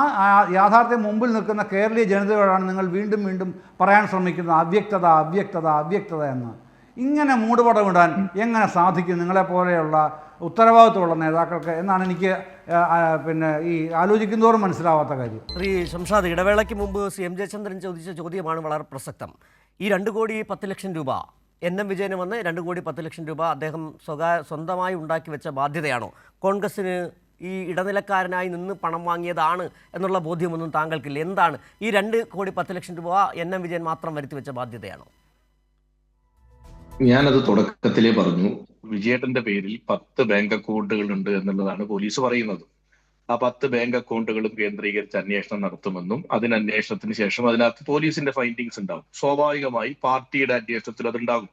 യാഥാർത്ഥ്യം മുമ്പിൽ നിൽക്കുന്ന കേരളീയ ജനതയോടാണ് നിങ്ങൾ വീണ്ടും പറയാൻ ശ്രമിക്കുന്നത് അവ്യക്തത എന്ന്. ഇങ്ങനെ മൂടുപടമിടാൻ എങ്ങനെ സാധിക്കും നിങ്ങളെപ്പോലെയുള്ള ഉത്തരവാദിത്വമുള്ള നേതാക്കൾക്ക് എന്നാണ് എനിക്ക് ഈ ആലോചിക്കുന്നതോറും മനസ്സിലാവാത്ത കാര്യം. ശ്രീ ഷംഷാദ്, ഇടവേളയ്ക്ക് മുമ്പ് CM ജയചന്ദ്രൻ ചോദിച്ച ചോദ്യമാണ് വളരെ പ്രസക്തം. ഈ 2,10,00,000 രൂപ NM വിജയന് വന്ന് 2,10,00,000 രൂപ അദ്ദേഹം സ്വന്തമായി ഉണ്ടാക്കി വെച്ച ബാധ്യതയാണോ? കോൺഗ്രസിന് ഈ ഇടനിലക്കാരനായി നിന്ന് പണം വാങ്ങിയതാണ് എന്നുള്ള ബോധ്യമൊന്നും താങ്കൾക്കില്ല. എന്താണ് ഈ 2,10,00,000 രൂപ NM വിജയൻ മാത്രം വരുത്തി വെച്ച ബാധ്യതയാണോ? ഞാനത് തുടക്കത്തിലേ പറഞ്ഞു. വിജയേട്ടന്റെ പേരിൽ 10 ബാങ്ക് അക്കൗണ്ടുകൾ ഉണ്ട് എന്നുള്ളതാണ് പോലീസ് പറയുന്നത്. ആ 10 ബാങ്ക് അക്കൗണ്ടുകളും കേന്ദ്രീകരിച്ച് അന്വേഷണം നടത്തുമെന്നും അന്വേഷണത്തിന് ശേഷം അതിനകത്ത് പോലീസിന്റെ ഫൈൻഡിങ്സ് ഉണ്ടാവും. സ്വാഭാവികമായി പാർട്ടിയുടെ അന്വേഷണത്തിൽ അതുണ്ടാകും.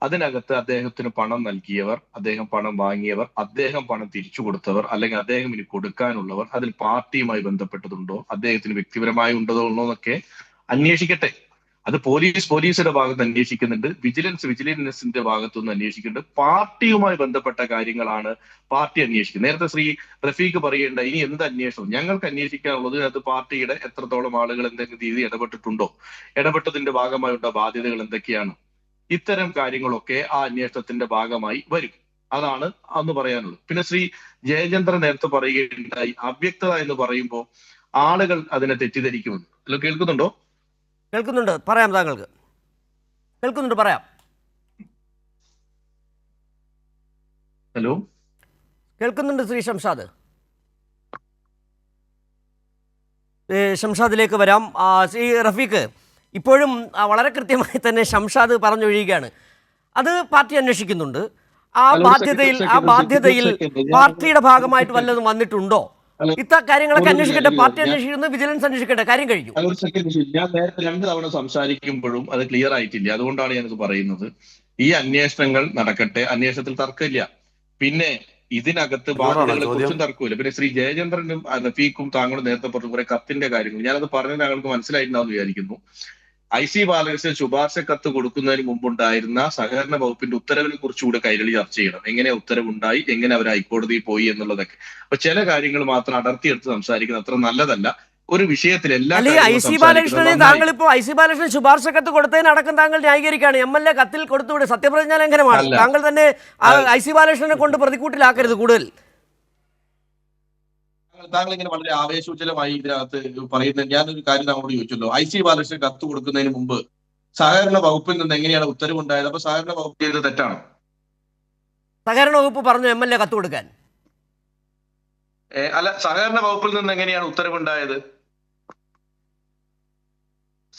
അതിനകത്ത് അദ്ദേഹത്തിന് പണം നൽകിയവർ, അദ്ദേഹം പണം വാങ്ങിയവർ, അദ്ദേഹം പണം തിരിച്ചു കൊടുത്തവർ, അല്ലെങ്കിൽ അദ്ദേഹം ഇനി കൊടുക്കാനുള്ളവർ, അതിൽ പാർട്ടിയുമായി ബന്ധപ്പെട്ടതുണ്ടോ, അദ്ദേഹത്തിന് വ്യക്തിപരമായി ഉണ്ടോ എന്നൊക്കെ അന്വേഷിക്കട്ടെ. അത് പോലീസിന്റെ ഭാഗത്ത് അന്വേഷിക്കുന്നുണ്ട്, വിജിലൻസിന്റെ ഭാഗത്തുനിന്ന് അന്വേഷിക്കുന്നുണ്ട്. പാർട്ടിയുമായി ബന്ധപ്പെട്ട കാര്യങ്ങളാണ് പാർട്ടി അന്വേഷിക്കുന്നത്. നേരത്തെ ശ്രീ റഫീഖ് പറയേണ്ട ഇനി എന്ത് അന്വേഷണം ഞങ്ങൾക്ക് അന്വേഷിക്കാനുള്ളത്, അത് പാർട്ടിയുടെ എത്രത്തോളം ആളുകൾ എന്തെങ്കിലും രീതി ഇടപെട്ടിട്ടുണ്ടോ, ഇടപെട്ടതിന്റെ ഭാഗമായുള്ള ബാധ്യതകൾ എന്തൊക്കെയാണ്, ഇത്തരം കാര്യങ്ങളൊക്കെ ആ അന്വേഷണത്തിന്റെ ഭാഗമായി വരും. അതാണ് അന്ന് പറയാനുള്ളത്. പിന്നെ ശ്രീ ജയചന്ദ്രൻ നേരത്തെ പറയുകയുണ്ടായി അവ്യക്തത എന്ന് പറയുമ്പോൾ ആളുകൾ അതിനെ തെറ്റിദ്ധരിക്കുമെന്ന്. അല്ലോ, കേൾക്കുന്നുണ്ടോ? കേൾക്കുന്നുണ്ട്, പറയാം. താങ്കൾക്ക് കേൾക്കുന്നുണ്ട്, പറയാം. ഹലോ, കേൾക്കുന്നുണ്ട് ശ്രീ ഷംഷാദ്. ഷംഷാദിലേക്ക് വരാം. ശ്രീ റഫീഖ്, ഇപ്പോഴും വളരെ കൃത്യമായി തന്നെ ഷംഷാദ് പറഞ്ഞൊഴിയുകയാണ്. അത് പാർട്ടി അന്വേഷിക്കുന്നുണ്ട്. ആ ബാധ്യതയിൽ പാർട്ടിയുടെ ഭാഗമായിട്ട് വല്ലതും വന്നിട്ടുണ്ടോ? കാര്യങ്ങളൊക്കെ അന്വേഷിക്കട്ടെ, പാർട്ടി അന്വേഷിക്കുന്നു, വിജിലൻസ് അന്വേഷിക്കട്ടെ, കാര്യം കഴിഞ്ഞു. ഞാൻ നേരത്തെ 2 തവണ സംസാരിക്കുമ്പോഴും അത് ക്ലിയർ ആയിട്ടില്ല. അതുകൊണ്ടാണ് ഞാനത് പറയുന്നത്. ഈ അന്വേഷണങ്ങൾ നടക്കട്ടെ, അന്വേഷണത്തിൽ തർക്കമില്ല. പിന്നെ ഇതിനകത്ത് ബാധ്യതകളെ കുറിച്ചും തർക്കമില്ല. പിന്നെ ശ്രീ ജയചന്ദ്രനും റഫീഖും താങ്കളും നേരത്തെ പറഞ്ഞു കുറെ കത്തിന്റെ കാര്യങ്ങൾ. ഞാനത് പറഞ്ഞത് താങ്കൾക്ക് മനസ്സിലായിട്ടുണ്ടാവും വിചാരിക്കുന്നു. IC ബാലകൃഷ്ണൻ ശുപാർശ കത്ത് കൊടുക്കുന്നതിന് മുമ്പുണ്ടായിരുന്ന സഹകരണ വകുപ്പിന്റെ ഉത്തരവിനെ കുറിച്ചുകൂടെ കൈരളി ചർച്ച ചെയ്യണം. എങ്ങനെ ഉത്തരവുണ്ടായി, എങ്ങനെ അവർ ഹൈക്കോടതിയിൽ പോയി എന്നുള്ളതൊക്കെ. അപ്പൊ ചില കാര്യങ്ങൾ മാത്രം അടർത്തിയെടുത്ത് സംസാരിക്കുന്നത് അത്ര നല്ലതല്ല. ഒരു വിഷയത്തിൽ എല്ലാ അല്ലെങ്കിൽ ഐ സി ബാലകൃഷ്ണനെ താങ്കൾ ഇപ്പോൾ ഐ സി ബാലകൃഷ്ണൻ ശുപാർശ കത്ത് കൊടുത്തതിനടക്കം താങ്കൾ ന്യായീകരിക്കുകയാണ്. എം.എൽ.എ കത്തിൽ കൊടുത്തുവിടെ സത്യപ്രതിജ്ഞ ലംഘനമാണ്. താങ്കൾ തന്നെ ഐ സി ബാലകൃഷ്ണനെ കൊണ്ട് പ്രതിക്കൂട്ടിലാക്കരുത് കൂടുതൽ. താങ്കൾ ഇങ്ങനെ വളരെ ആവേശോജ്വലമായി ഇതിനകത്ത് പറയുന്നത്. ഞാനൊരു കാര്യം താങ്കളോട് ചോദിച്ചല്ലോ, ഐ സി ബാലകൃഷ്ണൻ കത്ത് കൊടുക്കുന്നതിന് മുമ്പ് സഹകരണ വകുപ്പിൽ നിന്ന് എങ്ങനെയാണ് ഉത്തരവുണ്ടായത്? അപ്പൊ സഹകരണ വകുപ്പ് ചെയ്തത് തെറ്റാണോ? സഹകരണ വകുപ്പ് പറഞ്ഞു എം.എൽ.എ കത്ത് കൊടുക്കാൻ. അല്ല, സഹകരണ വകുപ്പിൽ നിന്ന് എങ്ങനെയാണ് ഉത്തരവുണ്ടായത്?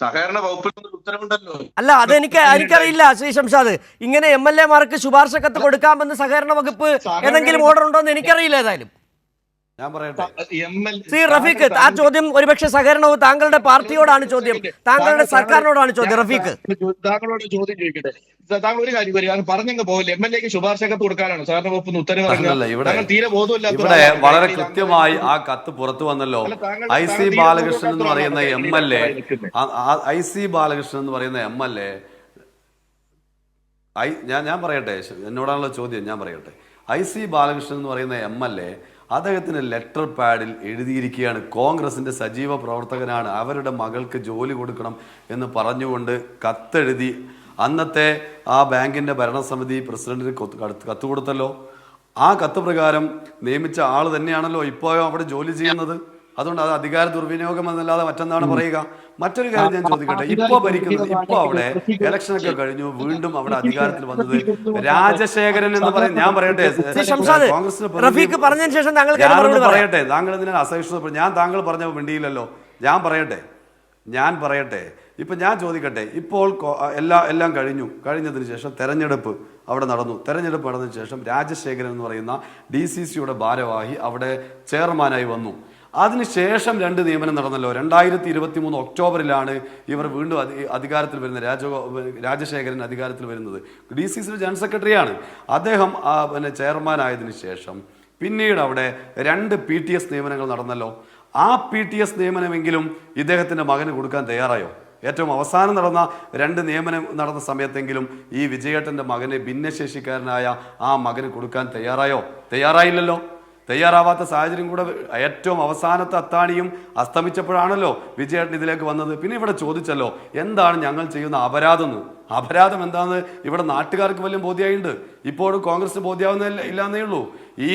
സഹകരണ വകുപ്പിൽ നിന്ന് ഉത്തരവുണ്ടല്ലോ. അല്ല, എനിക്കറിയില്ല ശ്രീ ഷംഷാദ്. ഇങ്ങനെ എം.എൽ.എമാർക്ക് ശുപാർശ കത്ത് കൊടുക്കാമെന്ന് സഹകരണ വകുപ്പ് ഏതെങ്കിലും ഓർഡർ ഉണ്ടോ എന്ന് എനിക്കറിയില്ല. ഏതായാലും ഞാൻ പറയട്ടെ, ശ്രീ റഫീഖ്, ആ ചോദ്യം ഒരുപക്ഷെ സഹകരണവും താങ്കളുടെ പാർട്ടിയോടാണ് ചോദ്യം, താങ്കളുടെ സർക്കാരിനോടാണ് ചോദ്യം. റഫീഖ്, താങ്കളോട് ചോദ്യം ചോദിക്കട്ടെ. താങ്കൾ ഒരു കാര്യം വരിക പറഞ്ഞെങ്കിൽ പോകില്ല, എം.എൽ.എക്ക് ശുപാർശ കത്ത് കൊടുക്കാനാണ് സഹകരണ വകുപ്പ് ഉത്തരവ്. ഇവിടെ വളരെ കൃത്യമായി ആ കത്ത് പുറത്തു വന്നല്ലോ. ഐ സി ബാലകൃഷ്ണൻ എന്ന് പറയുന്ന എം.എൽ.എ ഞാൻ പറയട്ടെ, എന്നോടാണല്ലോ ചോദ്യം, ഞാൻ പറയട്ടെ. ഐ സി ബാലകൃഷ്ണൻ എന്ന് പറയുന്ന എം.എൽ.എ അദ്ദേഹത്തിന് ലെറ്റർ പാഡിൽ എഴുതിയിരിക്കുകയാണ്, കോൺഗ്രസിന്റെ സജീവ പ്രവർത്തകനാണ്, അവരുടെ മകൾക്ക് ജോലി കൊടുക്കണം എന്ന് പറഞ്ഞുകൊണ്ട് കത്തെഴുതി അന്നത്തെ ആ ബാങ്കിന്റെ ഭരണസമിതി പ്രസിഡന്റിന് കത്ത് കൊടുത്തല്ലോ. ആ കത്ത് പ്രകാരം നിയമിച്ച ആൾ തന്നെയാണല്ലോ ഇപ്പോഴും അവിടെ ജോലി ചെയ്യുന്നത്. അതുകൊണ്ട് അത് അധികാര ദുർവിനിയോഗം എന്നല്ലാതെ മറ്റെന്താണ് പറയുക. മറ്റൊരു കാര്യം ഞാൻ ചോദിക്കട്ടെ, ഇപ്പൊ അവിടെ ഇലക്ഷനൊക്കെ കഴിഞ്ഞു, വീണ്ടും അവിടെ അധികാരത്തിൽ വന്നത് രാജശേഖരൻ എന്ന് പറയുന്നത്, ഞാൻ പറയട്ടെ, കോൺഗ്രസിന് പറയട്ടെ, താങ്കൾ എന്തിനാണ് അസഹിഷ്ണുത? ഞാൻ താങ്കൾ പറഞ്ഞ മിണ്ടിയില്ലല്ലോ. ഞാൻ പറയട്ടെ, ഇപ്പൊ ഞാൻ ചോദിക്കട്ടെ, ഇപ്പോൾ എല്ലാം കഴിഞ്ഞതിന് ശേഷം തെരഞ്ഞെടുപ്പ് അവിടെ നടന്നു. തെരഞ്ഞെടുപ്പ് നടന്നതിന് ശേഷം രാജശേഖരൻ എന്ന് പറയുന്ന DCCയുടെ ഭാരവാഹി അവിടെ ചെയർമാനായി വന്നു. അതിനുശേഷം 2 നിയമനം നടന്നല്ലോ. 2023 ഒക്ടോബറിലാണ് ഇവർ വീണ്ടും അധികാരത്തിൽ വരുന്നത്. രാജശേഖരൻ അധികാരത്തിൽ വരുന്നത്. DCCയുടെ ജനറൽ സെക്രട്ടറിയാണ് അദ്ദേഹം. ചെയർമാനായതിനു ശേഷം പിന്നീട് അവിടെ 2 PTS നിയമനങ്ങൾ നടന്നല്ലോ. ആ PTS നിയമനമെങ്കിലും ഇദ്ദേഹത്തിന്റെ മകന് കൊടുക്കാൻ തയ്യാറായോ? ഏറ്റവും അവസാനം നടന്ന 2 നിയമനം നടന്ന സമയത്തെങ്കിലും ഈ വിജയേട്ടന്റെ മകന് ഭിന്നശേഷിക്കാരനായ ആ മകന് കൊടുക്കാൻ തയ്യാറായില്ലല്ലോ. തയ്യാറാവാത്ത സാഹചര്യം കൂടെ ഏറ്റവും അവസാനത്തെ അത്താണിയും അസ്തമിച്ചപ്പോഴാണല്ലോ വിജയേട്ടൻ ഇതിലേക്ക് വന്നത്. പിന്നെ ഇവിടെ ചോദിച്ചല്ലോ, എന്താണ് ഞങ്ങൾ ചെയ്യുന്ന അപരാധം എന്താണെന്ന് ഇവിടെ നാട്ടുകാർക്ക് വലിയ ബോധ്യമായിട്ടുണ്ട്. ഇപ്പോഴും കോൺഗ്രസ് ബോധ്യാവുന്ന ഇല്ലാന്നേ ഉള്ളൂ. ഈ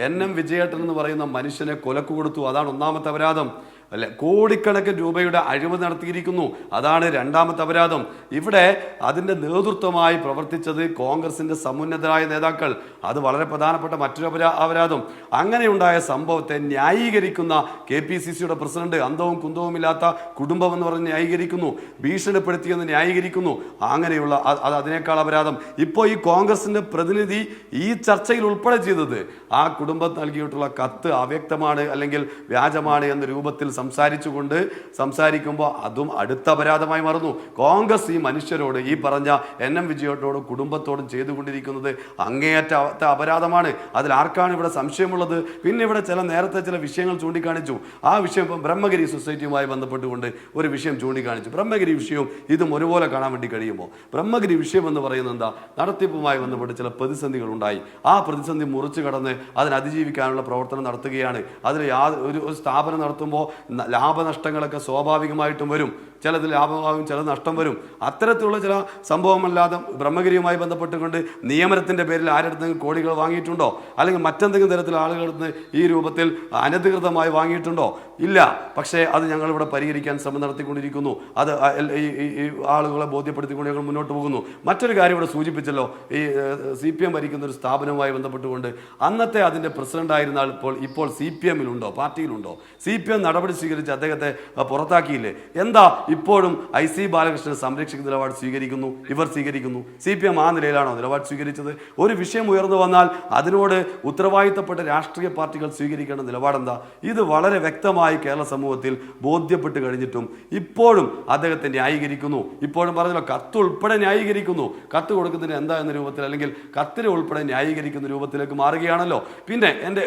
NM വിജയേട്ടൻ എന്ന് പറയുന്ന മനുഷ്യനെ കൊലക്ക് കൊടുത്തു, അതാണ് ഒന്നാമത്തെ അപരാധം. അല്ലെ, കോടിക്കണക്കിന് രൂപയുടെ അഴിമതി നടത്തിയിരിക്കുന്നു, അതാണ് രണ്ടാമത്തെ അപരാധം. ഇവിടെ അതിന്റെ നേതൃത്വമായി പ്രവർത്തിച്ചത് കോൺഗ്രസിന്റെ സമുന്നതരായ നേതാക്കൾ, അത് വളരെ പ്രധാനപ്പെട്ട മറ്റൊരു അപരാധം. അങ്ങനെയുണ്ടായ സംഭവത്തെ ന്യായീകരിക്കുന്ന KPCCയുടെ പ്രസിഡന്റ് അന്തവും കുന്തവും ഇല്ലാത്ത കുടുംബം എന്ന് പറഞ്ഞ് ന്യായീകരിക്കുന്നു, ഭീഷണിപ്പെടുത്തിയെന്ന് ന്യായീകരിക്കുന്നു. അങ്ങനെയുള്ള അതിനേക്കാൾ അപരാധം. ഇപ്പോൾ ഈ കോൺഗ്രസിന്റെ പ്രതിനിധി ഈ ചർച്ചയിൽ ഉൾപ്പെടെ ചെയ്തത് ആ കുടുംബം നൽകിയിട്ടുള്ള കത്ത് അവ്യക്തമാണ് അല്ലെങ്കിൽ വ്യാജമാണ് എന്ന രൂപത്തിൽ സംസാരിക്കുമ്പോൾ അതും അടുത്ത അപരാധമായി മാറുന്നു. കോൺഗ്രസ് ഈ മനുഷ്യരോട്, ഈ പറഞ്ഞ NM വിജയേട്ടനോടും കുടുംബത്തോടും ചെയ്തുകൊണ്ടിരിക്കുന്നത് അങ്ങേയറ്റ അപരാധമാണ്. അതിൽ ആർക്കാണ് ഇവിടെ സംശയമുള്ളത്? പിന്നെ ഇവിടെ നേരത്തെ ചില വിഷയങ്ങൾ ചൂണ്ടിക്കാണിച്ചു. ആ വിഷയം ഇപ്പം ബ്രഹ്മഗിരി സൊസൈറ്റിയുമായി ബന്ധപ്പെട്ടുകൊണ്ട് ഒരു വിഷയം ചൂണ്ടിക്കാണിച്ചു. ബ്രഹ്മഗിരി വിഷയവും ഇതും ഒരുപോലെ കാണാൻ വേണ്ടി കഴിയുമോ? ബ്രഹ്മഗിരി വിഷയം എന്ന് പറയുന്നത് എന്താ? നടത്തിപ്പുമായി ബന്ധപ്പെട്ട് ചില പ്രതിസന്ധികൾ ഉണ്ടായി. ആ പ്രതിസന്ധി മുറിച്ചു കടന്ന് അതിനെ അതിജീവിക്കാനുള്ള പ്രവർത്തനം നടത്തുകയാണ്. അതിൽ ഒരു സ്ഥാപനം നടത്തുമ്പോൾ ലാഭനഷ്ടങ്ങളൊക്കെ സ്വാഭാവികമായിട്ടും വരും. ചിലത് ലാഭമാകും, ചിലത് നഷ്ടം വരും. അത്തരത്തിലുള്ള ചില സംഭവമല്ലാതെ ബ്രഹ്മഗിരിയുമായി ബന്ധപ്പെട്ടുകൊണ്ട് നിയമനത്തിന്റെ പേരിൽ ആരെടുത്തെങ്കിലും കോടികൾ വാങ്ങിയിട്ടുണ്ടോ? അല്ലെങ്കിൽ മറ്റെന്തെങ്കിലും തരത്തിൽ ആളുകളെടുത്ത് ഈ രൂപത്തിൽ അനധികൃതമായി വാങ്ങിയിട്ടുണ്ടോ? ഇല്ല. പക്ഷേ അത് ഞങ്ങളിവിടെ പരിഹരിക്കാൻ ശ്രമം നടത്തിക്കൊണ്ടിരിക്കുന്നു. അത് ഈ ആളുകളെ ബോധ്യപ്പെടുത്തിക്കൊണ്ട് ഞങ്ങൾ മുന്നോട്ട് പോകുന്നു. മറ്റൊരു കാര്യം ഇവിടെ സൂചിപ്പിച്ചല്ലോ, ഈ CPM ഭരിക്കുന്ന ഒരു സ്ഥാപനവുമായി ബന്ധപ്പെട്ടുകൊണ്ട് അന്നത്തെ അതിൻ്റെ പ്രസിഡന്റായിരുന്ന ഇപ്പോൾ CPM-ലുണ്ടോ, പാർട്ടിയിലുണ്ടോ? CPM നടപടി സ്വീകരിച്ച് അദ്ദേഹത്തെ പുറത്താക്കിയില്ലേ? എന്താ ഇപ്പോഴും IC ബാലകൃഷ്ണനെ സംരക്ഷിക്കുന്ന നിലപാട് ഇവർ സ്വീകരിക്കുന്നു? CPM ആ നിലയിലാണോ നിലപാട് സ്വീകരിച്ചത്? ഒരു വിഷയം ഉയർന്നു വന്നാൽ അതിനോട് ഉത്തരവാദിത്തപ്പെട്ട രാഷ്ട്രീയ പാർട്ടികൾ സ്വീകരിക്കേണ്ട നിലപാടെന്താ? ഇത് വളരെ വ്യക്തമായി കേരള സമൂഹത്തിൽ ബോധ്യപ്പെട്ട് കഴിഞ്ഞിട്ടും ഇപ്പോഴും അദ്ദേഹത്തെ ന്യായീകരിക്കുന്നു. ഇപ്പോഴും പറഞ്ഞല്ലോ, കത്ത് ഉൾപ്പെടെ ന്യായീകരിക്കുന്നു. കത്ത് കൊടുക്കുന്നതിന് എന്താ എന്ന രൂപത്തിൽ, അല്ലെങ്കിൽ കത്തിനെ ഉൾപ്പെടെ ന്യായീകരിക്കുന്ന രൂപത്തിലേക്ക് മാറുകയാണല്ലോ. പിന്നെ എൻ്റെ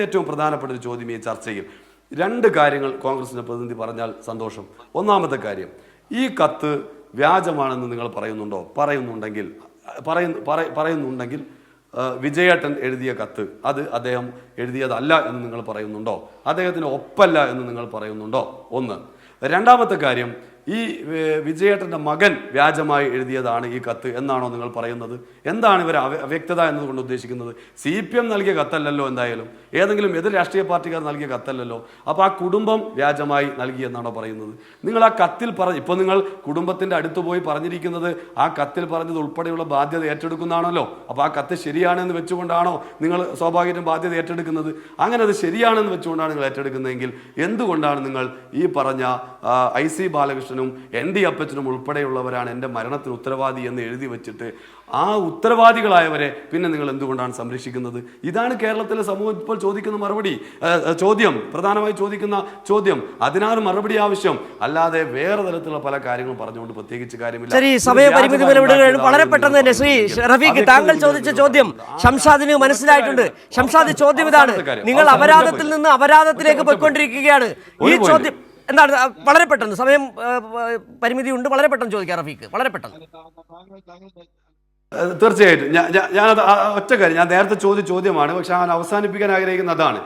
ഏറ്റവും പ്രധാനപ്പെട്ട ഒരു ചോദ്യം ഈ ചർച്ചയിൽ 2 കാര്യങ്ങൾ കോൺഗ്രസിന്റെ പ്രതിനിധി പറഞ്ഞാൽ സന്തോഷം. ഒന്നാമത്തെ കാര്യം, ഈ കത്ത് വ്യാജമാണെന്ന് നിങ്ങൾ പറയുന്നുണ്ടെങ്കിൽ വിജയേട്ടൻ എഴുതിയ കത്ത് അത് അദ്ദേഹം എഴുതിയതല്ല എന്ന് നിങ്ങൾ പറയുന്നുണ്ടോ? അദ്ദേഹത്തിന് ഒപ്പല്ല എന്ന് നിങ്ങൾ പറയുന്നുണ്ടോ? ഒന്ന്. രണ്ടാമത്തെ കാര്യം, ഈ വിജയേട്ടൻ്റെ മകൻ വ്യാജമായി എഴുതിയതാണ് ഈ കത്ത് എന്നാണോ നിങ്ങൾ പറയുന്നത്? എന്താണ് ഇവർ അവ്യക്തത എന്നതുകൊണ്ട് ഉദ്ദേശിക്കുന്നത്? CPM നൽകിയ കത്തല്ലല്ലോ, എന്തായാലും ഏതെങ്കിലും എതിർ രാഷ്ട്രീയ പാർട്ടിക്കാർ നൽകിയ കത്തല്ലല്ലോ. അപ്പോൾ ആ കുടുംബം വ്യാജമായി നൽകി എന്നാണോ പറയുന്നത്? നിങ്ങൾ ആ കത്തിൽ ഇപ്പോൾ നിങ്ങൾ കുടുംബത്തിൻ്റെ അടുത്ത് പോയി പറഞ്ഞിരിക്കുന്നത് ആ കത്തിൽ പറഞ്ഞത് ഉൾപ്പെടെയുള്ള ബാധ്യത ഏറ്റെടുക്കുന്നതാണല്ലോ. അപ്പോൾ ആ കത്ത് ശരിയാണെന്ന് വെച്ചുകൊണ്ടാണോ നിങ്ങൾ സ്വാഭാവികമായിട്ടും ബാധ്യത ഏറ്റെടുക്കുന്നത്? അങ്ങനെ അത് ശരിയാണെന്ന് വെച്ചുകൊണ്ടാണ് നിങ്ങൾ ഏറ്റെടുക്കുന്നതെങ്കിൽ എന്തുകൊണ്ടാണ് നിങ്ങൾ ഈ പറഞ്ഞ IC ബാലകൃഷ്ണൻ ND അപ്പച്ചനും ഉൾപ്പെടെയുള്ളവരാണ് എൻ്റെ മരണത്തിന് ഉത്തരവാദി എന്ന് എഴുതി വെച്ചിട്ട് ആ ഉത്തരവാദികളായവരെ പിന്നെ നിങ്ങൾ എന്തുകൊണ്ടാണ് സംരക്ഷിക്കുന്നത്? ഇതാണ് കേരളത്തിലെ സമൂഹം ഇപ്പോൾ ചോദിക്കുന്ന ചോദ്യം, പ്രധാനമായി ചോദിക്കുന്ന ചോദ്യം. അതിനാണ് മറുപടി ആവശ്യം, അല്ലാതെ വേറെ തരത്തിലുള്ള പല കാര്യങ്ങളും പറഞ്ഞുകൊണ്ട് പ്രത്യേകിച്ച് കാര്യമില്ല. ശരി, സമയപരിമിതി വിലവിടുകയാണ്. വളരെ പെട്ടെന്ന് തന്നെ ശ്രീ റഫീഖ്, താങ്കൾ ചോദിച്ച ചോദ്യം ഷംഷാദിന് മനസ്സിലായിട്ടുണ്ട്. ഷംഷാദ്, ചോദ്യം ഇതാണ്, നിങ്ങൾ അപരാധത്തിൽ നിന്ന് അപരാധത്തിലേക്ക് പോയിക്കൊണ്ടിരിക്കുകയാണ്. ഈ ചോദ്യം എന്താണ്? വളരെ പെട്ടെന്ന്, സമയം പരിമിതി ഉണ്ട്, വളരെ പെട്ടെന്ന് ചോദിക്കാം റഫീഖ്, വളരെ പെട്ടെന്ന്. തീർച്ചയായിട്ടും ഞാനത് ഒറ്റ കാര്യം, ഞാൻ നേരത്തെ ചോദ്യമാണ്, പക്ഷെ ഞാൻ അവസാനിപ്പിക്കാൻ ആഗ്രഹിക്കുന്ന അതാണ്.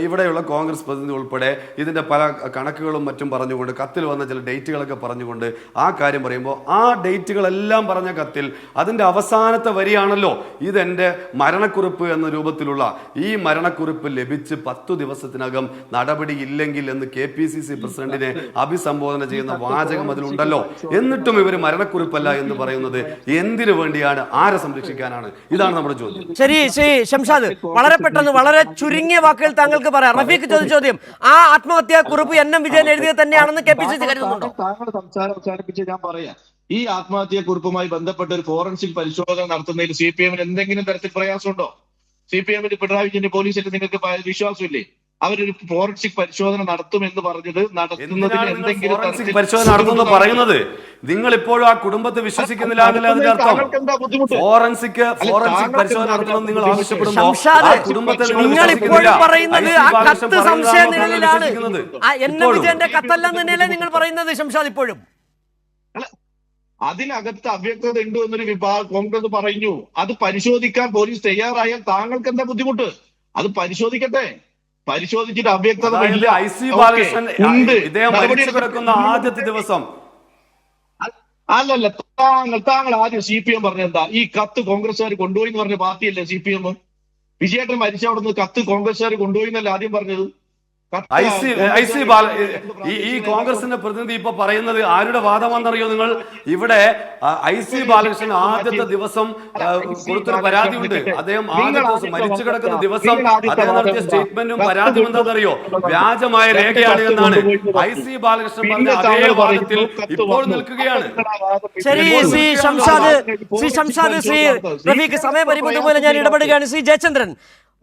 ഇവിടെയുള്ള കോൺഗ്രസ് പ്രതിനിധി ഉൾപ്പെടെ ഇതിൻ്റെ പല കണക്കുകളും മറ്റും പറഞ്ഞുകൊണ്ട് കത്തിൽ വന്ന ചില ഡേറ്റുകളൊക്കെ പറഞ്ഞുകൊണ്ട് ആ കാര്യം പറയുമ്പോൾ ആ ഡേറ്റുകളെല്ലാം പറഞ്ഞ കത്തിൽ അതിൻ്റെ അവസാനത്തെ വരിയാണല്ലോ ഇതെൻ്റെ മരണക്കുറിപ്പ് എന്ന രൂപത്തിലുള്ള ഈ മരണക്കുറിപ്പ് ലഭിച്ച് 10 ദിവസത്തിനകം നടപടിയില്ലെങ്കിൽ എന്ന് KPCC പ്രസിഡന്റിനെ അഭിസംബോധന ചെയ്യുന്ന വാചകം അതിലുണ്ടല്ലോ. എന്നിട്ടും ഇവർ മരണക്കുറിപ്പല്ല എന്ന് പറയുന്നത് എന്തിനു വേണ്ടിയാണ്? ആരെ സംരക്ഷിക്കാനാണ്? ഇതാണ് നമ്മുടെ ചോദ്യം. ശരി, ശ്രീ ഷംഷാദ്, വളരെ പെട്ടെന്ന്, വളരെ ചുരുങ്ങിയ വാക്കുകൾ താങ്കൾക്ക് പറയാം. റഫീഖ് ചോദ്യം, ആ ആത്മഹത്യാ കുറിപ്പ് NM വിജയൻ എഴുതിയത് തന്നെയാണെന്ന് KPCC കരുതുന്നുണ്ടോ? താങ്കൾ സംസാരം അവസാനിപ്പിച്ച് ഞാൻ പറയാം. ഈ ആത്മഹത്യാ കുറിപ്പുമായി ബന്ധപ്പെട്ട ഒരു ഫോറൻസിക് പരിശോധന നടത്തുന്നതിൽ CPM എന്തെങ്കിലും തരത്തിൽ പ്രയാസമുണ്ടോ? CPM പിണറായി വിജയന്റെ പോലീസിൽ നിങ്ങൾക്ക് വിശ്വാസമില്ലേ? അവരൊരു ഫോറൻസിക് പരിശോധന നടത്തുമെന്ന് പറഞ്ഞത് നടത്തുന്നതിന് എന്തെങ്കിലും പരിശോധന നടത്തുമെന്ന് പറയുന്നത് നിങ്ങൾ ഇപ്പോഴും ആ കുടുംബത്തെ വിശ്വസിക്കുന്നില്ല എന്നല്ല അതിന്റെ അർത്ഥം. ഫോറൻസിക് പരിശോധന നടത്തണമെന്ന് നിങ്ങൾ ആവശ്യപ്പെടുമ്പോൾ നിങ്ങൾ ഇപ്പോഴും പറയുന്നത് ആ കത്ത് സംശയ നിഴലിലാണ്, NM വിജയന്റെ കത്തല്ലെന്ന് തന്നെയല്ലേ നിങ്ങൾ പറയുന്നത് ഷംഷാദ്? ഇപ്പോഴും അതിനകത്ത് അവ്യക്തത ഉണ്ട് എന്നൊരു വിഭാഗം കോൺഗ്രസ് പറഞ്ഞു. അത് പരിശോധിക്കാൻ പോലീസ് തയ്യാറായാൽ താങ്കൾക്ക് എന്താ ബുദ്ധിമുട്ട്? അത് പരിശോധിക്കട്ടെ. പരിശോധിച്ചിട്ട് അവ്യക്തത IC ബാലകൃഷ്ണൻ മരിച്ചു കിടക്കുന്ന ആദ്യത്തെ ദിവസം അല്ലല്ല, താങ്കൾ ആദ്യം CPM പറഞ്ഞെന്താ? ഈ കത്ത് കോൺഗ്രസ്സുകാർ കൊണ്ടുപോയി എന്ന് പറഞ്ഞ പാർട്ടിയല്ലേ CPM? വിജയേട്ടൻ മരിച്ച അവിടെ നിന്ന് കത്ത് കോൺഗ്രസ്സുകാർ കൊണ്ടുപോയി എന്നല്ലേ ആദ്യം പറഞ്ഞത്? ഈ കോൺഗ്രസിന്റെ പ്രതിനിധി ഇപ്പൊ പറയുന്നത് ആരുടെ വാദമാണെന്നറിയോ നിങ്ങൾ? ഇവിടെ IC ബാലകൃഷ്ണൻ ആദ്യത്തെ ദിവസം കൊടുത്തൊരു പരാതി ഉണ്ട്. അദ്ദേഹം ആദ്യത്തെ ദിവസം മരിച്ചു കിടക്കുന്ന ദിവസം അദ്ദേഹം നടത്തിയ സ്റ്റേറ്റ്മെന്റും പരാതിയും എന്താണെന്നറിയോ? വ്യാജമായ രേഖയാണ് എന്നാണ് IC ബാലകൃഷ്ണൻ പറഞ്ഞ അതേ വാദത്തിൽ ഇപ്പോൾ നിൽക്കുകയാണ്. ശരി, ശ്രീ ഷംഷാദ്, ശ്രീ റഫീഖ്, സമയപരിമിതി പോലെ ഞാൻ ഇടപെടുകയാണ്. ശ്രീ ജയചന്ദ്രൻ,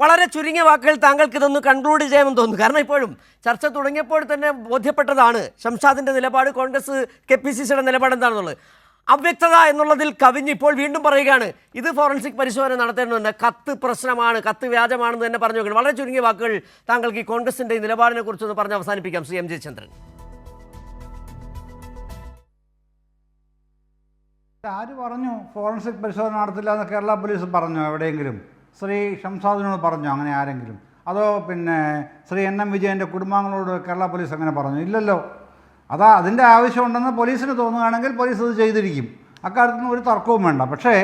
വളരെ ചുരുങ്ങിയ വാക്കുകൾ താങ്കൾക്ക് ഇതൊന്ന് കൺക്ലൂഡ് ചെയ്യാമെന്ന് തോന്നുന്നു. കാരണം ഇപ്പോഴും ചർച്ച തുടങ്ങിയപ്പോൾ തന്നെ ബോധ്യപ്പെട്ടതാണ് ഷംഷാദിൻ്റെ നിലപാട്, കോൺഗ്രസ് KPCCയുടെ നിലപാട് എന്താണെന്നുള്ളത്. അവ്യക്തത എന്നുള്ളതിൽ കവിഞ്ഞിപ്പോൾ വീണ്ടും പറയുകയാണ് ഇത് ഫോറൻസിക് പരിശോധന നടത്തേണ്ടതുണ്ട്, കത്ത് പ്രശ്നമാണ്, കത്ത് വ്യാജമാണെന്ന് തന്നെ പറഞ്ഞു നോക്കണം. വളരെ ചുരുങ്ങിയ വാക്കുകൾ താങ്കൾക്ക് ഈ കോൺഗ്രസിൻ്റെ ഈ നിലപാടിനെ കുറിച്ചൊന്ന് പറഞ്ഞ് അവസാനിപ്പിക്കാം. ശ്രീ ജയചന്ദ്രൻ. ആര് പറഞ്ഞു ഫോറൻസിക് പരിശോധന നടത്തില്ല എന്ന് കേരള പോലീസ് പറഞ്ഞോ? എവിടെയെങ്കിലും ശ്രീ ഷംഷാദിനോട് പറഞ്ഞോ അങ്ങനെ ആരെങ്കിലും? അതോ പിന്നെ ശ്രീ NM വിജയൻ്റെ കുടുംബാംഗങ്ങളോട് കേരള പോലീസ് അങ്ങനെ പറഞ്ഞു? ഇല്ലല്ലോ. അതിൻ്റെ ആവശ്യമുണ്ടെന്ന് പോലീസിന് തോന്നുകയാണെങ്കിൽ പോലീസ് അത് ചെയ്തിരിക്കും. അക്കാര്യത്തിന് ഒരു തർക്കവും വേണ്ട. പക്ഷേ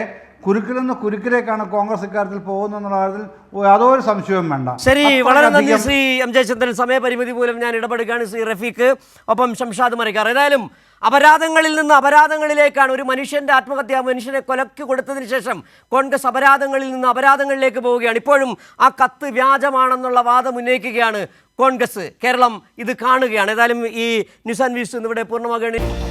കുരുക്കിൽ നിന്ന് കുരുക്കിലേക്കാണ് കോൺഗ്രസ് ഇക്കാര്യത്തിൽ പോകുന്നതെന്നുള്ള കാര്യത്തിൽ യാതൊരു സംശയവും വേണ്ട. ശരി, വളരെ നന്ദി ശ്രീ ജയചന്ദ്രൻ. സമയപരിമിതി മൂലം ഞാൻ ഇടപെടുകയാണ്. ശ്രീ റഫീഖ്, ഒപ്പം ഷംഷാദ് മരക്കാർ. ഏതായാലും അപരാധങ്ങളിൽ നിന്ന് അപരാധങ്ങളിലേക്കാണ്. ഒരു മനുഷ്യൻ്റെ ആത്മഹത്യ, മനുഷ്യനെ കൊലക്ക് കൊടുത്തതിന് ശേഷം കോൺഗ്രസ് അപരാധങ്ങളിൽ നിന്ന് അപരാധങ്ങളിലേക്ക് പോവുകയാണ്. ഇപ്പോഴും ആ കത്ത് വ്യാജമാണെന്നുള്ള വാദം ഉന്നയിക്കുകയാണ് കോൺഗ്രസ്. കേരളം ഇത് കാണുകയാണ്. ഏതായാലും ഈ ന്യൂസ് ആൻഡ് വ്യൂസ് ഇന്നിവിടെ പൂർണ്ണമാകുകയാണ്.